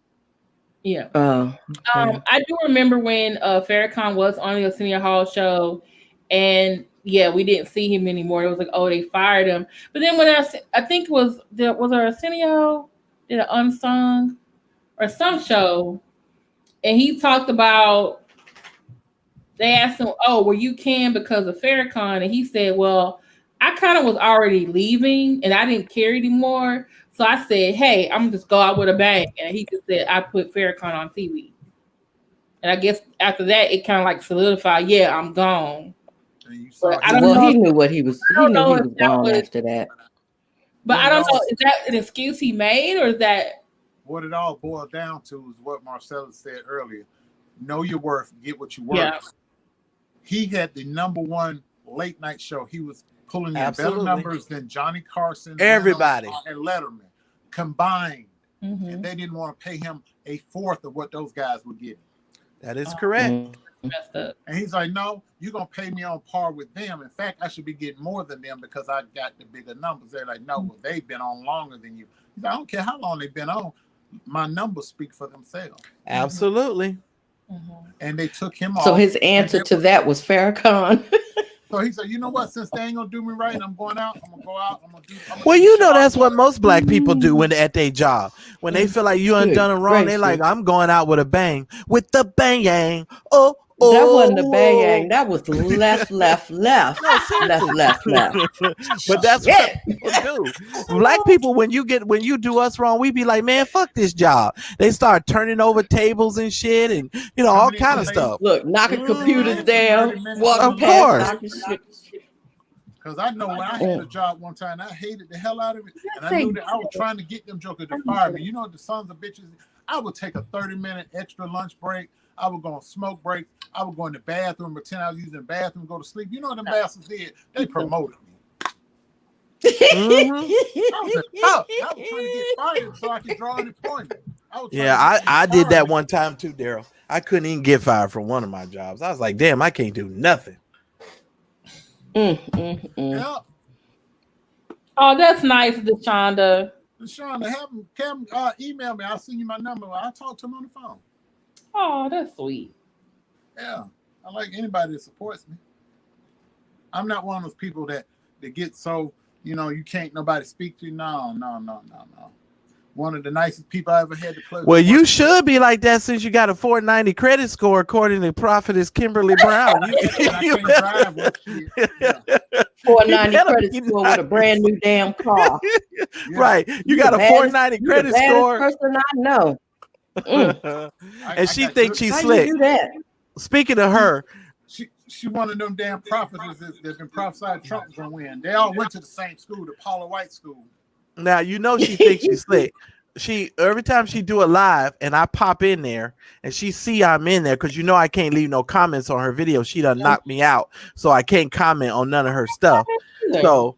Yeah. I do remember when Farrakhan was on the Arsenio Hall show, and we didn't see him anymore. It was like, oh, they fired him. But then when I think was Arsenio did an Unsung or some show, and he talked about, they asked him, oh, well, you can because of Farrakhan, and he said, well, I kind of was already leaving and I didn't care anymore. So I said, hey, I'm just go out with a bang. And he just said, I put Farrakhan on TV. And I guess after that, it kind of like solidified, I'm gone. But I don't know. He knew what he was. He knew he was gone after that. But I don't know. Is that an excuse he made, or is that what it all boiled down to? Is what Marcellus said earlier. Know your worth. Get what you worth. Yeah. He had the #1 late night show. He was pulling in better numbers than Johnny Carson, everybody, and Letterman combined. Mm-hmm. And they didn't want to pay him a fourth of what those guys were getting. That is correct. Messed up. And he's like, no, you're going to pay me on par with them. In fact, I should be getting more than them because I got the bigger numbers. They're like, no, well, they've been on longer than you. He's like, I don't care how long they've been on. My numbers speak for themselves. Absolutely. Mm-hmm. And they took him off. So his answer to that was Farrakhan. So he said, you know what? Since they ain't going to do me right, and I'm going out. I'm going to go out. Well, that's what most black people do when they're at their job. When they feel like you done wrong, they like, I'm going out with a bang. With the bang. Oh, That wasn't a bang. That was left. No, seriously. Left. But that's what people do. Black people, when you do us wrong, we be like, man, fuck this job. They start turning over tables and shit, and all kind of stuff. Look, knocking computers down, walking Of past, course. knocking shit. Because I know when I had a job one time, I hated the hell out of it. And I knew that I was trying to get them jokers to fire me. You know, the sons of bitches, I would take a 30-minute extra lunch break. I would go on smoke break. I would go in the bathroom, pretend I was using the bathroom, go to sleep. You know what them bastards did? They promoted me. Mhm. I was trying to get fired so I could draw unemployment. I did that one time too, Daryl. I couldn't even get fired from one of my jobs. I was like, damn, I can't do nothing. Yeah. Oh, that's nice, Deshonda. Deshonda, have him email me. I'll send you my number. I'll talk to him on the phone. Oh, that's sweet. Yeah. I like anybody that supports me. I'm not one of those people that get so, you can't nobody speak to you. No. One of the nicest people I ever had the pleasure. Well, you should be like that since you got a 490 credit score, according to prophetess Kimberly Brown. I can't drive with shit. Yeah. 490 credit score with a brand new damn car. Yeah. Right. You got a 490 credit score. Person I know. And she thinks she's How slick. you do that? Speaking of her, She one of them damn prophets that's been prophesied Trump was gonna win. They all went to the same school, the Paula White School. now she thinks she's slick. Every time she do a live and I pop in there and she see I'm in there, because I can't leave no comments on her video. She done knocked me out, so I can't comment on none of her stuff. So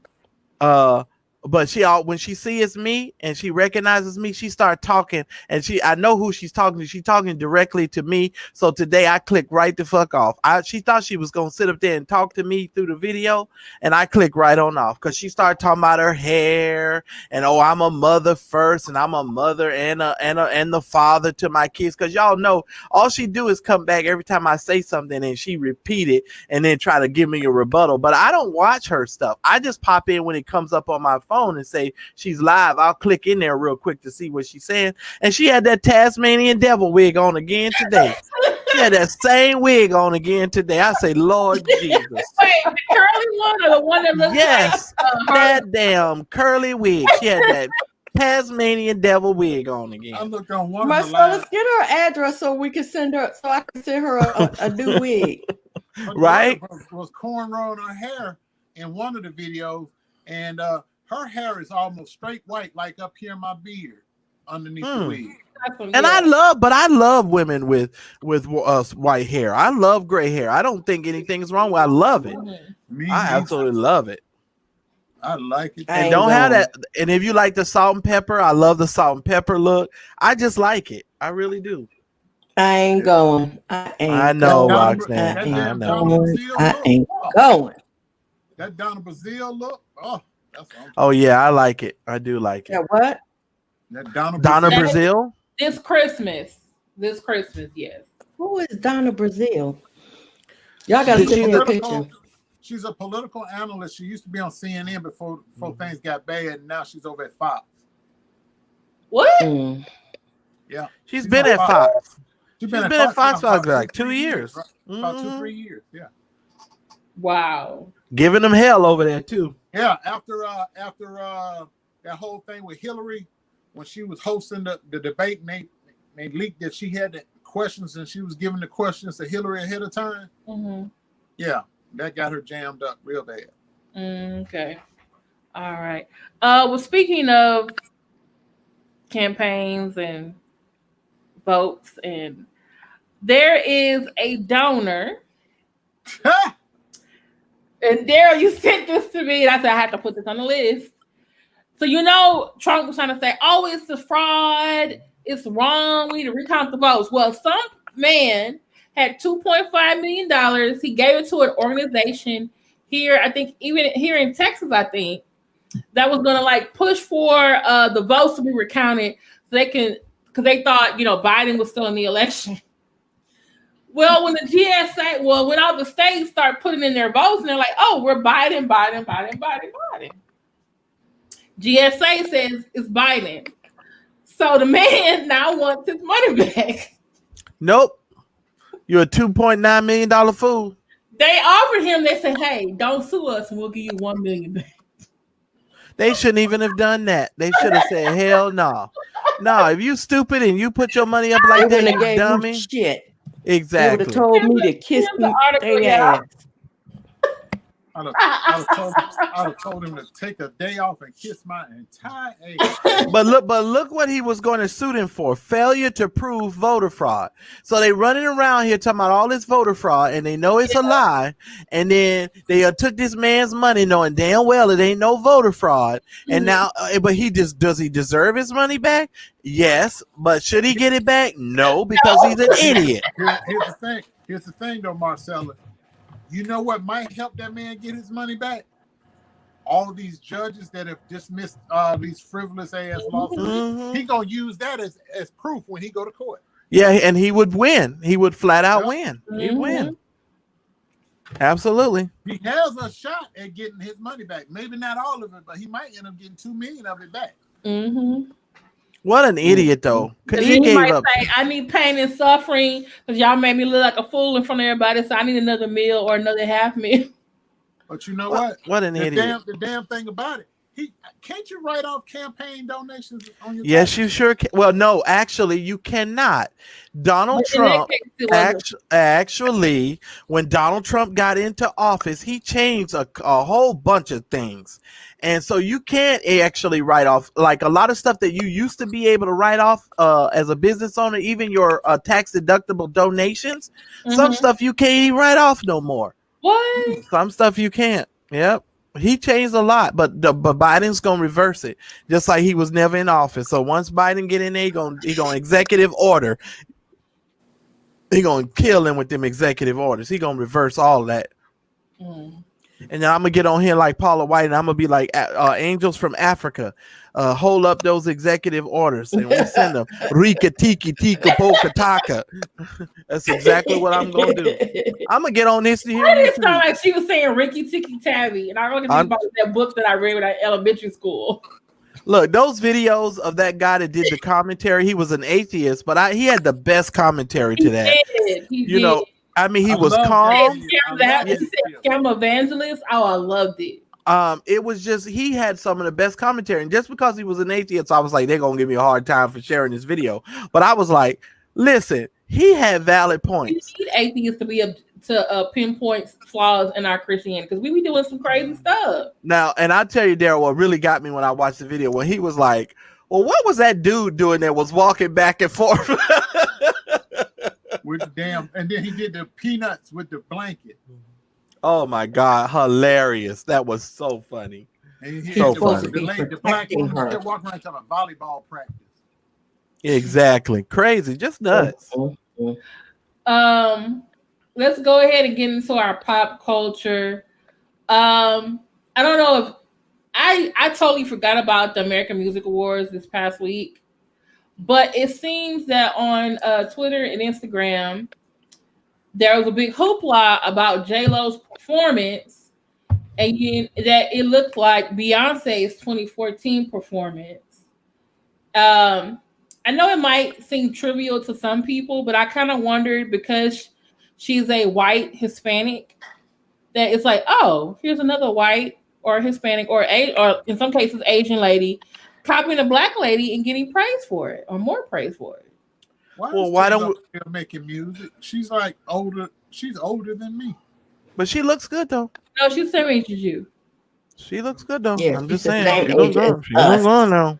but when she sees me and she recognizes me, she start talking, and I know who she's talking to. She's talking directly to me. So today I clicked right the fuck off. She thought she was gonna sit up there and talk to me through the video, and I clicked right on off because she started talking about her hair and I'm a mother first, and I'm a mother and the father to my kids. Because y'all know all she do is come back every time I say something and she repeat it and then try to give me a rebuttal. But I don't watch her stuff. I just pop in when it comes up on my phone and say she's live. I'll click in there real quick to see what she's saying. And she had that Tasmanian devil wig on again today. She had that same wig on again today. I say, Lord Jesus. Wait, the curly one or the one that looks that damn curly wig. She had that Tasmanian devil wig on again. I looked on one Marcellus, get her address so we can send her, so I can send her a new wig. Right? Was cornrowing her hair in one of the videos, and her hair is almost straight white, like up here in my beard, underneath the wig. And I love women with white hair. I love gray hair. I don't think anything's wrong with it. I love it. I absolutely love it. I like it. And don't have that. And if you like the salt and pepper, I love the salt and pepper look. I just like it. I really do. I ain't going. I know, Roxanne. I ain't going. That Donna Brazil look. Oh yeah, I like it. I do like it. Yeah, what? That Donna Brazil? This Christmas, yes. Who is Donna Brazil? Y'all gotta see the picture. She's a political analyst. She used to be on CNN before things got bad, and now she's over at Fox. What? Yeah. She's been at Fox. She's been at Fox for like 2 years. Right? About 2-3 years, yeah. Wow. Giving them hell over there too. Yeah, after that whole thing with Hillary, when she was hosting the debate, and they leaked that she had the questions and she was giving the questions to Hillary ahead of time. Mm-hmm. Yeah, that got her jammed up real bad. Okay. All right. Well, speaking of campaigns and votes, and there is a donor. And Daryl, you sent this to me, and I said I had to put this on the list. So Trump was trying to say, "Oh, it's a fraud. It's wrong. We need to recount the votes." Well, some man had $2.5 million. He gave it to an organization here, I think, even here in Texas, I think, that was going to push for the votes to be recounted, so they can, because they thought Biden was still in the election. Well, when the GSA, when all the states start putting in their votes, and they're like, "Oh, we're Biden." GSA says it's Biden. So the man now wants his money back. Nope. You're a $2.9 million fool. They offered him. They said, "Hey, don't sue us, and we'll give you $1 million back." They shouldn't even have done that. They should have said, "Hell no, no." If you stupid and you put your money up like that, you dummy. Shit. Exactly. They would have told me to kiss their ass. I'd have told him to take a day off and kiss my entire ass. But look what he was going to sue them for: failure to prove voter fraud. So they running around here talking about all this voter fraud, and they know it's a lie. And then they took this man's money, knowing damn well it ain't no voter fraud. And now, but does he deserve his money back? Yes, but should he get it back? No, because he's an idiot. Here's the thing, though, Marcella. You know what might help that man get his money back? All of these judges that have dismissed these frivolous ass lawsuits, he gonna use that as proof when he go to court. Yeah, and he would win. He would flat out win. He'd win. Absolutely. He has a shot at getting his money back. Maybe not all of it, but he might end up getting $2 million of it back. What an idiot, though. He might say, "I need pain and suffering because y'all made me look like a fool in front of everybody, so I need another meal or another half meal." But you know what? What an idiot. The damn thing about it, can't you write off campaign donations on your Yes, you sure can. Well, no, actually, you cannot. Donald Trump, actually, when Donald Trump got into office, he changed a whole bunch of things. And so you can't actually write off like a lot of stuff that you used to be able to write off as a business owner, even your tax deductible donations. Some stuff you can't even write off no more. What? Some stuff you can't. Yep. He changed a lot, but Biden's gonna reverse it, just like he was never in office. So once Biden get in there, he gonna executive order. He gonna kill him with them executive orders. He gonna reverse all that. And then I'm gonna get on here like Paula White, and I'm gonna be like angels from Africa, hold up those executive orders, and we send them Rika Tiki Tika Poka Taka. That's exactly what I'm gonna do. I'm gonna get on this to hear. It sounded like she was saying Ricky Tiki Tabby, and I don't think about that book that I read when I elementary school. Look, those videos of that guy that did the commentary, he was an atheist, but he had the best commentary to that. He did. I mean, he was calm. Scam evangelist. Oh, I loved it. It was just he had some of the best commentary, and just because he was an atheist, I was like, they're gonna give me a hard time for sharing this video. But I was like, listen, he had valid points. You need atheists to be to pinpoint flaws in our Christianity because we be doing some crazy stuff. Now, and I tell you, Daryl, what really got me when I watched the video when he was like, "Well, what was that dude doing that was walking back and forth?" With the damn, and then he did the peanuts with the blanket. Oh my God, hilarious! That was so funny. So funny. The black woman still walking around talking about volleyball practice. Exactly, crazy, just nuts. Let's go ahead and get into our pop culture. I don't know if I totally forgot about the American Music Awards this past week. But it seems that on Twitter and Instagram, there was a big hoopla about J-Lo's performance, and that it looked like Beyonce's 2014 performance. I know it might seem trivial to some people, but I kind of wondered because she's a white Hispanic that it's like, oh, here's another white or Hispanic or in some cases Asian lady copying a black lady and getting praise for it or more praise for it. Why don't we making music? She's like older. She's older than me. But she looks good though. No, she's the same age as you. She looks good though. Yeah, I'm just saying. She looks good. She looks good now.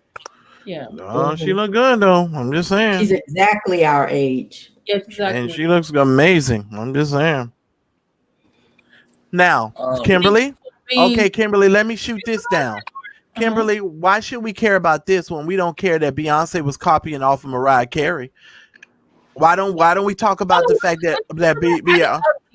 Yeah. No, she look good though. I'm just saying. She's exactly our age. Yes, exactly. And she looks amazing. I'm just saying. Now, Kimberly. Okay, Kimberly, let me shoot this down. Kimberly, why should we care about this when we don't care that Beyonce was copying off of Mariah Carey? Why don't we talk about the fact that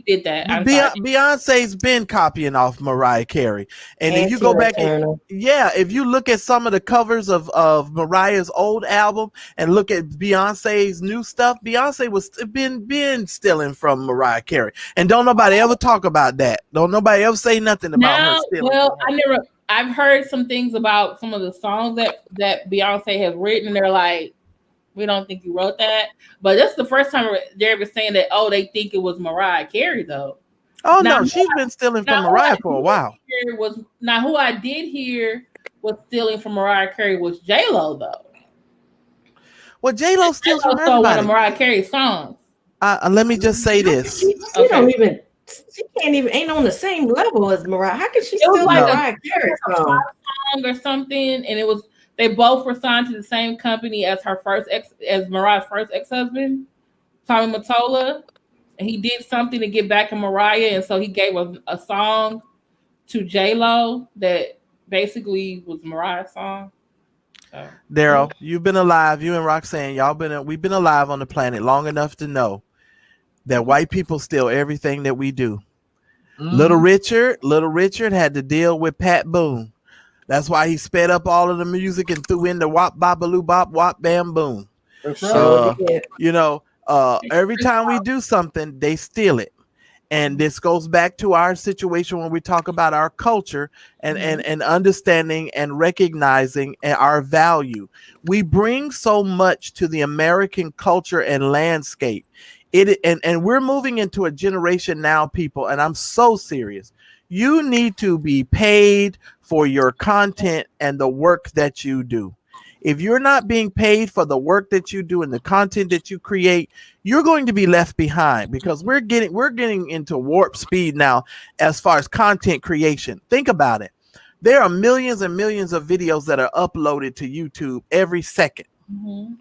did that? Beyonce's been copying off Mariah Carey, and if you go back if you look at some of the covers of Mariah's old album and look at Beyonce's new stuff, Beyonce was been stealing from Mariah Carey, and don't nobody ever talk about that. Don't nobody ever say nothing about her stealing. Well, I've heard some things about some of the songs that Beyonce has written. They're like, We don't think you wrote that. But that's the first time they're ever saying that, oh, they think it was Mariah Carey, though. Oh, no, she's been stealing from Mariah for a while. Who I did hear was stealing from Mariah Carey was J-Lo, though. Well, J-Lo steals from everybody. One of Mariah Carey's songs. Let me just say this. She can't even, ain't on the same level as Mariah. How can she steal like Mariah Carey song or something? And they both were signed to the same company as Mariah's first ex-husband, Tommy Mottola. And he did something to get back at Mariah, and so he gave a song to J-Lo that basically was Mariah's song. So. Daryl, you've been alive. You and Roxanne, we've been alive on the planet long enough to know that white people steal everything that we do. Little Richard had to deal with Pat Boone. That's why he sped up all of the music and threw in the wop babaloo bop wop bam boom. Every time we do something, they steal it. And this goes back to our situation when we talk about our culture and understanding and recognizing our value. We bring so much to the American culture and landscape. And we're moving into a generation now, people, and I'm so serious. You need to be paid for your content and the work that you do. If you're not being paid for the work that you do and the content that you create, you're going to be left behind, because we're getting into warp speed now as far as content creation. Think about it. There are millions and millions of videos that are uploaded to YouTube every second. Mm-hmm.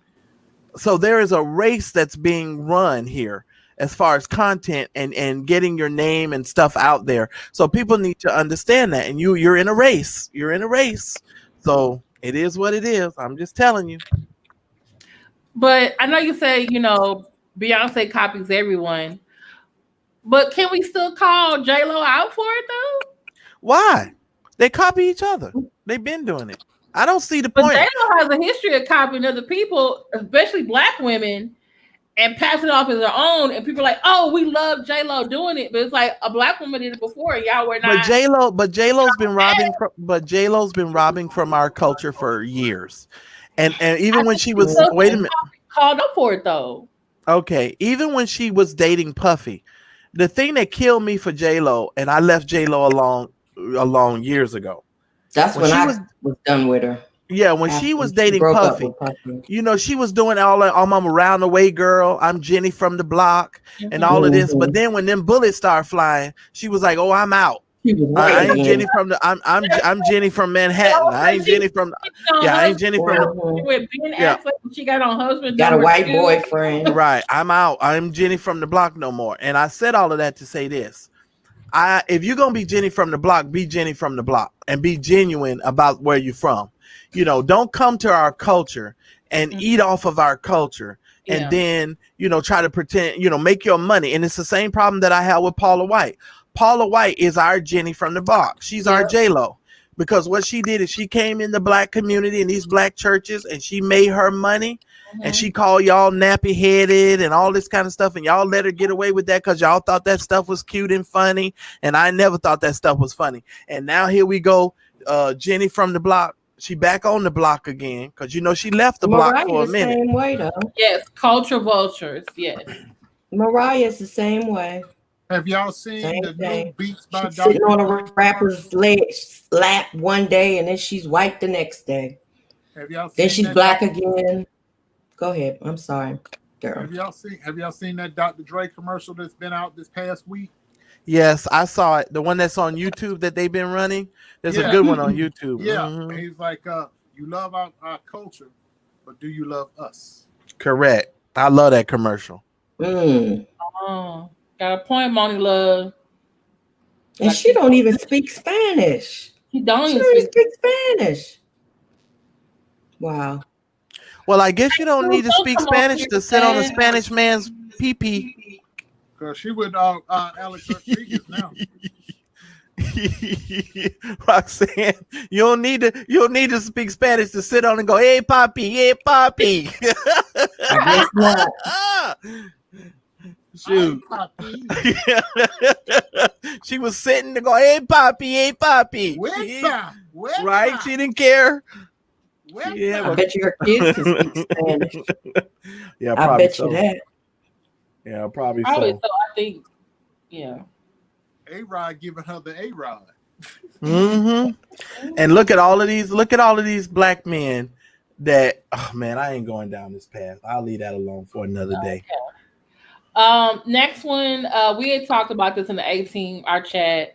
So there is a race that's being run here as far as content and getting your name and stuff out there. So people need to understand that. And you're in a race. You're in a race. So it is what it is. I'm just telling you. But I know you say, Beyonce copies everyone. But can we still call J-Lo out for it, though? Why? They copy each other. They've been doing it. I don't see the point. But J-Lo has a history of copying other people, especially Black women, and passing it off as their own. And people are like, oh, we love J-Lo doing it. But it's like a Black woman did it before, and y'all were not. But J-Lo's been robbing from our culture for years. And even when she was wait a minute. Called up for it though. Okay. Even when she was dating Puffy, the thing that killed me for J-Lo, and I left J-Lo alone years ago. That's when I was done with her. Yeah, when she was dating Puffy, she was doing all that. I'm around the way, girl. I'm Jenny from the block, and all of this. But then when them bullets start flying, she was like, "Oh, I'm out. I ain't Jenny from the. I'm Jenny from Manhattan. I ain't Jenny from. I ain't Jenny from. With Ben Affleck, she got on husband. Got a white boyfriend. Right. I'm out. I'm Jenny from the block no more. And I said all of that to say this. If you're gonna be Jenny from the block, be Jenny from the block and be genuine about where you're from. Don't come to our culture and eat off of our culture and then, try to pretend, make your money. And it's the same problem that I had with Paula White. Paula White is our Jenny from the block. She's our J-Lo, because what she did is she came in the Black community in these Black churches and she made her money. And she called y'all nappy headed and all this kind of stuff. And y'all let her get away with that because y'all thought that stuff was cute and funny. And I never thought that stuff was funny. And now here we go. Jenny from the block. She back on the block again because she left the block for a minute. Same way, though. Yes, culture vultures. Yes, Mariah's the same way. Have y'all seen the new Beats by Dr. Sitting on a rapper's lap one day and then she's white the next day. Have y'all seen then she's Black again. Go ahead. I'm sorry, girl. Have y'all seen that Dr. Dre commercial that's been out this past week? Yes, I saw it. The one that's on YouTube that they've been running. There's a good one on YouTube. Yeah. Mm-hmm. And he's like, you love our culture, but do you love us? Correct. I love that commercial. Oh, got a point, Monty Love. And she don't even speak Spanish. She don't even speak Spanish. Wow. Well, I guess you don't need to speak Spanish to sit on a Spanish man's pee-pee. Because she with Alex Rodriguez now. Roxanne, you don't need to speak Spanish to sit on and go, hey papi, hey papi. I guess not. Shoot. She was sitting to go, hey papi, hey papi. Right? She didn't care. Well, Yeah, I bet you her kids can speak Spanish. Yeah, I probably bet so. you that. Yeah, probably Probably so. so. I think, yeah. A-Rod giving her the A-Rod. And look at all of these black men that, oh man, I ain't going down this path. I'll leave that alone for another day. Next one, we had talked about this in the 18, our chat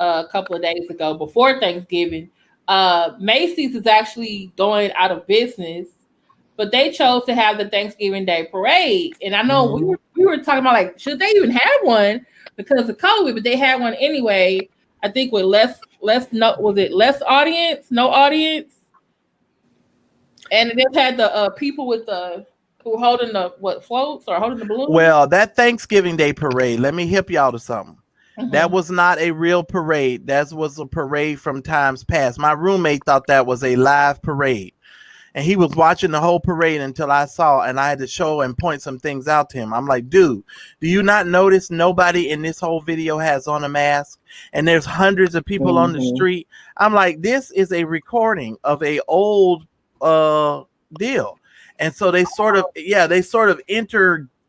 a couple of days ago before Thanksgiving. Macy's is actually going out of business, but they chose to have the Thanksgiving Day parade. And I know we were talking about like, should they even have one because of COVID? But they had one anyway. I think with less audience, no audience, and they had the people with the who holding the floats or holding the balloons. Well, that Thanksgiving Day parade, let me hip y'all to something. That was not a real parade. That was a parade from times past. My roommate thought that was a live parade. And he was watching the whole parade until I saw, and I had to show and point some things out to him. I'm like, dude, do you not notice nobody in this whole video has on a mask? And there's hundreds of people on the street. I'm like, this is a recording of a old deal. And so they sort of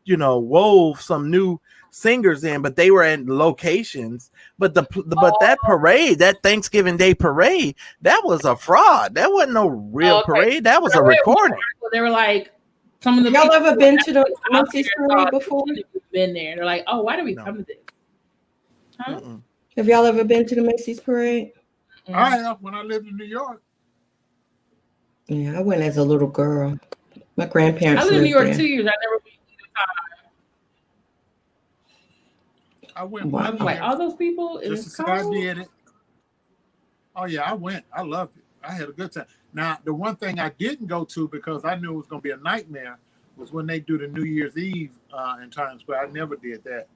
wove some new singers in, but they were in locations. But that parade, that Thanksgiving Day parade, that was a fraud. That wasn't no real parade. That was a recording. They were like, some of the y'all ever been to the Macy's parade before? Been there. They're like, oh, why do we come to this? Huh? Have y'all ever been to the Macy's parade? I have when I lived in New York. Yeah, I went as a little girl. My grandparents. I lived in New York there. 2 years. I never been I went. Wow. like all those people. Just to see I did it. Oh yeah, I went. I loved it. I had a good time. Now the one thing I didn't go to because I knew it was going to be a nightmare was when they do the New Year's Eve in Times Square. I never did that.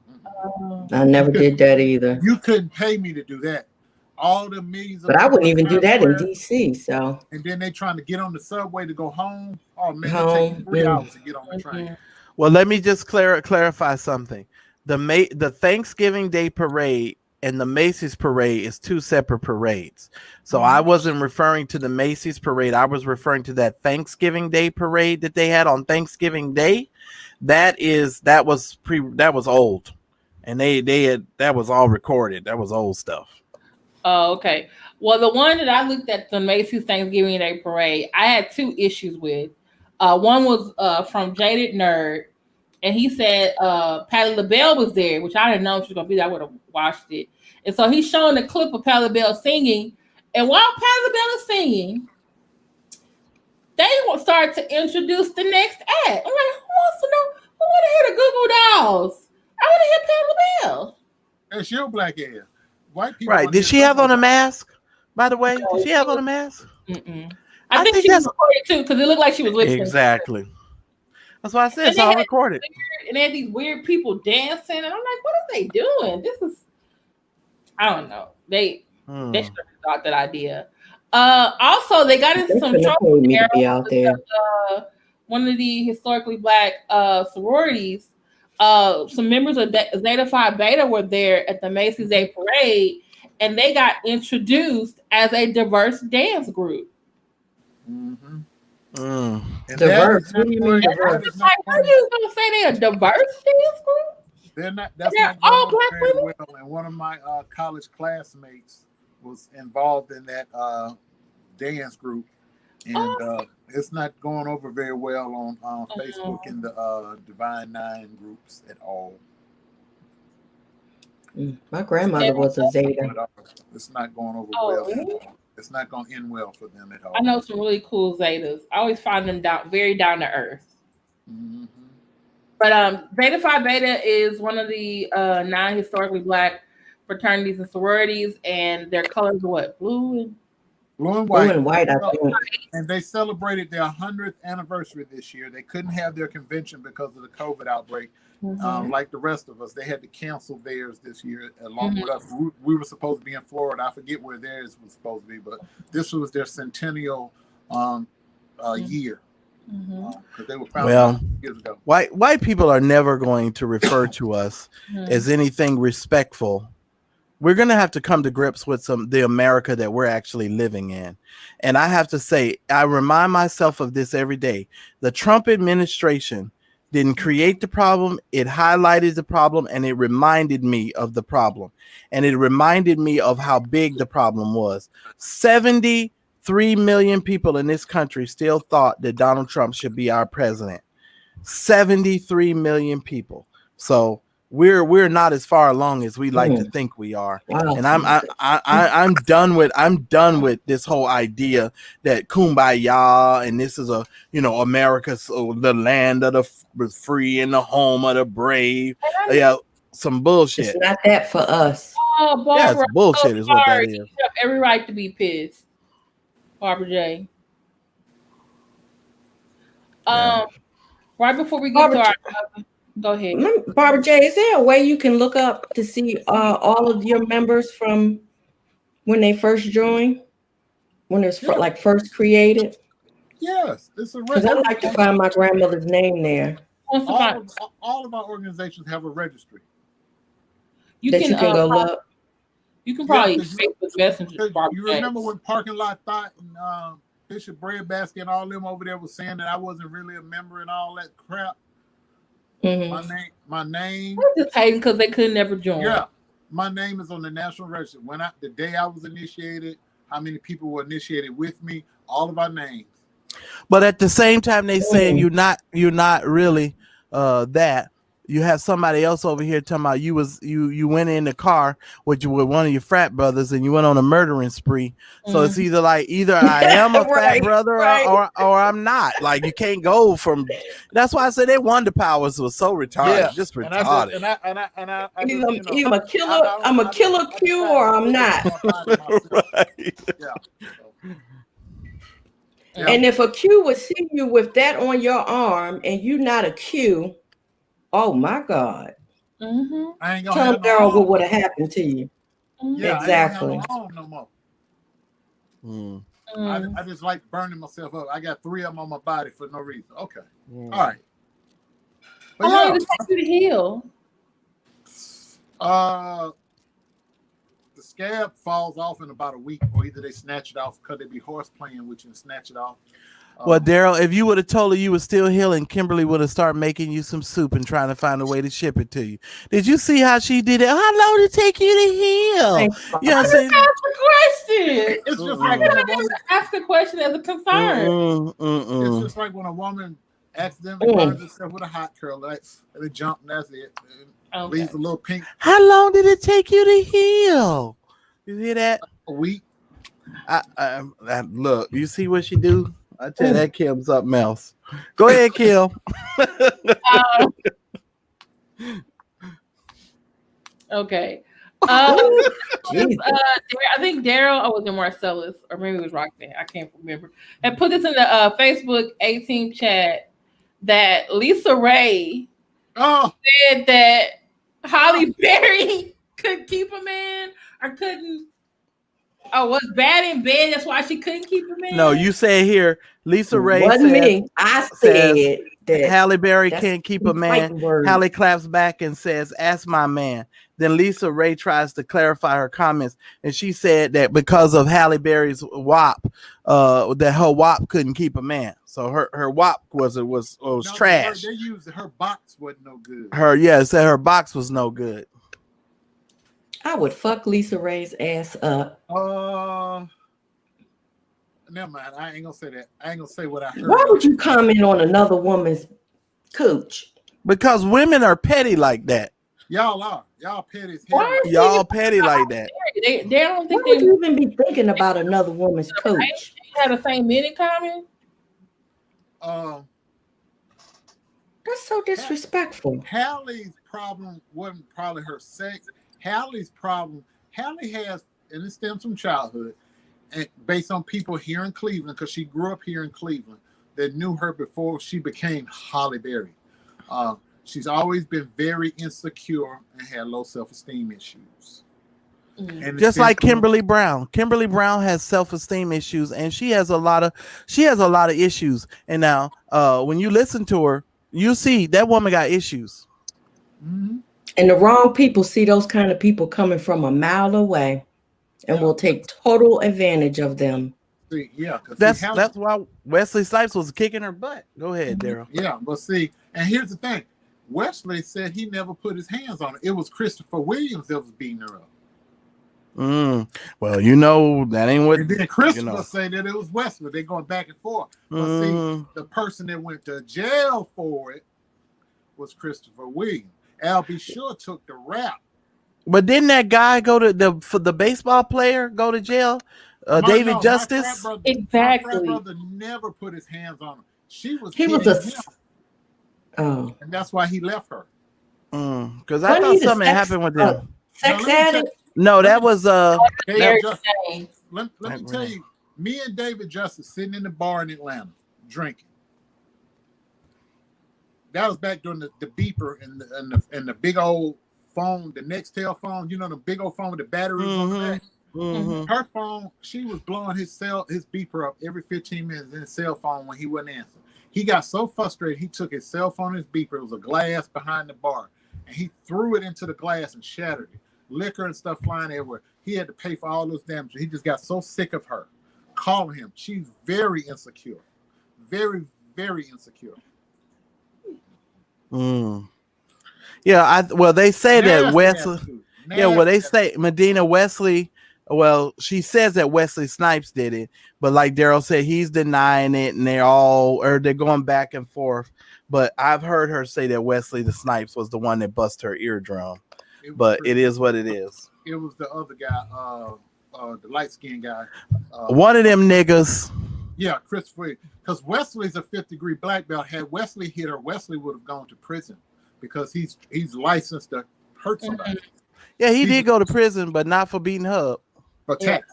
I never did that either. You couldn't pay me to do that. All the millions. But I wouldn't even do that in DC. So. And then they trying to get on the subway to go home. Oh man, it takes 3 hours to get on the train. Well, let me just clarify something. The Thanksgiving Day parade and the Macy's parade is two separate parades. So I wasn't referring to the Macy's parade. I was referring to that Thanksgiving Day parade that they had on Thanksgiving Day. That was old, and that was all recorded. That was old stuff. Oh, okay. Well, the one that I looked at, the Macy's Thanksgiving Day parade, I had 2 issues with. One was from Jaded Nerd, and he said Patti LaBelle was there, which I didn't know she was going to be there. I would have watched it. And so he's showing a clip of Patti LaBelle singing, and while Patti LaBelle is singing, they start to introduce the next act. I'm like, who wants to know? Who want to hear the Goo Goo Dolls? I want to hear Patti LaBelle. That's your black ass. White people. Right. Did she have on a mask, by the way? Did she have on a mask? I think she was recorded too, because it looked like she was listening. Exactly. That's why I said it's all recorded. And they had these weird people dancing, and I'm like, what are they doing? This is, I don't know. They should have thought that idea. Also, they got into some trouble there. One of the historically black sororities, some members of Zeta Phi Beta were there at the Macy's Day Parade, and they got introduced as a diverse dance group. Diverse? What do you mean diverse? Like, how are you gonna say they're a diverse dance group? They're not. They're all black women. Well, and one of my college classmates was involved in that dance group, and it's not going over very well on Facebook in the Divine Nine groups at all. My grandmother was a Zeta. It's not going over well. Really? It's not going to end well for them at all. I know some really cool Zetas. I always find them very down to earth. But Zeta Phi Beta is one of the 9 historically black fraternities and sororities, and their colors are what? Blue and white. Blue and white, I think. And they celebrated their 100th anniversary this year. They couldn't have their convention because of the COVID outbreak. Like the rest of us, they had to cancel theirs this year along with us. We were supposed to be in Florida. I forget where theirs was supposed to be, but this was their centennial year. They were founded years ago. White people are never going to refer to us as anything respectful we're going to have to come to grips with the America that we're actually living in. And I have to say, I remind myself of this every day. The Trump administration didn't create the problem. It highlighted the problem, and it reminded me of the problem. And it reminded me of how big the problem was. 73 million people in this country still thought that Donald Trump should be our president. 73 million people. So we're not as far along as we like to think we are. Wow. And I'm done with this whole idea that kumbaya and this is America's the land of the free and the home of the brave. Yeah, some bullshit. It's not that for us. Oh, Barbara, yeah, it's bullshit is what that is. You have every right to be pissed, Barbara J. Right before we get to our go ahead. Barbara J, is there a way you can look up to see all of your members from when they first joined? When it's like first created? Yes, it's a because I like to find my grandmother's name there. All of our organizations have a registry. You can go look. You can probably Facebook Messenger. You remember when Parking Lot Thought and Bishop Breadbasket and all them over there was saying that I wasn't really a member and all that crap? Mm-hmm. My name. I'm just hating because they could never join. Yeah, my name is on the National Register. The day I was initiated, how many people were initiated with me? All of our names. But at the same time, they saying you're not really that. You have somebody else over here talking about you went in the car with one of your frat brothers and you went on a murdering spree. So it's either I am a frat brother or I'm not. Like you can't go from. That's why I said that Wonder Powers was so retarded, just retarded. I'm a killer Q or I'm not. Right. Yeah. And if a Q would see you with that on your arm and you not a Q. Oh my God! Mm-hmm. I ain't gonna tell Daryl what would have happened to you. Yeah, exactly. I ain't no more. I just like burning myself up. I got 3 of them on my body for no reason. Okay, all right. How long did it take you to heal? The scab falls off in about a week, or either they snatch it off because they be horse playing with you and snatch it off. Well, Daryl, if you would have told her you were still healing, Kimberly would have started making you some soup and trying to find a way to ship it to you. Did you see how she did it? How long did it take you to heal? You know what I'm saying? Ask the question. It's just like when a woman ask the question as a concern. It's just like when a woman accidentally burns herself with a hot curl, like they jump and that's it. And leaves a little pink. How long did it take you to heal? You hear that? A week. Look, you see what she do? I tell you, that Kim's something else. Go ahead, Kim. Okay. I think Daryl, was it Marcellus, or maybe it was Roxanne, I can't remember. And put this in the Facebook 18 chat that Lisa Ray said that Holly Berry could keep a man or couldn't. Was bad in bed. That's why she couldn't keep a man. No, you say here, Lisa Ray wasn't me. I said that Halle Berry can't keep a man. Halle claps back and says, "Ask my man." Then Lisa Ray tries to clarify her comments, and she said that because of Halle Berry's WAP, that her WAP couldn't keep a man. So her WAP was trash. They used her box wasn't no good. Said her box was no good. I would fuck Lisa Ray's ass up. Never mind. I ain't gonna say that. I ain't gonna say what I heard. Why would you comment on another woman's cooch? Because women are petty like that. Y'all are. Y'all petty as hell. Y'all petty like that. They don't think Why would you even be thinking about another woman's cooch? They have the same men in common. That's so disrespectful. Halle's problem wasn't probably her sex. Halle's problem, Halle has, and it stems from childhood, and based on people here in Cleveland, because she grew up here in Cleveland, that knew her before she became Halle Berry. She's always been very insecure and had low self-esteem issues. And just like Kimberly Brown. Kimberly Brown has self-esteem issues, and she has a lot of issues. And now, when you listen to her, you see that woman got issues. Mm-hmm. And the wrong people see those kind of people coming from a mile away and will take total advantage of them. See, yeah, That's why Wesley Snipes was kicking her butt. Go ahead, Daryl. Yeah, but see, and here's the thing. Wesley said he never put his hands on her. It was Christopher Williams that was beating her up. Well, you know that ain't what. And then Christopher said that it was Wesley. They're going back and forth. But see, the person that went to jail for it was Christopher Williams. Al B. Sure took the rap. But didn't that guy go to the baseball player go to jail? David Justice. Exactly. My brother never put his hands on her. He was Oh, and that's why he left her. Because I thought something happened with them. Sex addict. No, that was David Justice. Let me tell you, me and David Justice sitting in the bar in Atlanta drinking. That was back during the beeper and the big old phone, the Nextel phone. You know, the big old phone with the batteries on the back. Her phone, she was blowing his beeper up every 15 minutes in his cell phone when he wouldn't answer. He got so frustrated, he took his cell phone and his beeper. It was a glass behind the bar, and he threw it into the glass and shattered it. Liquor and stuff flying everywhere. He had to pay for all those damages. He just got so sick of her calling him. She's very insecure. Very, very insecure. Yeah, they say that Wesley. Yeah, well, they say Medina Wesley. Well, she says that Wesley Snipes did it, but like Daryl said, he's denying it, and they're going back and forth. But I've heard her say that Wesley the Snipes was the one that busted her eardrum. But it is what it is. It was the other guy, the light skinned guy. One of them niggas. Yeah, Christopher. Because Wesley's a 5th degree black belt. Had Wesley hit her, Wesley would have gone to prison because he's licensed to hurt somebody. Yeah, he did go to prison, but not for beating her up. For tax.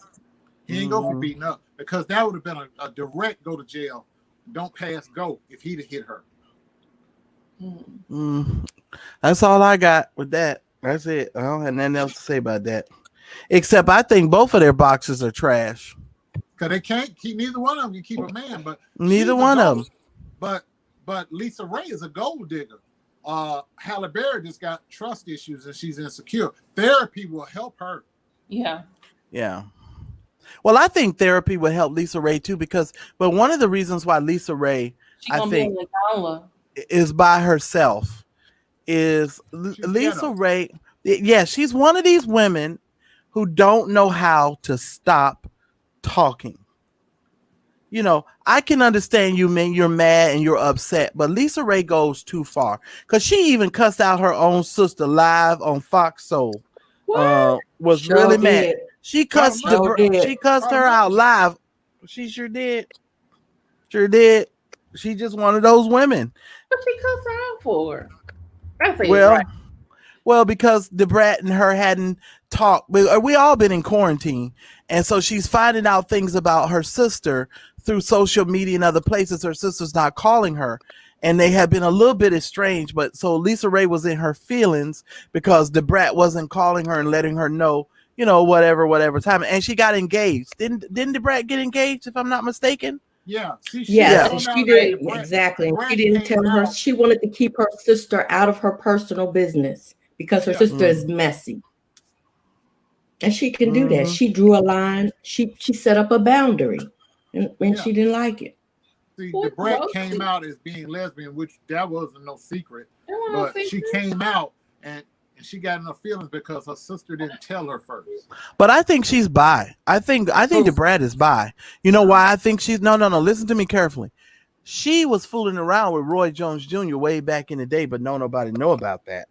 He didn't go for beating up because that would have been a direct go to jail. Don't pass go if he'd have hit her. That's all I got with that. That's it. I don't have nothing else to say about that. Except I think both of their boxes are trash. Because they can't keep, neither one of them can keep a man, but neither one of them. But Lisa Ray is a gold digger. Halle Berry just got trust issues and she's insecure. Therapy will help her. Yeah. Yeah. Well, I think therapy would help Lisa Ray too, but one of the reasons why Lisa Ray, I think, is by herself is Lisa Ray. Yeah, she's one of these women who don't know how to stop talking. You know, I can understand you, man. You're mad and you're upset, but Lisa Ray goes too far because she even cussed out her own sister live on Fox Soul. Was really mad. She cussed her out live. She sure did. Sure did. She just one of those women. What she cussed her out for? Well, because the brat and her hadn't talked. We all been in quarantine, and so she's finding out things about her sister through social media and other places. Her sister's not calling her, and they have been a little bit estranged. But so Lisa Ray was in her feelings because the brat wasn't calling her and letting her know, you know, whatever time. And she got engaged. Didn't the brat get engaged? If I'm not mistaken. Yeah. She did exactly. She didn't tell her. She wanted to keep her sister out of her personal business because her sister is messy, and she can do that. She drew a line. She set up a boundary, and she didn't like it. See, the brat came out as being lesbian, which that wasn't no secret. But she came out and she got in her feelings because her sister didn't tell her first. But I think she's bi. I think the brat is bi. You know why I think she's no. Listen to me carefully. She was fooling around with Roy Jones Jr. way back in the day, but nobody know about that.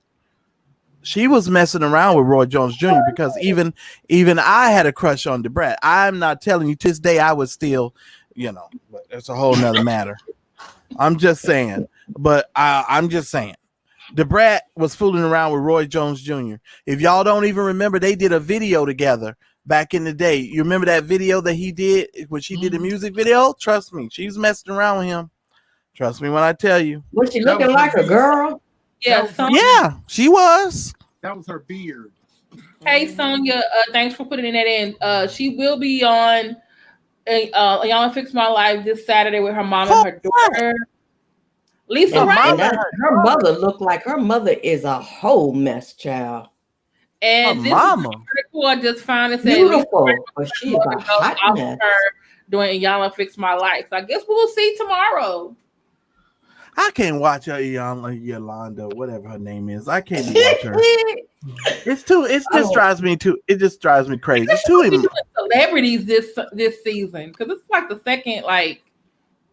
She was messing around with Roy Jones Jr. because even I had a crush on the brat. I'm not telling you to this day I was still, you know, but it's a whole nother matter. I'm just saying. But I'm just saying. The brat was fooling around with Roy Jones Jr. If y'all don't even remember, they did a video together back in the day. You remember that video that he did when she did the music video? Trust me, she's messing around with him. Trust me when I tell you. Was she looking like a girl? Yeah, she was. That was her beard. Hey, Sonia, thanks for putting that in. She will be on Y'all Fix My Life this Saturday with her mom and her daughter. Lisa And Ray. her mother looked like her mother is a whole mess, child. And this mama. is an article I just found. It said Beautiful, but she's a hot mess. Doing Y'all Fix My Life. So I guess we'll see tomorrow. I can't watch her Yolanda, whatever her name is. I can't watch her. It just drives me crazy. It's too celebrities this season because it's like the second like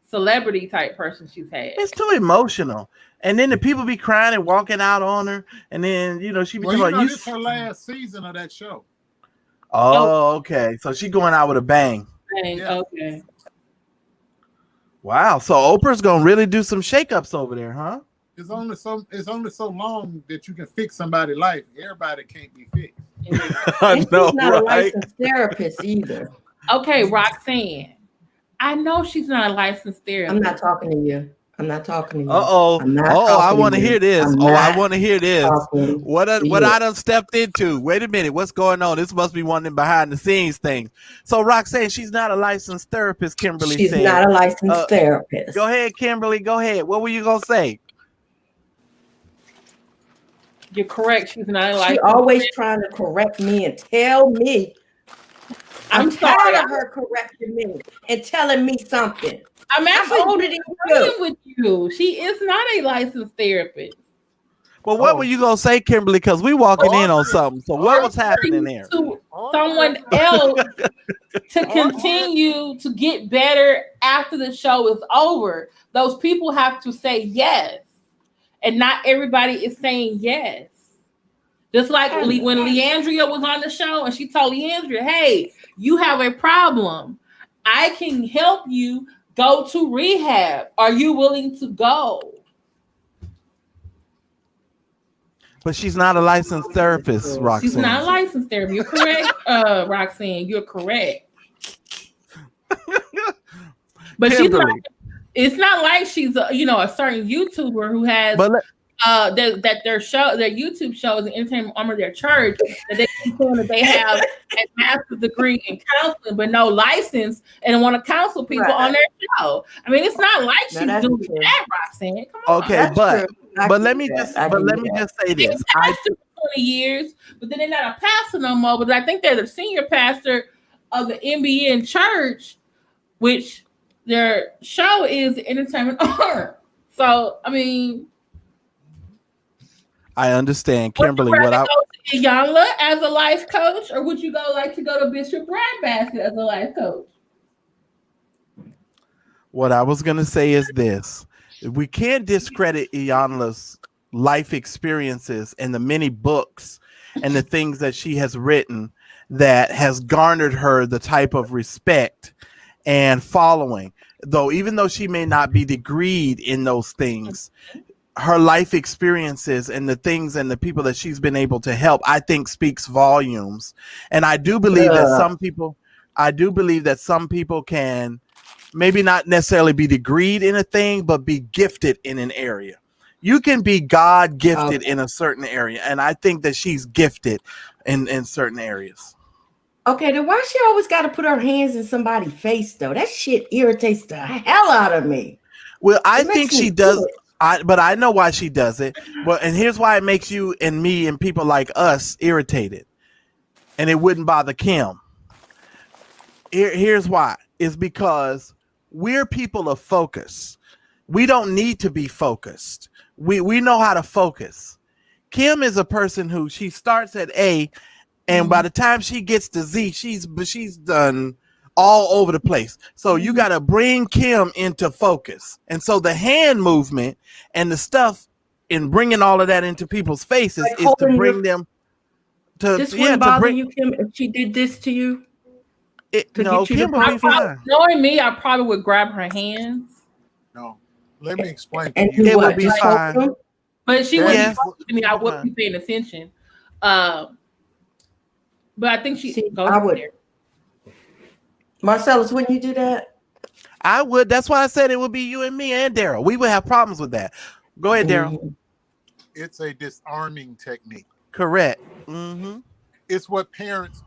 celebrity type person she's had. It's too emotional. And then the people be crying and walking out on her, and then she be talking about this is her last season of that show. Oh, okay. So she's going out with a bang. Yeah. Okay. Wow. So Oprah's gonna really do some shakeups over there, huh? It's only so long that you can fix somebody's life. Everybody can't be fixed. And she's not a licensed therapist either. Okay, Roxanne. I know she's not a licensed therapist. I'm not talking to you. I want to hear this. I want to hear this. What I done stepped into. Wait a minute. What's going on? This must be one of them behind the scenes things. So Roxanne, she's not a licensed therapist, Kimberly said. She's not a licensed therapist. Go ahead, Kimberly. Go ahead. What were you going to say? You're correct. She's not a licensed. She's always trying to correct me and tell me. I'm tired of her correcting me and telling me something. I'm actually older than you. With you. She is not a licensed therapist. Well, what were you gonna say, Kimberly? Because we walking in on something. So what was happening there? To someone else to continue to get better after the show is over. Those people have to say yes, and not everybody is saying yes. Just like when Leandria was on the show, and she told Leandria, "Hey, you have a problem. I can help you." Go to rehab. Are you willing to go? But she's not a licensed therapist, Roxanne. She's not a licensed therapist. You're correct, Roxanne. You're correct. But Kimberly. She's not. It's not like she's a certain YouTuber who has that their YouTube show is an entertainment arm of their church that they claim that they have a master's degree in counseling but no license and want to counsel people on their show. I mean, it's not like she's doing that, Roxanne. Come on. Okay, but let me just say this. I took 20 years, but then they're not a pastor no more. But I think they're the senior pastor of the NBN church, which their show is entertainment arm. So I mean. I understand, Kimberly. Would you go to Iyanla as a life coach, or would you like to go to Bishop Bradbasket as a life coach? What I was going to say is this: we can't discredit Iyanla's life experiences and the many books and the things that she has written that has garnered her the type of respect and following. Though, even though she may not be degreed in those things. Her life experiences and the things and the people that she's been able to help, I think speaks volumes. And I do believe that some people can maybe not necessarily be degreed in a thing, but be gifted in an area. You can be God gifted in a certain area. And I think that she's gifted in certain areas. Okay, then why she always got to put her hands in somebody's face though? That shit irritates the hell out of me. Well, I think she does. But I know why she does it. And here's why it makes you and me and people like us irritated. And it wouldn't bother Kim. Here's why. It's because we're people of focus. We don't need to be focused. We know how to focus. Kim is a person who she starts at A, and by the time she gets to Z, she's done all over the place. So you got to bring Kim into focus. And so the hand movement and the stuff in bringing all of that into people's faces is to bring them to. This wouldn't bother you, Kim, if she did this to you? Knowing me, I probably would grab her hands. No, let me explain. It would be fine. But she wouldn't to me. I wouldn't be paying attention. But I think I would. There. Marcellus, wouldn't you do that? I would. That's why I said it would be you and me and Daryl. We would have problems with that. Go ahead, Daryl. It's a disarming technique. Correct. Mm-hmm. It's what parents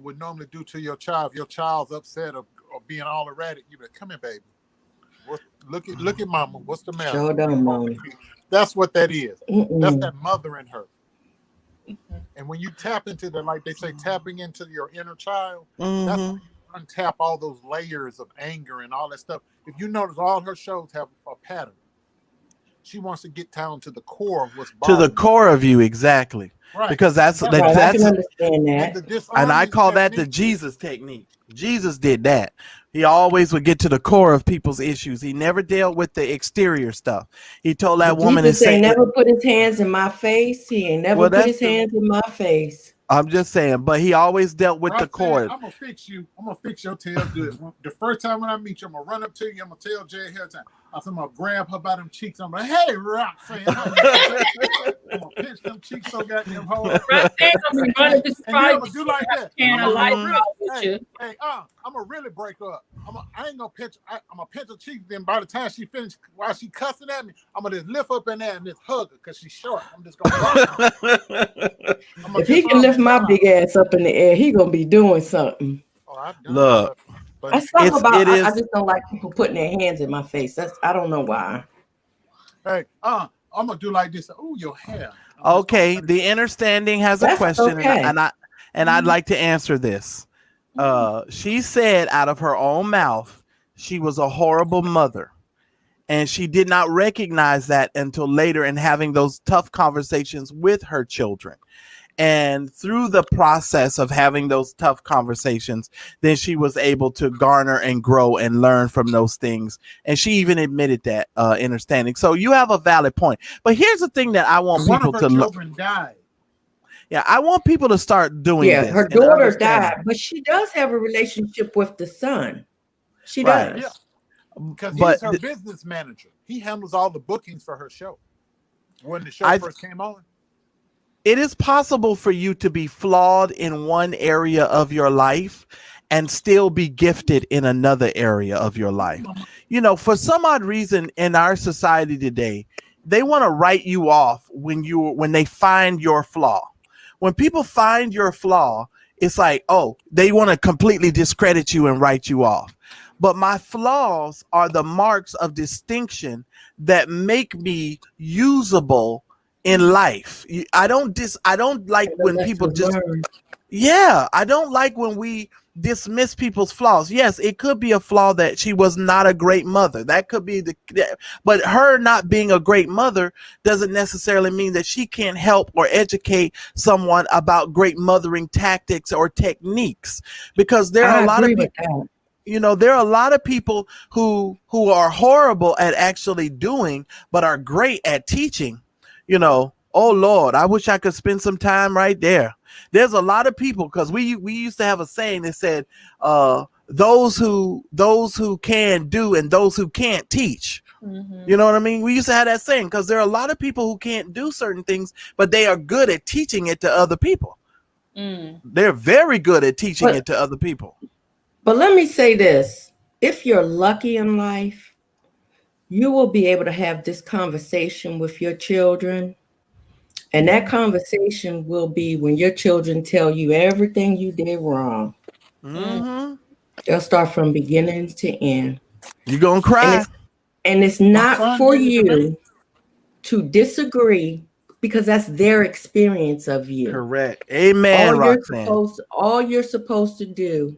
would normally do to your child. If your child's upset or being all erratic, you be like, come here, baby. Look at mama. What's the matter? Sure don't, Mama. That's what that is. Mm-mm. That's that mother in her. And when you tap into the, like they say, tapping into your inner child, that's when you untap all those layers of anger and all that stuff. If you notice, all her shows have a pattern. She wants to get down to the core of what's bothering To the core of you, exactly. Right. Because that's Right, I can understand that. and I call that the Jesus technique. Jesus did that. He always would get to the core of people's issues. He never dealt with the exterior stuff. He told that woman Jesus and ain't never put his hands in my face. He ain't never put his hands in my face. I'm just saying, but he always dealt with the core. I'm gonna fix you. I'm gonna fix your tail good. The first time when I meet you, I'm gonna run up to you. I'm gonna tell Jay ahead of time. I'm gonna grab her by them cheeks. I'm like, hey, Roxanne. I'm gonna pinch them cheeks so goddamn hard. Roxanne's gonna be running this And you're gonna do like that. Hey, I'm gonna really break up. I ain't gonna pinch. I'm gonna pinch her cheek. Then by the time she finished, while she cussing at me, I'm gonna just lift up in there and just hug her because she's short. I'm just gonna. If he can lift my big ass up in the air, he gonna be doing something. Look. I just don't like people putting their hands in my face. I don't know why. Hey, I'm gonna do like this. Oh, your hair. Okay, the understanding has a question, okay. and I'd like to answer this. She said out of her own mouth she was a horrible mother, and she did not recognize that until later in having those tough conversations with her children. And through the process of having those tough conversations, then she was able to garner and grow and learn from those things. And she even admitted that understanding. So you have a valid point. But here's the thing that I want people to children died. Yeah, I want people to start doing this. Her daughter died, but she does have a relationship with the son. She does. Yeah. Because he's her business manager. He handles all the bookings for her show. When the show first came on. It is possible for you to be flawed in one area of your life and still be gifted in another area of your life. You know, for some odd reason in our society today, they want to write you off when they find your flaw. When people find your flaw, it's like, oh, they want to completely discredit you and write you off. But my flaws are the marks of distinction that make me usable in life. I don't like when people I don't like when we dismiss people's flaws. Yes, it could be a flaw that she was not a great mother. That could be but her not being a great mother doesn't necessarily mean that she can't help or educate someone about great mothering tactics or techniques, because there are a lot of people. You know, there are a lot of people who are horrible at actually doing, but are great at teaching. You know, oh Lord, I wish I could spend some time right there. There's a lot of people, because we used to have a saying that said, those who can do and those who can't teach. Mm-hmm. You know what I mean? We used to have that saying because there are a lot of people who can't do certain things, but they are good at teaching it to other people. They're very good at teaching it to other people. But let me say this. If you're lucky in life, you will be able to have this conversation with your children. And that conversation will be when your children tell you everything you did wrong. Mm-hmm. They'll start from beginning to end. You're going to cry. And it's not for you to disagree, because that's their experience of you. Correct. Amen, Roxanne. All you're supposed to do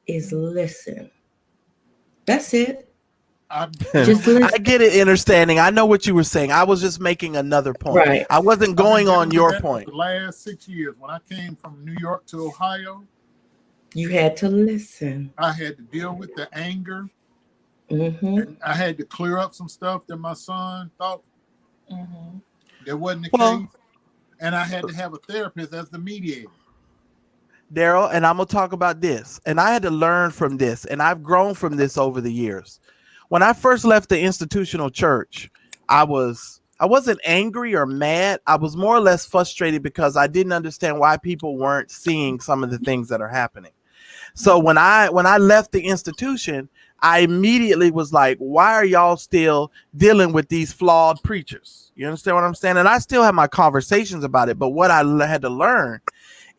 is listen. That's it. I get it, understanding. I know what you were saying. I was just making another point. Right. I wasn't going on your point. The last 6 years, when I came from New York to Ohio, you had to listen. I had to deal with the anger. Mm-hmm. And I had to clear up some stuff that my son thought that wasn't the case. And I had to have a therapist as the mediator. Daryl, and I'm going to talk about this. And I had to learn from this. And I've grown from this over the years. When I first left the institutional church, I wasn't angry or mad. I was more or less frustrated because I didn't understand why people weren't seeing some of the things that are happening. So when I left the institution, I immediately was like, why are y'all still dealing with these flawed preachers? You understand what I'm saying? And I still have my conversations about it. But what I had to learn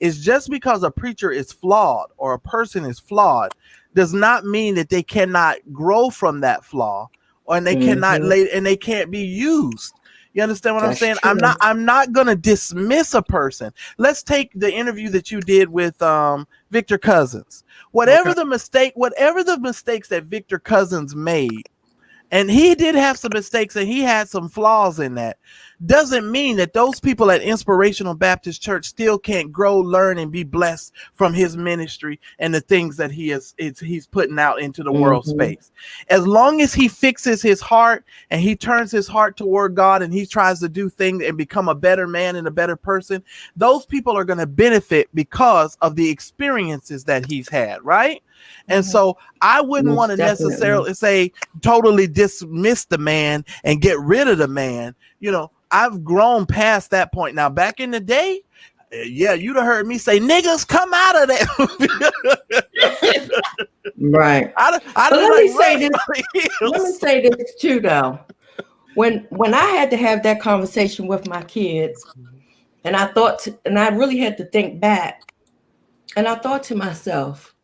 is just because a preacher is flawed or a person is flawed does not mean that they cannot grow from that flaw and they cannot lay, and they can't be used. You understand what I'm saying? True. I'm not going to dismiss a person. Let's take the interview that you did with Victor Cousins. Whatever the mistakes that Victor Cousins made, and he did have some mistakes and he had some flaws in that, doesn't mean that those people at Inspirational Baptist Church still can't grow, learn, and be blessed from his ministry and the things that he's putting out into the world space. As long as he fixes his heart and he turns his heart toward God and he tries to do things and become a better man and a better person, those people are going to benefit because of the experiences that he's had, right? And so I wouldn't want to necessarily say totally dismiss the man and get rid of the man. You know, I've grown past that point. Now, back in the day, yeah, you'd have heard me say, niggas, come out of that. Right. Let me say this too, though. When I had to have that conversation with my kids, and I really had to think back, and I thought to myself,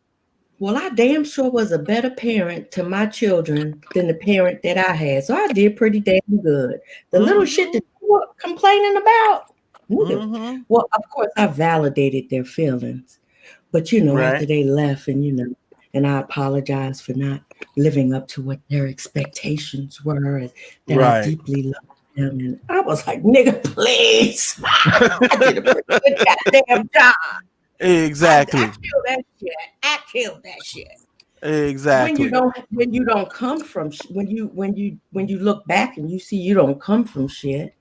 well, I damn sure was a better parent to my children than the parent that I had. So I did pretty damn good. The little shit that you were complaining about, well, of course, I validated their feelings. But, after they left and, and I apologized for not living up to what their expectations were, and that I deeply loved them. And I was like, nigga, please. I did a pretty good goddamn job. Exactly. I killed that shit. Exactly. When you don't come from when you look back and you see you don't come from shit.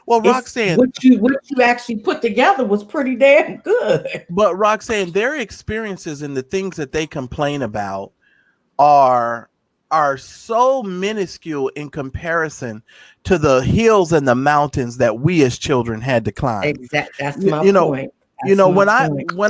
Well, Roxanne, what you actually put together was pretty damn good. But Roxanne, their experiences and the things that they complain about are so minuscule in comparison to the hills and the mountains that we as children had to climb. Exactly. That's my point. When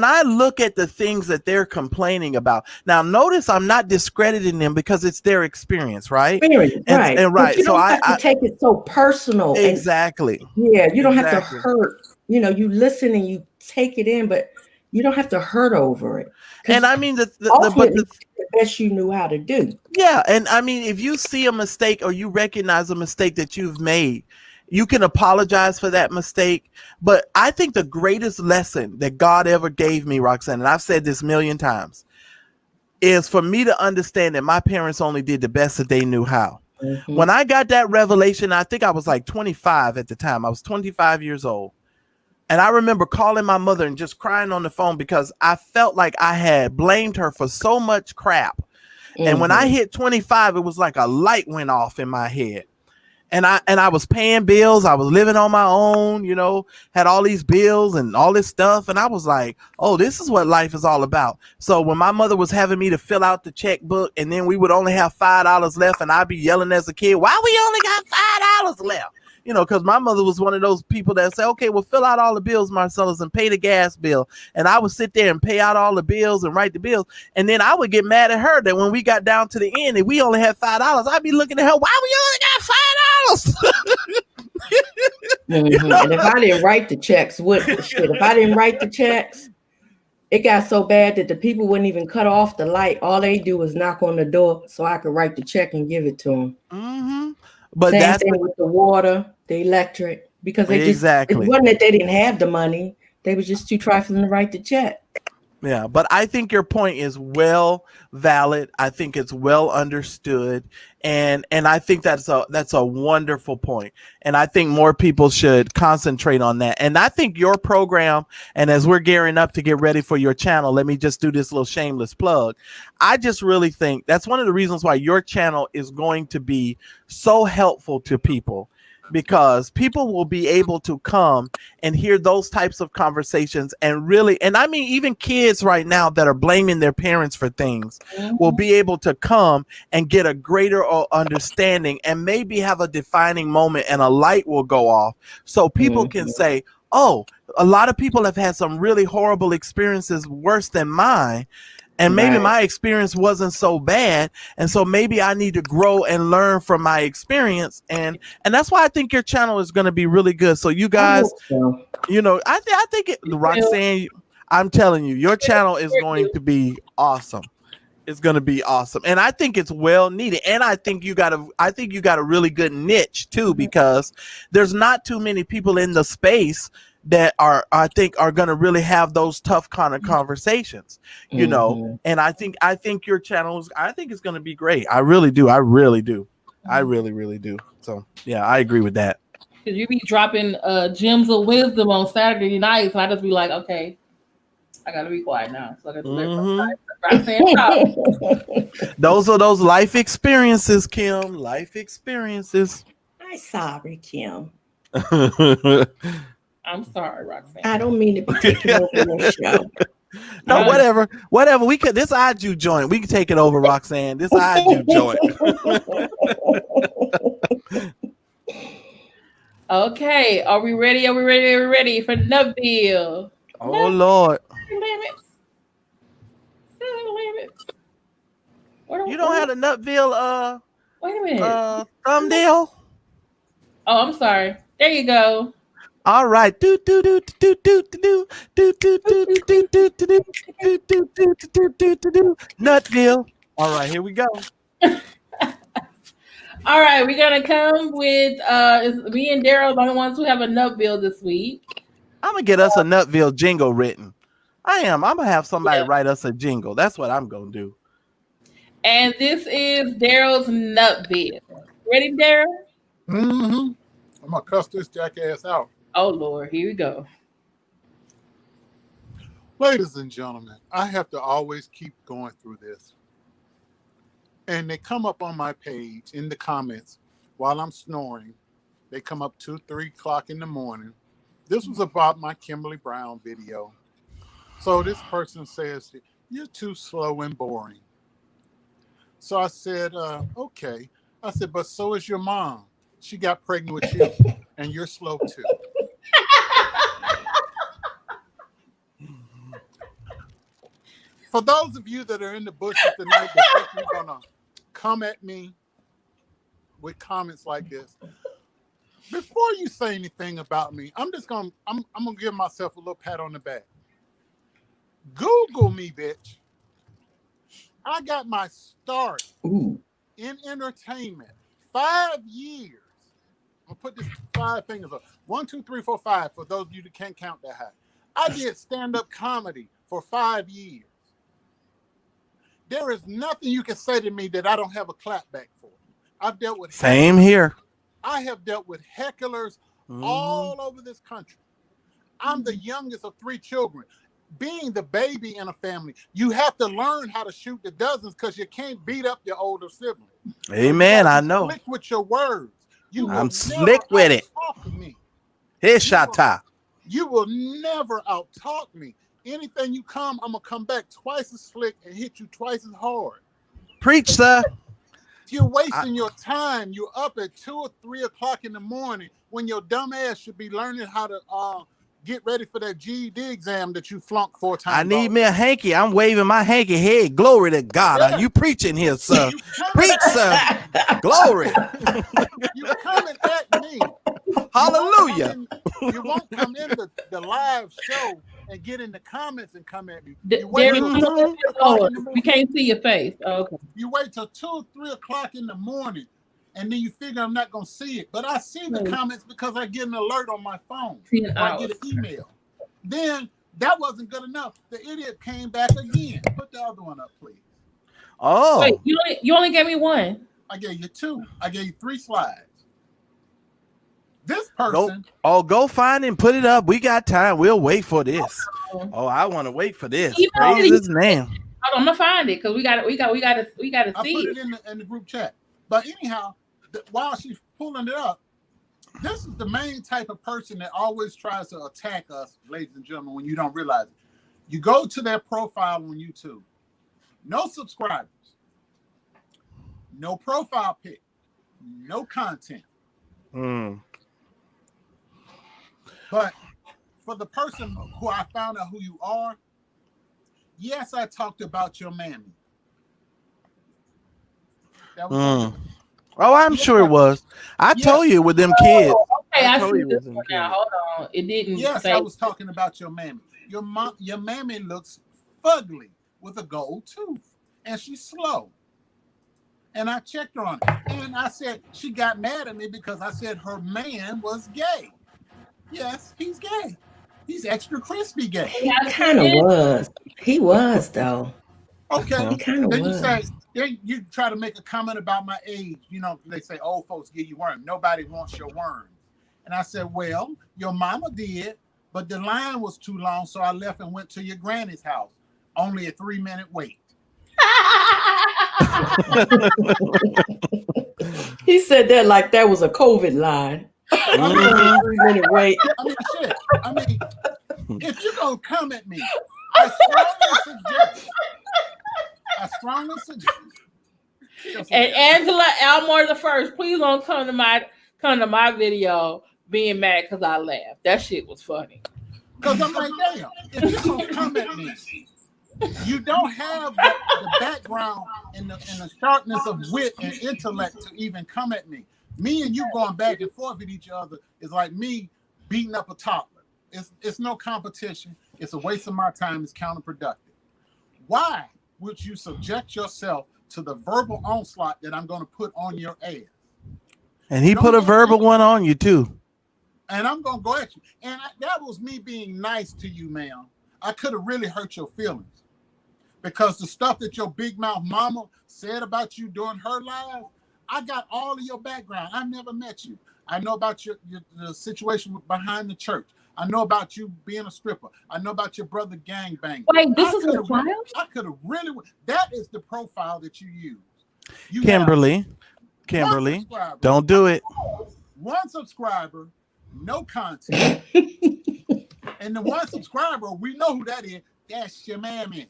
I look at the things that they're complaining about, now notice I'm not discrediting them because it's their experience, right? Right. But you don't have to take it so personal. Exactly. You don't have to hurt. You listen and you take it in, but you don't have to hurt over it. And I mean, the best you knew how to do. Yeah, and I mean, if you see a mistake or you recognize a mistake that you've made, you can apologize for that mistake. But I think the greatest lesson that God ever gave me, Roxanne, and I've said this 1,000,000 times, is for me to understand that my parents only did the best that they knew how. When I got that revelation, I think I was like 25 at the time. I was 25 years old. And I remember calling my mother and just crying on the phone because I felt like I had blamed her for so much crap. And when I hit 25, it was like a light went off in my head. And I was paying bills. I was living on my own, had all these bills and all this stuff. And I was like, oh, this is what life is all about. So when my mother was having me to fill out the checkbook and then we would only have $5 left and I'd be yelling as a kid, why we only got $5 left? Because my mother was one of those people that say, okay, well, fill out all the bills, Marcellus, and pay the gas bill. And I would sit there and pay out all the bills and write the bills. And then I would get mad at her that when we got down to the end and we only had $5, I'd be looking at her, why we only got $5? And if I didn't write the checks, if I didn't write the checks, it got so bad that the people wouldn't even cut off the light. All they do was knock on the door so I could write the check and give it to them. But same thing with the water, the electric, because it wasn't that they didn't have the money. They was just too trifling to write the check. Yeah, but I think your point is well valid. I think it's well understood. And I think that's a wonderful point. And I think more people should concentrate on that. And I think your program, and as we're gearing up to get ready for your channel, let me just do this little shameless plug. I just really think that's one of the reasons why your channel is going to be so helpful to people. Because people will be able to come and hear those types of conversations and really, and I mean, even kids right now that are blaming their parents for things will be able to come and get a greater understanding and maybe have a defining moment and a light will go off. So people can say, oh, a lot of people have had some really horrible experiences worse than mine. And maybe my experience wasn't so bad. And so maybe I need to grow and learn from my experience. And that's why I think your channel is going to be really good. So you guys, I think Roxanne, I'm telling you, your channel is going to be awesome. It's going to be awesome. And I think it's well needed. And I think you got a really good niche too, because there's not too many people in the space that I think are going to really have those tough kind of conversations, you know. And I think your channel I think it's going to be great. I really do. I really do. So yeah, I agree with that. Because you be dropping gems of wisdom on Saturday nights, and I just be like, okay, I gotta be quiet now. So I got to let Roxanne talk. Those are those life experiences, Kim. Life experiences. I'm sorry, Kim. I'm sorry, Roxanne. I don't mean to be taking over your show. No, whatever. We could. This iJu joint. We can take it over, Roxanne. This iJu joint. Okay, are we ready? Are we ready for Nubville? Oh Lord. Limits. You don't have the Nutville wait a minute. thumbnail? Oh, I'm sorry. There you go. All right. Nutville. All right, here we go. All right, we're gonna come with me and Daryl are the only ones who have a Nutville this week. I'm gonna get us a Nutville jingle written. I'm gonna have somebody write us a jingle. That's what I'm gonna do. And this is Daryl's Nutville. Ready, Daryl? I'm gonna cuss this jackass out. Oh Lord, here we go. Ladies and gentlemen, I have to always keep going through this. And they come up on my page in the comments while I'm snoring. They come up 2-3 o'clock in the morning. This was about my Kimberly Brown video. So this person says, "You're too slow and boring." So I said, okay. I said, but so is your mom. She got pregnant with you, and you're slow too. For those of you that are in the bushes tonight that think you're gonna come at me with comments like this, before you say anything about me, I'm gonna give myself a little pat on the back. Google me, bitch. I got my start in entertainment. 5 years. I'm gonna put this 5 fingers up. 1, 2, 3, 4, 5. For those of you that can't count that high, I did stand-up comedy for 5 years. There is nothing you can say to me that I don't have a clapback for. I've dealt with same here. I have dealt with hecklers all over this country. I'm the youngest of 3 children. Being the baby in a family, you have to learn how to shoot the dozens because you can't beat up your older sibling. Amen. I know. Slick with your words. I'm slick with it. Hey, Shoutouts. You will never out-talk me. Anything you come, I'm gonna come back twice as slick and hit you twice as hard. Preach, sir. You're wasting your time. You're up at 2 or 3 o'clock in the morning when your dumb ass should be learning how to get ready for that GED exam that you flunked 4 times. I need me a hanky. I'm waving my hanky. Hey, glory to God. Yeah. Are you preaching here, sir? Preach, sir. Glory. You're coming at me. Hallelujah. You won't come in the live show and get in the comments and come at me. We can't see your face. Oh, okay. You wait till 2 or 3 o'clock in the morning, and then you figure I'm not going to see it. But I see the comments because I get an alert on my phone. Or I get an email. Then that wasn't good enough. The idiot came back again. Put the other one up, please. Oh. Wait, you only gave me 1. I gave you 2. I gave you 3 slides. This person. Go find and put it up. We got time. We'll wait for this. Oh, I want to wait for this. Praise his name. I'm gonna find it because we got to see. I put it in the group chat. But anyhow, while she's pulling it up, this is the main type of person that always tries to attack us, ladies and gentlemen, when you don't realize it. You go to their profile on YouTube. No subscribers. No profile pic. No content. But for the person who I found out who you are, yes, I talked about your mammy. That was Oh, I'm sure it was. I told you with them kids. Okay, I see this one now. Hold on. It didn't say. I was talking about your mammy. Your mammy looks fugly with a gold tooth. and she's slow. And I checked on it. And I said, she got mad at me because I said her man was gay. Yes, he's gay. He's extra crispy gay. He kind of was. He was, though. Okay. He kind of was. You say, you try to make a comment about my age. You know, they say old folks give you worms. Nobody wants your worms. And I said, well, your mama did, but the line was too long, so I left and went to your granny's house. Only a 3-minute wait. He said that like that was a COVID line. 3-minute wait. I mean, shit. I mean, if you're going to come at me, I strongly suggest. And Angela Elmore the first, please don't come to my video being mad because I laughed. That shit was funny. Because I'm like, damn, if you're going to come at me, you don't have the background and the sharpness of wit and intellect to even come at me. Me and you going back and forth with each other is like me beating up a toddler. It's no competition. It's a waste of my time. It's counterproductive. Why would you subject yourself to the verbal onslaught that I'm going to put on your ass? And he put a verbal one on you too. And I'm going to go at you. And that was me being nice to you, ma'am. I could have really hurt your feelings. Because the stuff that your big mouth mama said about you during her life, I got all of your background. I never met you. I know about the situation behind the church. I know about you being a stripper. I know about your brother gangbanging. Wait, this is a child? I could have really. That is the profile that you use. Kimberly, don't do it. One subscriber, no content. And the one subscriber, we know who that is. That's your mammy.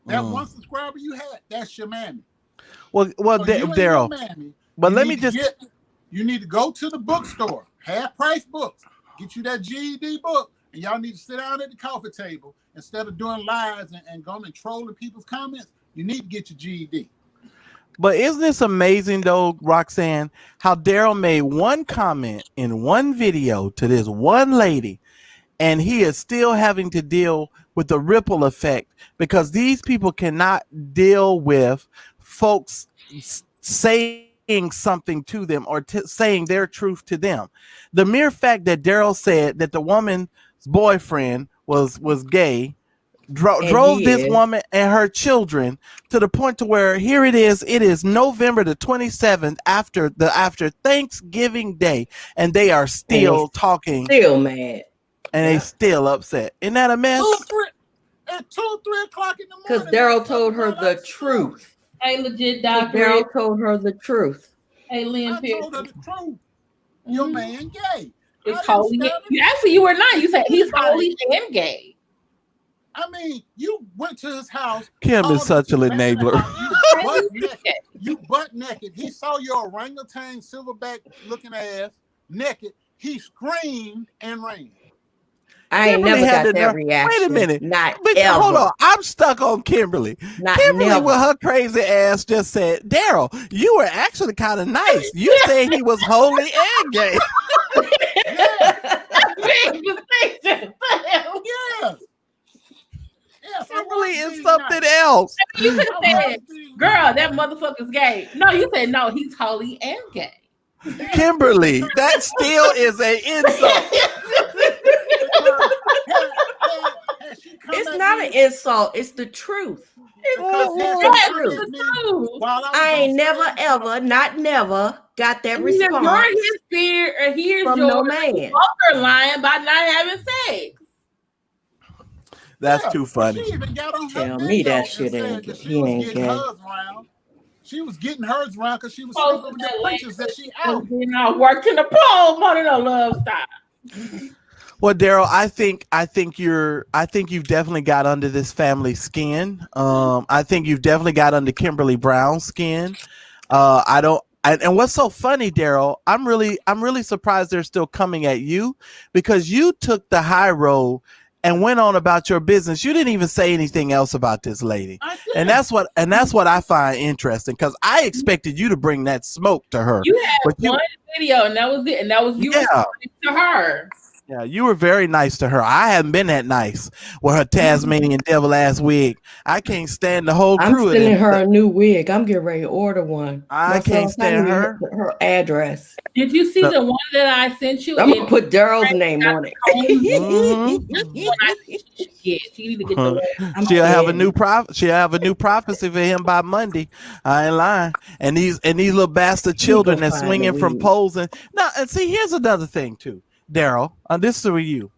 That one subscriber you had, that's your mammy. Well, Daryl. But let me just. You need to go to the bookstore, half-price books, get you that GED book, and y'all need to sit down at the coffee table instead of doing lives and going and trolling people's comments. You need to get your GED. But isn't this amazing, though, Roxanne, how Daryl made one comment in one video to this one lady, and he is still having to deal with the ripple effect because these people cannot deal with folks saying something to them or saying their truth to them. The mere fact that Daryl said that the woman's boyfriend was gay drove this woman and her children to the point to where here it is November the 27th after Thanksgiving Day, and they are still talking, still mad, and they still upset. Isn't that a mess? At 2-3 o'clock in the morning, because Daryl told her the truth. Hey, legit doctor. Daryl told her the truth. Hey, Lynn Pierce. I told her the truth. Your man gay. It's holy. Actually, you were not. You said he's holy and gay. I mean, you went to his house. Kim is such an enabler. You butt naked. He saw your orangutan silverback looking ass naked. He screamed and ran. I ain't never got that reaction. Wait a minute. Not ever. Hold on. I'm stuck on Kimberly. Kimberly with her crazy ass just said, Daryl, you were actually kind of nice. You said he was holy and gay. Yes, Kimberly is something else. You could have said, girl, that motherfucker's gay. No, you said, no, he's holy and gay. Kimberly, that still is an insult. It's not an insult. It's the truth. It's the truth. I ain't never, ever, not never got that response. You're his fear, or here's from your no man. You're lying by not having sex. That's too funny. Tell me that shit ain't gay. She was getting hers around because she was sleeping with the preachers that she out. You know, working the pole, money no love style. Well, Daryl, I think you've definitely got under this family's skin. I think you've definitely got under Kimberly Brown's skin. And what's so funny, Daryl, I'm really surprised they're still coming at you because you took the high road and went on about your business. You didn't even say anything else about this lady. And that's what I find interesting because I expected you to bring that smoke to her. You had one video and that was it. And that was you responding to her. Yeah, you were very nice to her. I haven't been that nice with her Tasmanian devil ass wig. I can't stand the whole I'm crew of sending them. her a new wig. I'm getting ready to order one. I can't stand her. Her address. Did you see No. the one that I sent you? I'm gonna put Daryl's name on it. She need to get the one. She'll have a new She'll have a new prophecy for him by Monday. I ain't lying. And these little bastard children that's swinging from poles and now. And see, here's another thing too, Daryl. This is for you.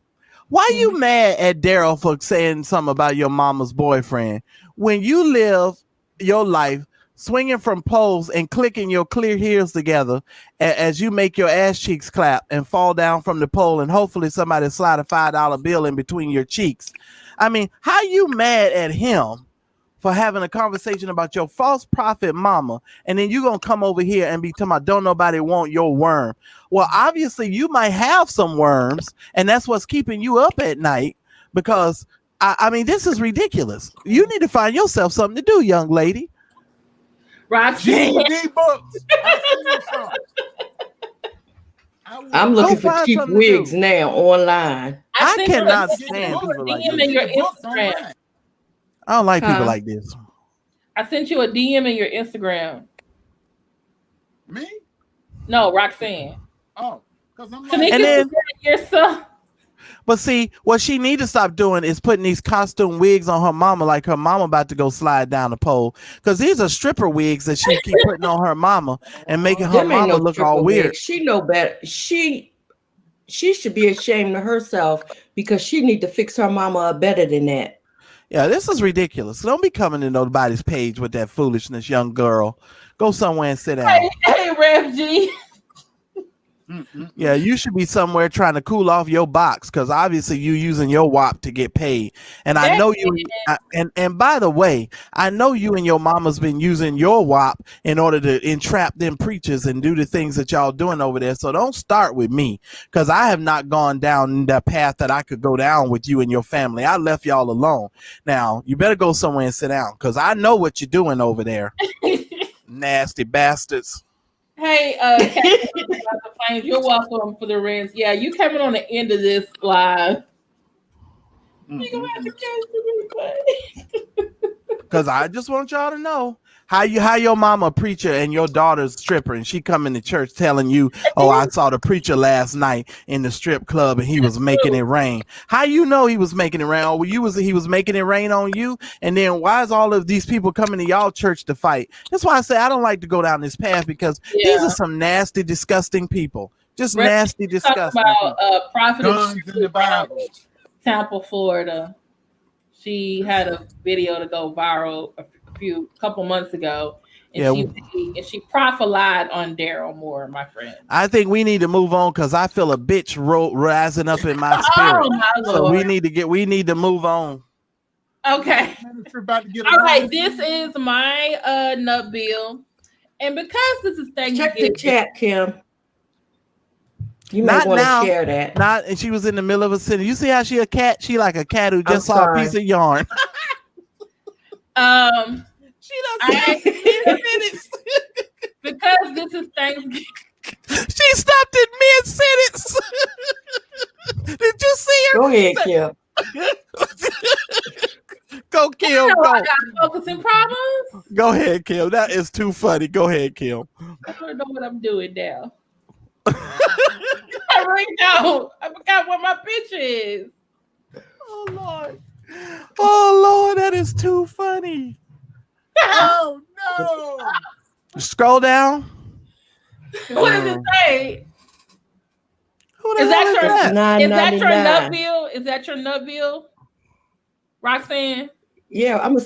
Why you mad at Daryl for saying something about your mama's boyfriend when you live your life swinging from poles and clicking your clear heels together as you make your ass cheeks clap and fall down from the pole and hopefully somebody slide a $5 bill in between your cheeks? I mean, how you mad at him for having a conversation about your false prophet mama, and then you gonna come over here and be talking about don't nobody want your worm? Well, obviously you might have some worms, and that's what's keeping you up at night, because I mean, this is ridiculous. You need to find yourself something to do, young lady. Roxanne. GD books. I'm looking for cheap wigs now online. I cannot stand people like DM in your Instagram. I don't like people like this. I sent you a DM in your Instagram. Me? No, Roxanne. Oh, because I'm like, and then yourself. But see, what she need to stop doing is putting these costume wigs on her mama, like her mama about to go slide down the pole. Because these are stripper wigs that she keep putting on her mama and making her mama look all weird. She know better. She should be ashamed of herself because she need to fix her mama up better than that. Yeah, this is ridiculous. Don't be coming to nobody's page with that foolishness, young girl. Go somewhere and sit down. Hey, Rev G. Yeah, you should be somewhere trying to cool off your box, because obviously you using your WAP to get paid. And I know you. And by the way, I know you and your mama's been using your WAP in order to entrap them preachers and do the things that y'all doing over there. So don't start with me, because I have not gone down the path that I could go down with you and your family. I left y'all alone. Now you better go somewhere and sit down, because I know what you're doing over there. Nasty bastards. Hey, you're welcome for the rents. Yeah, you coming on the end of this live. You're gonna have to catch the replay. Because I just want y'all to know how your mama preacher and your daughter's stripper, and she coming to church telling you, oh, I saw the preacher last night in the strip club and he was making it rain. How you know he was making it rain? Oh, he was making it rain on you? And then why is all of these people coming to y'all church to fight? That's why I say I don't like to go down this path, because these are some nasty, disgusting people. Just nasty, disgusting. About prophet guns in the Bible. Tampa, Florida. She had a video to go viral a couple months ago, and she prophelied on Daryl Moore, my friend. I think we need to move on, because I feel a bitch rising up in my spirit. Oh, my Lord. So we need to move on. Okay. All right, this is my nut bill, and because this is check the chat, Kim. You might want to share that. And she was in the middle of a sentence. You see how she a cat? She like a cat who just saw a piece of yarn. She doesn't minutes. Because this is Thanksgiving. She stopped in mid-sentence. Did you see her? Go ahead, Kim. Go, Kim. Go. I got focusing problems. Go ahead, Kim. That is too funny. Go ahead, Kim. I don't know what I'm doing now. I really don't. I forgot what my picture is. Oh Lord. Oh Lord, that is too funny. Oh no. Scroll down. What does it say? Is that your nut bill? Is that your nut bill? Roxanne? Yeah, I'm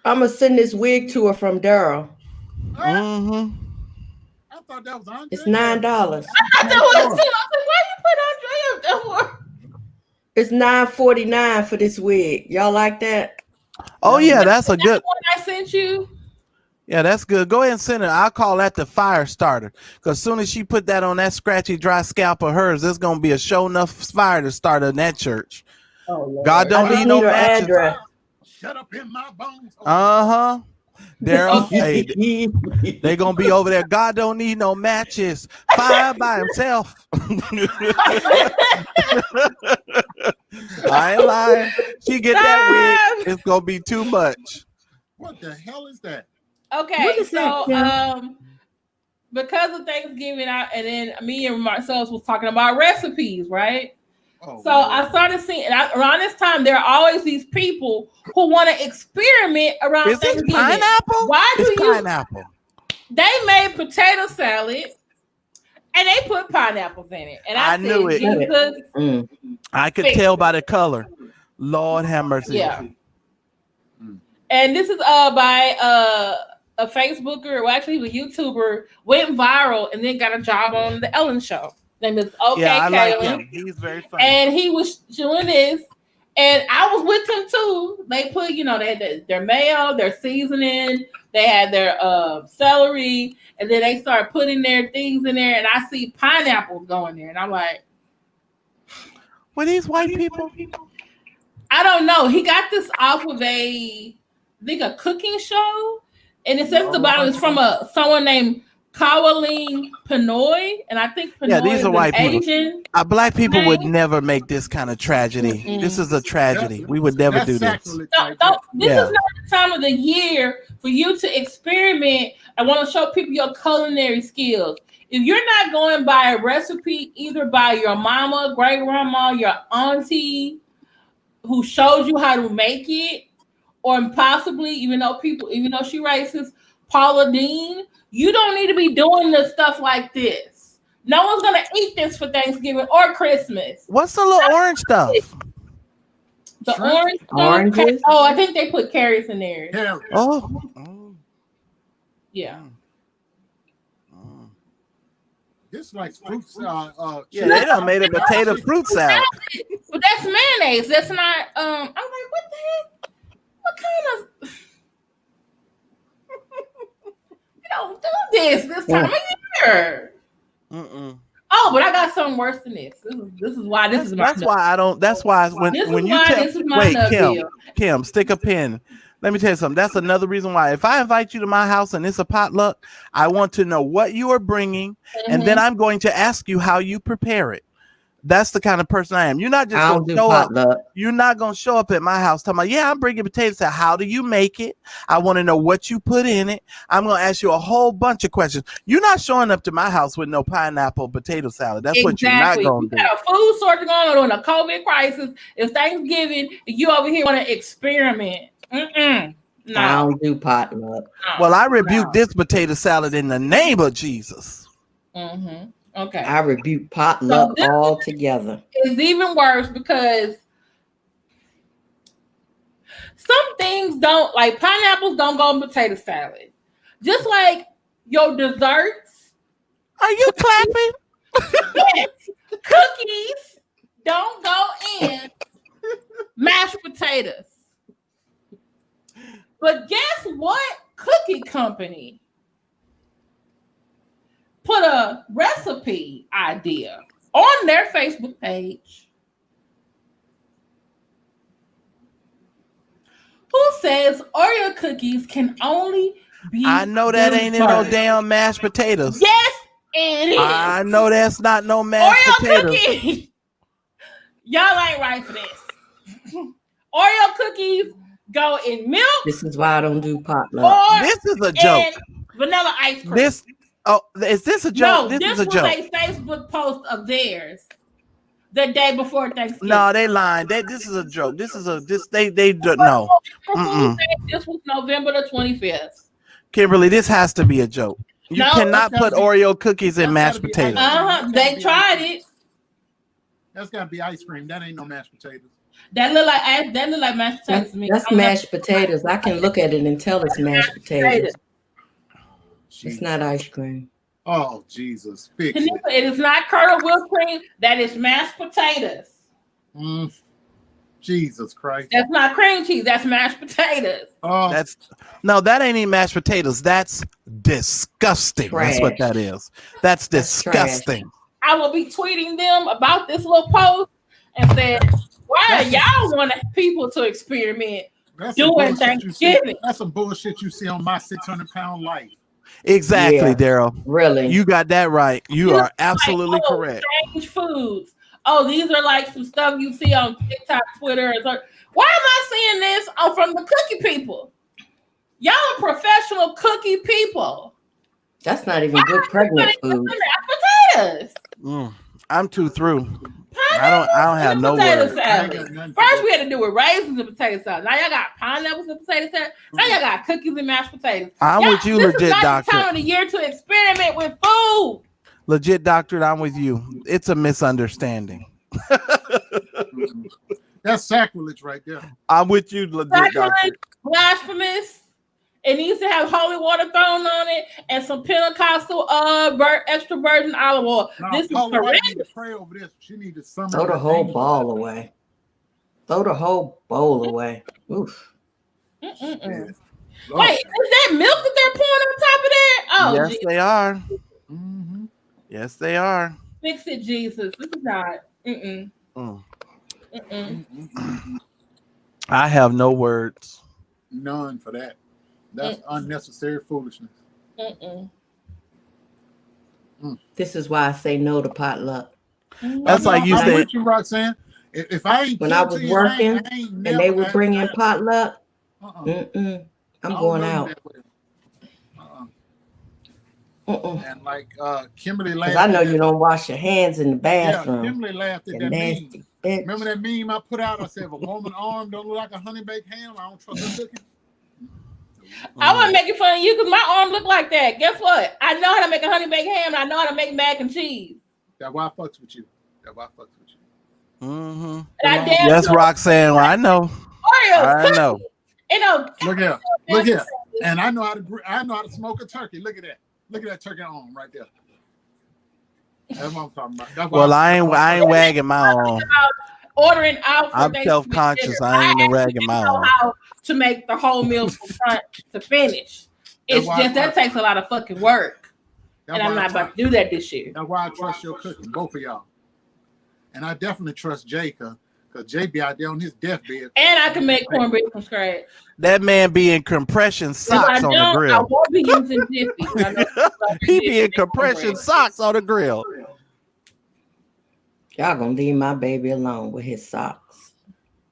gonna send this wig to her from Daryl. Mm-hmm. I thought that was Andre. It's $9. I thought that was too. I was like, why you put Andre up there for? It's $9.49 for this wig. Y'all like that? Oh yeah, that's a good one I sent you. Yeah, that's good. Go ahead and send it. I'll call that the fire starter. Because as soon as she put that on that scratchy, dry scalp of hers, there's going to be a show enough fire to start in that church. Oh, Lord. God don't need no address. Shut up in my bones. Uh-huh. Daryl, hey, they gonna be over there. God don't need no matches. Fine by himself. I ain't lying. She get that wig. It's gonna be too much. What the hell is that? Okay, What is so that, because of Thanksgiving, and then me and Marcellus was talking about recipes, right? Oh, So I started seeing around this time there are always these people who want to experiment around Is this Thanksgiving. pineapple? Why do it's you? pineapple. They made potato salad and they put pineapples in it, and I knew said, it. Jesus, I could tell by the color. Lord have mercy. yeah. And this is by a Facebooker, well, actually he was a YouTuber, went viral and then got a job on the Ellen Show. Name is OK Yeah, I like Caleb. him. He's very funny. And he was doing this, and I was with him too. They put, they had their mayo, their seasoning, they had their celery, and then they started putting their things in there, and I see pineapples going there, and I'm like, were these white people? I don't know. He got this off of I think a cooking show, and it says at the bottom it's from someone named Kawaling Pinoy, and I think Pinoy these is are white an people. Asian. Black people name. would never make this kind of tragedy. Mm-mm. This is a tragedy. We would never do this. This is not the time of the year for you to experiment and want to show people your culinary skills. If you're not going by a recipe, either by your mama, great grandma, your auntie, who showed you how to make it, or possibly, even though she racist, Paula Dean, you don't need to be doing the stuff like this. No one's gonna eat this for Thanksgiving or Christmas. What's the little orange stuff? The orange Oranges? Oh, I think they put carrots in there. Yeah. Oh. Yeah. This is like fruits. Yeah, they done made a potato fruit salad. But that's mayonnaise. That's not. I'm like, what the heck? What kind of? You don't do this time of year. Mm-mm. Oh, but I got something worse than this. This is why this is my. That's why I don't. That's why when you tell Kim, stick a pin. Let me tell you something. That's another reason why if I invite you to my house and it's a potluck, I want to know what you are bringing, and then I'm going to ask you how you prepare it. That's the kind of person I am. You're not just going to show up. You're not going to show up at my house talking about, yeah, I'm bringing potatoes. How do you make it? I want to know what you put in it. I'm going to ask you a whole bunch of questions. You're not showing up to my house with no pineapple potato salad. That's what you're not going to do. You got a food shortage going on, a COVID crisis. It's Thanksgiving. You over here want to experiment. No. I don't do potluck. No. Well, I rebuke this potato salad in the name of Jesus. Mm-hmm. Okay. I rebuke potluck altogether. It's even worse because some things don't, like pineapples don't go in potato salad. Just like your desserts. Are you clapping? Yes. Cookies don't go in mashed potatoes. But guess what? Cookie company put a recipe idea on their Facebook page. Who says Oreo cookies can only be? I know that ain't in no damn mashed potatoes. Yes, it is. I know that's not no mashed Oreo potatoes. cookies. Y'all ain't right for this. Oreo cookies go in milk. This is why I don't do potluck. This is a joke. Vanilla ice cream. Is this a joke? No, this is a joke. was a Facebook post of theirs the day before Thanksgiving. No, they lying. This is a joke. They don't know. This was November the 25th. Kimberly, this has to be a joke. You cannot put Oreo cookies in mashed potatoes. They tried it. That's gotta be ice cream. That ain't no mashed potatoes. That look like mashed potatoes to me. That's mashed potatoes. I can look at it and tell it's mashed potatoes. It's not ice cream. Oh, Jesus. Fix it. It is not curdled whipped cream. That is mashed potatoes. Jesus Christ. That's not cream cheese. That's mashed potatoes. Oh, that ain't even mashed potatoes. That's disgusting. Trash. That's what that is. That's disgusting. I will be tweeting them about this little post and said, why y'all want people to experiment? That's some doing bullshit you see. Thanksgiving. That's some bullshit you see on My 600-Pound Life. Exactly, Yeah. Daryl. Really? You got that right. You are absolutely like, correct. Strange foods. Oh, these are like some stuff you see on TikTok, Twitter. Why am I seeing this from the cookie people? Y'all are professional cookie people. That's not even good pregnant food. Mashed potatoes. I'm too through. I don't have no words. First, we had to do with raisins and potato salad. Now y'all got pineapples and potato salad. Now y'all got cookies and mashed potatoes. I'm with you, legit, this is not doctor. the time of the year to experiment with food. Legit, doctor, I'm with you. It's a misunderstanding. That's sacrilege right there. I'm with you, legit, doctor. Blasphemous. It needs to have holy water thrown on it and some Pentecostal extra virgin olive oil. No, this Paula is White need to pray over this. She need to summon. Throw the whole ball away. Throw the whole bowl away. Oof. Wait, is that milk that they're pouring on top of that? Oh, yes, Jesus. they are. Mm-hmm. Yes, they are. Fix it, Jesus. This is not. I have no words. None for that. That's unnecessary foolishness. This is why I say no to potluck. That's like you I'm said. with you, Roxanne. If I ain't When I was working and they would bring in potluck, I'm going out. And like Kimberly laughed. I know you don't wash your hands in the bathroom. Yeah, Kimberly laughed at that nasty meme. bitch. Remember that meme I put out? I said, if a woman's arm don't look like a honey baked ham, I don't trust her cooking. I wasn't making fun of you because my arm looked like that. Guess what? I know how to make a honey baked ham and I know how to make mac and cheese. That's why I fucks with you. That's why I fucks with you. Mm-hmm. Yes, Roxanne. I know. Oreos, I know. You know. Look here. And I know how to smoke a turkey. Look at that. Look at that turkey arm right there. That's what I'm talking about. That's well, I ain't wagging my arm. Ordering out. I'm self-conscious. I ain't wagging my arm. How to make the whole meal from front to finish. It's just that takes a lot of fucking work. And I'm not about to do that this year. That's why I trust your cooking, both of y'all. And I definitely trust Jay, because Jay be out there on his deathbed. And I can make cornbread from scratch. That man be in compression socks on the grill. I won't be using Jiffy. He be in compression socks on the grill. Y'all gonna leave my baby alone with his socks.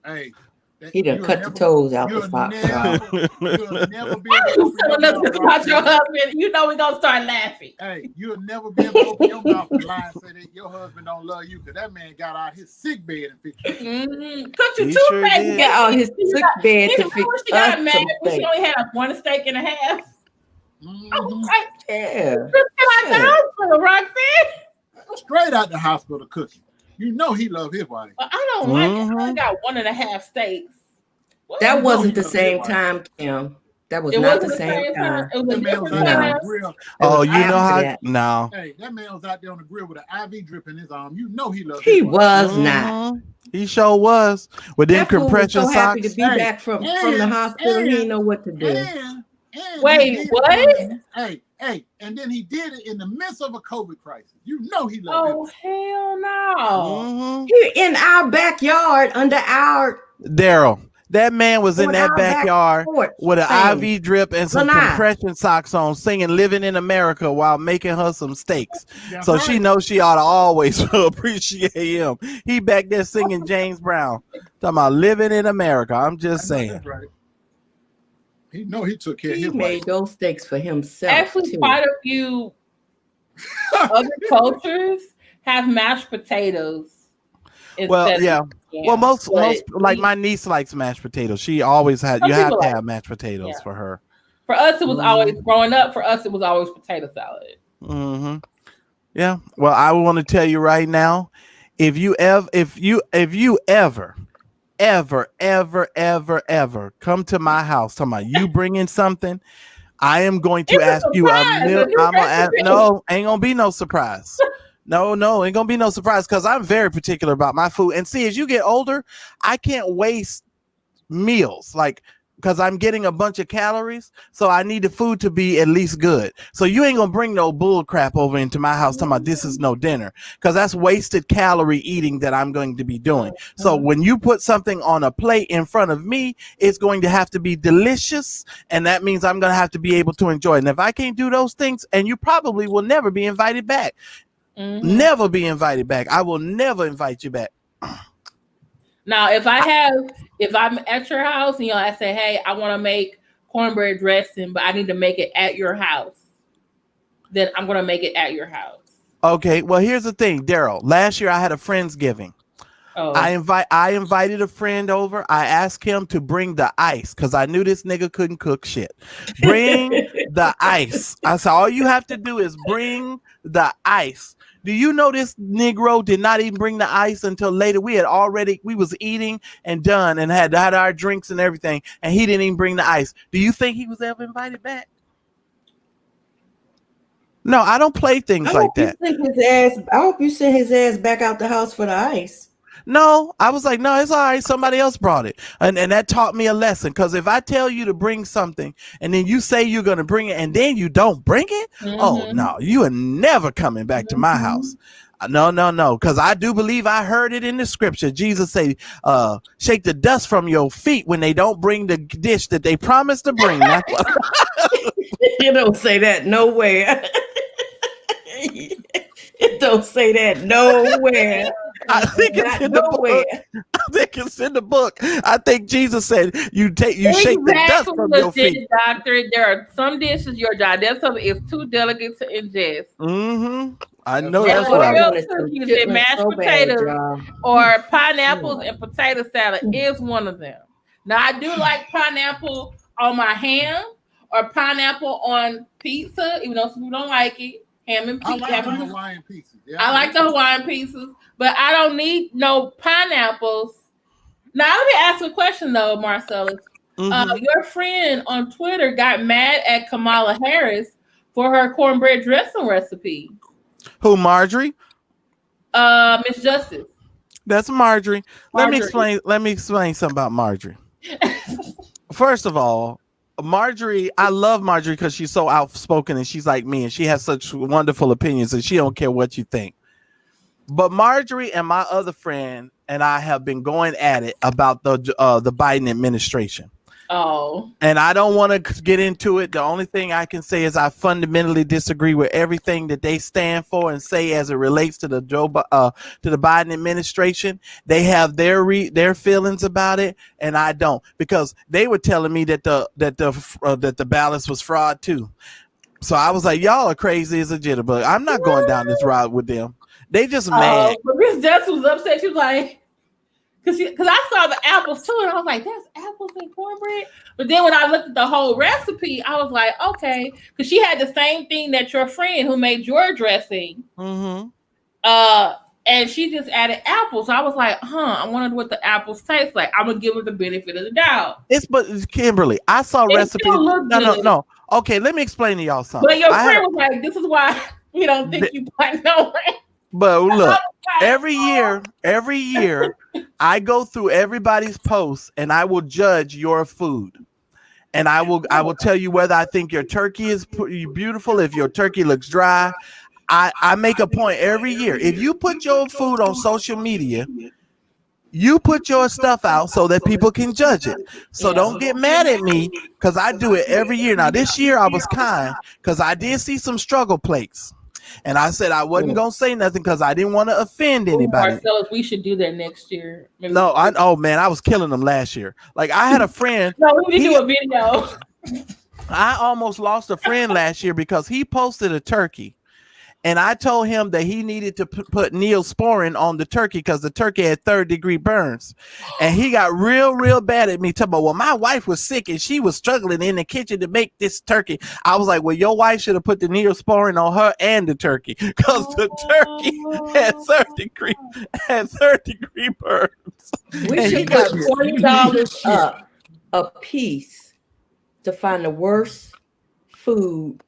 Hey. He done cut the toes out the socks. You'll never be able to about your husband. You know we're gonna start laughing. Hey, you'll never be able to open your mouth and lie and say that your husband don't love you, because that man got out his sick bed and fixed it. Cooked you two steaks. Get out his sick bed to fix she got mad when she only had one steak and a half. I was like, yeah. Roxanne. Straight out the hospital cooking. You know he loved his wife. Well, I don't like it. I got 1.5 steaks. That wasn't the same time, Kim. That was not the same time. It was a different time. Oh, you know how? No. Hey, that man was out there on the grill with an IV drip in his arm. You know he loved. He was not. He sure was. With them compression socks. Happy to be back from the hospital. He didn't know what to do. Wait, what? Hey, and then he did it in the midst of a COVID crisis. You know he loved it. Oh, hell no. He in our backyard under our Daryl. That man was in that backyard with an IV drip and some compression socks on, singing "Living in America" while making her some steaks. So she knows she ought to always appreciate him. He back there singing James Brown, talking about living in America. I'm just saying. Right. He know he took care of his wife. He made those steaks for himself. Actually, quite a few other cultures have mashed potatoes. Well, yeah. Well, most like my niece likes mashed potatoes. She always had. You have to have mashed potatoes for her. For us, it was always growing up. For us, it was always potato salad. Mm-hmm. Yeah. Well, I want to tell you right now, if you ever come to my house, talking about you bringing something, I am going to ask you a meal. No, ain't gonna be no surprise. No, ain't gonna be no surprise, because I'm very particular about my food. And see, as you get older, I can't waste meals. Like because I'm getting a bunch of calories, so I need the food to be at least good. So you ain't gonna bring no bull crap over into my house talking about this is no dinner, because that's wasted calorie eating that I'm going to be doing. So when you put something on a plate in front of me, it's going to have to be delicious, and that means I'm gonna have to be able to enjoy it. And if I can't do those things, and you probably will never be invited back. Never be invited back. I will never invite you back. Now, if I'm at your house and I say, hey, I want to make cornbread dressing, but I need to make it at your house, then I'm going to make it at your house. Okay. Well, here's the thing, Daryl. Last year I had a Friendsgiving. Oh. I invited a friend over. I asked him to bring the ice because I knew this nigga couldn't cook shit. Bring the ice. I said, all you have to do is bring the ice. Do you know this Negro did not even bring the ice until later? We was eating and done and had our drinks and everything, and he didn't even bring the ice. Do you think he was ever invited back? No, I don't play things like that. I hope you sent his ass back out the house for the ice. No, I was like, no, it's all right. Somebody else brought it. And that taught me a lesson. Because if I tell you to bring something and then you say you're going to bring it and then you don't bring it, oh, no, you are never coming back to my house. No. Because I do believe I heard it in the scripture. Jesus say, shake the dust from your feet when they don't bring the dish that they promised to bring. You don't say that nowhere. It don't say that nowhere. I think it's in the book. I think it's in the book. I think Jesus said you shake the dust from your feet. Doctor, there are some dishes your digestive is too delicate to ingest. I know that's what I want. You say mashed potatoes or pineapples and potato salad is one of them. Now I do like pineapple on my ham or pineapple on pizza, even though some people don't like it. Ham and pizza. I like the Hawaiian pieces. Yeah, I like the Hawaiian pieces, but I don't need no pineapples. Now let me ask you a question though, Marcellus. Your friend on Twitter got mad at Kamala Harris for her cornbread dressing recipe. Who, Marjorie? Miss Justice. That's Marjorie. Let me explain something about Marjorie. First of all, Marjorie, I love Marjorie because she's so outspoken and she's like me and she has such wonderful opinions and she don't care what you think. But Marjorie and my other friend and I have been going at it about the Biden administration. Oh. And I don't want to get into it. The only thing I can say is I fundamentally disagree with everything that they stand for and say as it relates to the Biden administration. They have their feelings about it, and I don't, because they were telling me that the ballots was fraud too. So I was like, y'all are crazy as a jitterbug. I'm not going down this route with them. They just mad. But Miss Justice was upset. She was like, because I saw the apples too, and I was like, that's apples and cornbread. But then when I looked at the whole recipe, I was like, okay, because she had the same thing that your friend who made your dressing. And she just added apples. So I was like, I wondered what the apples taste like. I'm gonna give her the benefit of the doubt. But Kimberly, I saw recipes. No. Okay, let me explain to y'all something. But your friend was like, this is why we don't think you quite know it. But look, every year, I go through everybody's posts and I will judge your food. And I will tell you whether I think your turkey is beautiful, if your turkey looks dry. I make a point every year. If you put your food on social media, you put your stuff out so that people can judge it. So don't get mad at me because I do it every year. Now, this year I was kind because I did see some struggle plates. And I said I wasn't gonna say nothing because I didn't want to offend anybody. Marcellus, we should do that next year. Maybe I was killing them last year. Like I had a friend. No, we need to do a video. I almost lost a friend last year because he posted a turkey. And I told him that he needed to put Neosporin on the turkey because the turkey had 3rd-degree burns. And he got real bad at me. Talking about, well, my wife was sick and she was struggling in the kitchen to make this turkey. I was like, well, your wife should have put the Neosporin on her and the turkey because the turkey had 3rd-degree burns. We should put $20 up a piece to find the worst food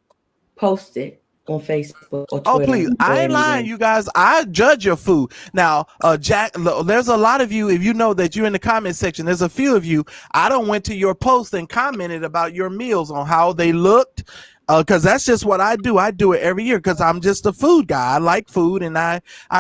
posted on Facebook or Twitter. Oh, please. I ain't lying, you guys. I judge your food. Now, Jack, there's a lot of you, if you know that you're in the comment section, there's a few of you, I don't went to your post and commented about your meals on how they looked. Because that's just what I do. I do it every year because I'm just a food guy. I like food and I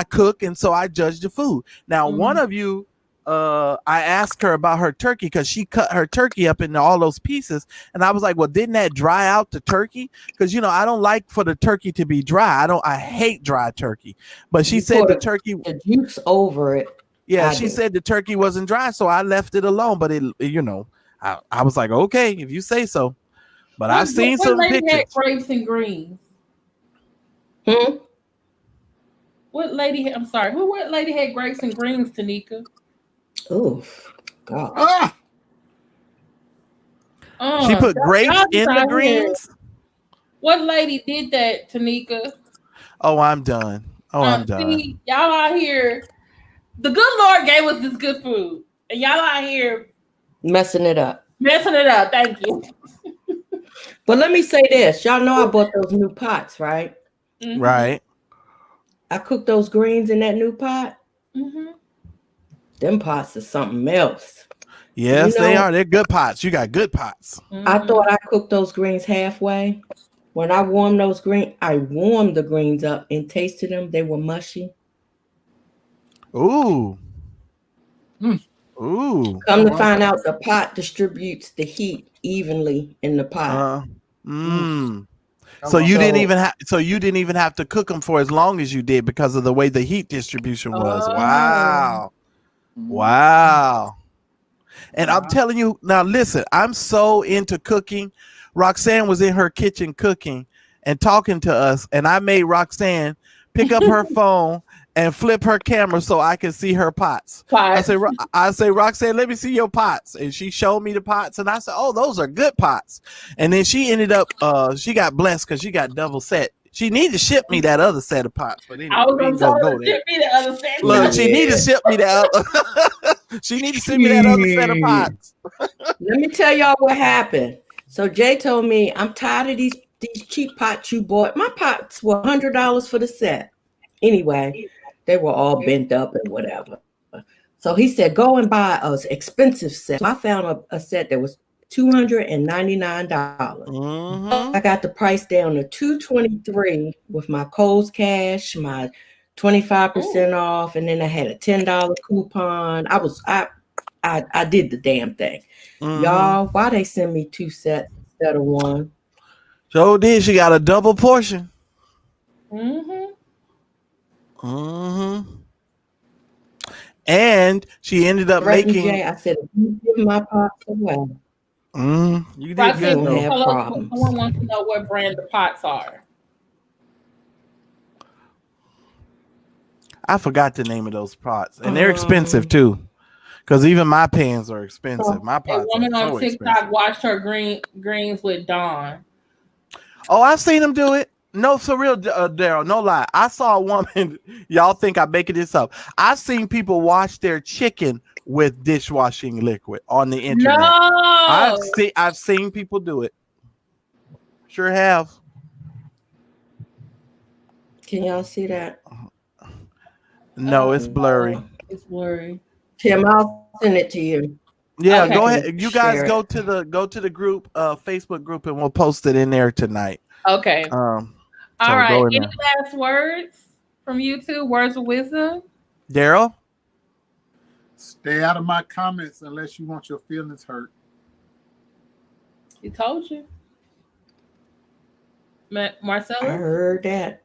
cook, and so I judge the food. Now, one of you, I asked her about her turkey because she cut her turkey up into all those pieces, and I was like, well, didn't that dry out the turkey? Because I don't like for the turkey to be dry. I hate dry turkey. But she said the turkey, the juice over it. Yeah, she said the turkey wasn't dry, so I left it alone. But I was like, okay, if you say so. But I've seen some pictures. Had grapes and greens? What lady had grapes and greens, Tanika? Oh, God. She put grapes in the greens? What lady did that, Tanika? Oh, I'm done. I'm done. See, y'all out here. The good Lord gave us this good food. And y'all out here messing it up. Thank you. But let me say this. Y'all know I bought those new pots, right? Mm-hmm. Right. I cooked those greens in that new pot. Mm-hmm. Them pots are something else. Yes, they are. They're good pots. You got good pots. Mm-hmm. I thought I cooked those greens halfway. When I warmed those greens, I warmed the greens up and tasted them. They were mushy. Ooh. Ooh. Come to find out, the pot distributes the heat evenly in the pot. So you didn't even have to cook them for as long as you did because of the way the heat distribution was. Wow. And I'm telling you now, listen, I'm so into cooking. Roxanne was in her kitchen cooking and talking to us, and I made Roxanne pick up her phone and flip her camera so I can see her pots. I say, Roxanne, let me see your pots. And she showed me the pots, and I said, oh, those are good pots. And then she ended up, she got blessed because she got double set. She needed to ship me that other set of pots. But anyway, I was going to ship me the other set. Look, she needed to ship me that. She needed to send me that other set of pots. Let me tell y'all what happened. So Jay told me, I'm tired of these cheap pots you bought. My pots were $100 for the set. Anyway, they were all bent up and whatever. So he said, go and buy an expensive set. So I found a set that was $299. I got the price down to $223 with my Kohl's cash, my 25% off, and then I had a $10 coupon. I did the damn thing. Y'all, why they send me 2 sets instead of 1? So did she got a double portion? And she ended up making. Jay, I said, you give my pots away. You did good. Someone wants to know what brand the pots are. I forgot the name of those pots, and they're expensive too. Because even my pans are expensive. My pots. A woman are on so TikTok expensive. watched her greens with Dawn. Oh, I've seen them do it. No, for real, Daryl, no lie. I saw a woman. Y'all think I'm making this up? I've seen people wash their chicken with dishwashing liquid on the internet. No, I've seen people do it. Sure have. Can y'all see that? No, it's blurry. It's blurry. Tim, I'll send it to you. Yeah, go ahead. You guys go to the group, Facebook group, and we'll post it in there tonight. Okay. All right. Any last words from you two? Words of wisdom? Daryl? Stay out of my comments unless you want your feelings hurt. He told you. Marcellus? I heard that.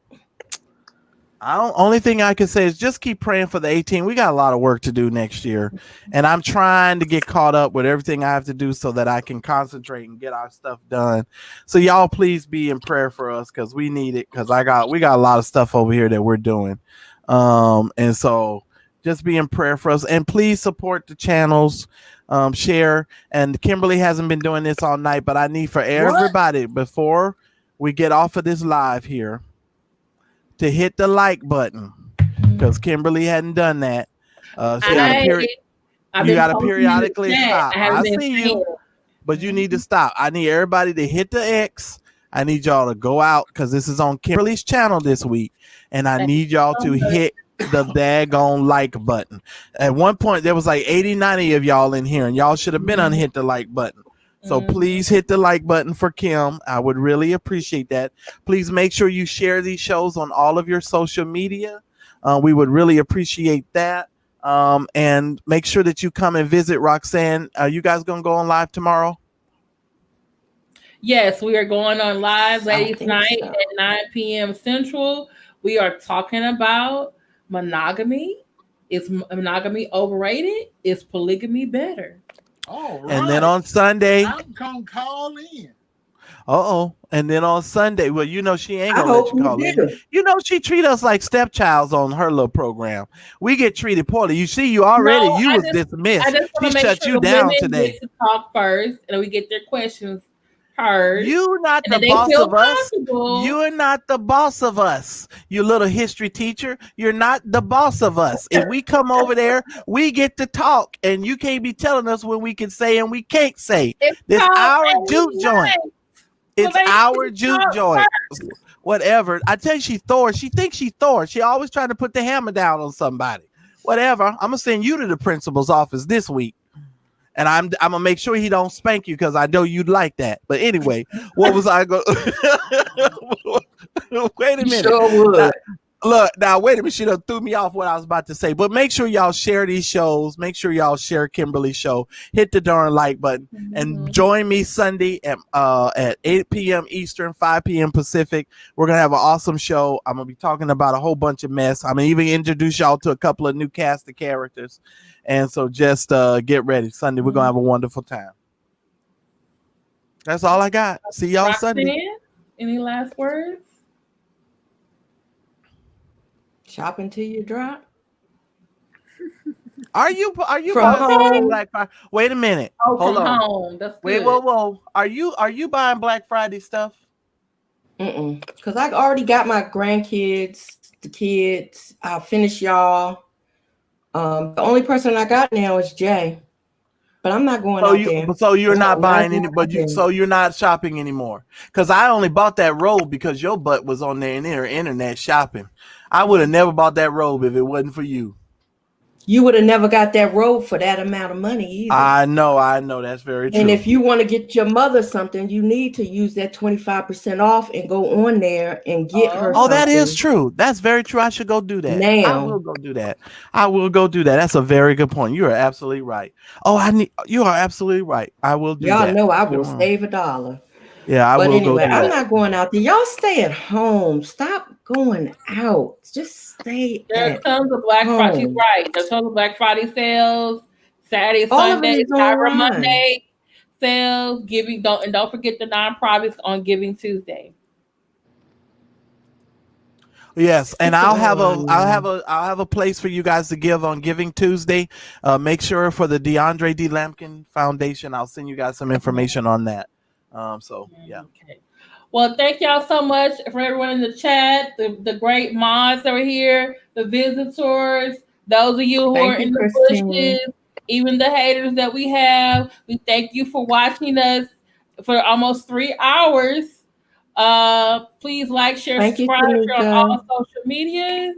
Only thing I can say is just keep praying for the 18. We got a lot of work to do next year, and I'm trying to get caught up with everything I have to do so that I can concentrate and get our stuff done. So y'all please be in prayer for us because we need it, because we got a lot of stuff over here that we're doing. And so just be in prayer for us, and please support the channels, share. And Kimberly hasn't been doing this all night, but I need for everybody before we get off of this live here to hit the like button, because Kimberly hadn't done that. You got to periodically stop. I see you, but you need to stop. I need everybody to hit the X I need y'all to go out because this is on Kimberly's channel this week, and I need y'all to hit the daggone like button. At one point, there was like 80, 90 of y'all in here, and y'all should have been on hit the like button. So please hit the like button for Kim. I would really appreciate that. Please make sure you share these shows on all of your social media. We would really appreciate that. And make sure that you come and visit Roxanne. Are you guys going to go on live tomorrow? Yes, we are going on live ladies night at 9 p.m. Central. We are talking about monogamy. Is monogamy overrated? Is polygamy better? All right. And then on Sunday, I'm gonna call in. And then on Sunday, well, you know she ain't gonna let you call in. You know she treat us like stepchilds on her little program. We get treated poorly. You see, you was dismissed. I just she shut you down today. Get to talk first, and we get their questions heard. You're not the boss of us. You are not the boss of us. You little history teacher. You're not the boss of us. If we come over there, we get to talk, and you can't be telling us when we can say and we can't say. It's our juke joint. It's our juke joint. Whatever. I tell you, she's Thor. She thinks she's Thor. She always trying to put the hammer down on somebody. Whatever. I'm gonna send you to the principal's office this week. And I'm gonna make sure he don't spank you because I know you'd like that. But anyway, what was I going? Wait a minute. Sure would. Now wait a minute. She done threw me off what I was about to say. But make sure y'all share these shows. Make sure y'all share Kimberly's show. Hit the darn like button and join me Sunday at 8 p.m. Eastern, 5 p.m. Pacific. We're gonna have an awesome show. I'm gonna be talking about a whole bunch of mess. I'm gonna even introduce y'all to a couple of new cast of characters. And so just get ready. Sunday, we're going to have a wonderful time. That's all I got. See y'all Roxanne, Sunday. Any last words? Shopping till you drop. Are you From home? Black Friday? Wait a minute. Hold on. Home. That's good. Wait, whoa. Are you buying Black Friday stuff? Because I already got my grandkids, the kids. I'll finish y'all. The only person I got now is Jay, but I'm not going out there. So you're not buying any, so you're not shopping anymore. Because I only bought that robe because your butt was on there in their internet shopping. I would have never bought that robe if it wasn't for you. You would have never got that robe for that amount of money either. I know. That's very true. And if you want to get your mother something, you need to use that 25% off and go on there and get her something. That is true. That's very true. I should go do that. Now. I will go do that. That's a very good point. You are absolutely right. You are absolutely right. I will do that. Y'all know I will save $1. Yeah, I will go do that. I'm not going out there. Y'all stay at home. Stop going out. Just stay There's tons of Black Friday. She's right. There's tons of Black Friday sales, Saturday, Sunday, Cyber Monday sales. Don't forget the nonprofits on Giving Tuesday. Yes, and I'll have a place for you guys to give on Giving Tuesday. Make sure for the DeAndre D. Lampkin Foundation, I'll send you guys some information on that. Yeah. Okay. Well, thank y'all so much for everyone in the chat, the great mods that were here, the visitors, those of you who are in the bushes, even the haters that we have. We thank you for watching us for almost 3 hours. Please like, share, subscribe on all social media.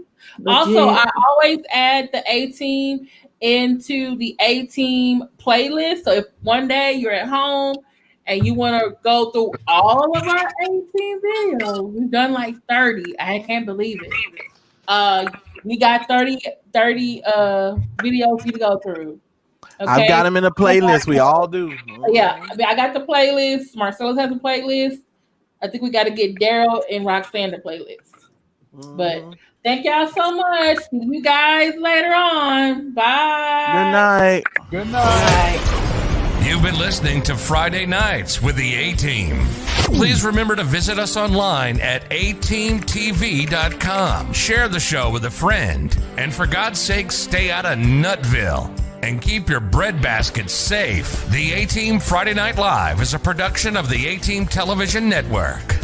Also, I always add the A-Team into the A-Team playlist. So if one day you're at home and you want to go through all of our 18 videos, we've done like 30. I can't believe it. We got 30 videos for you to go through. Okay? I've got them in a playlist. We all do. Yeah, I got the playlist. Marcellus has a playlist. I think we got to get Daryl and Roxanne the playlist. But thank y'all so much. See you guys later on. Bye. Good night. You've been listening to Friday Nights with the A-Team. Please remember to visit us online at ateamtv.com. Share the show with a friend. And for God's sake, stay out of Nutville. And keep your breadbasket safe. The A-Team Friday Night Live is a production of the A-Team Television Network.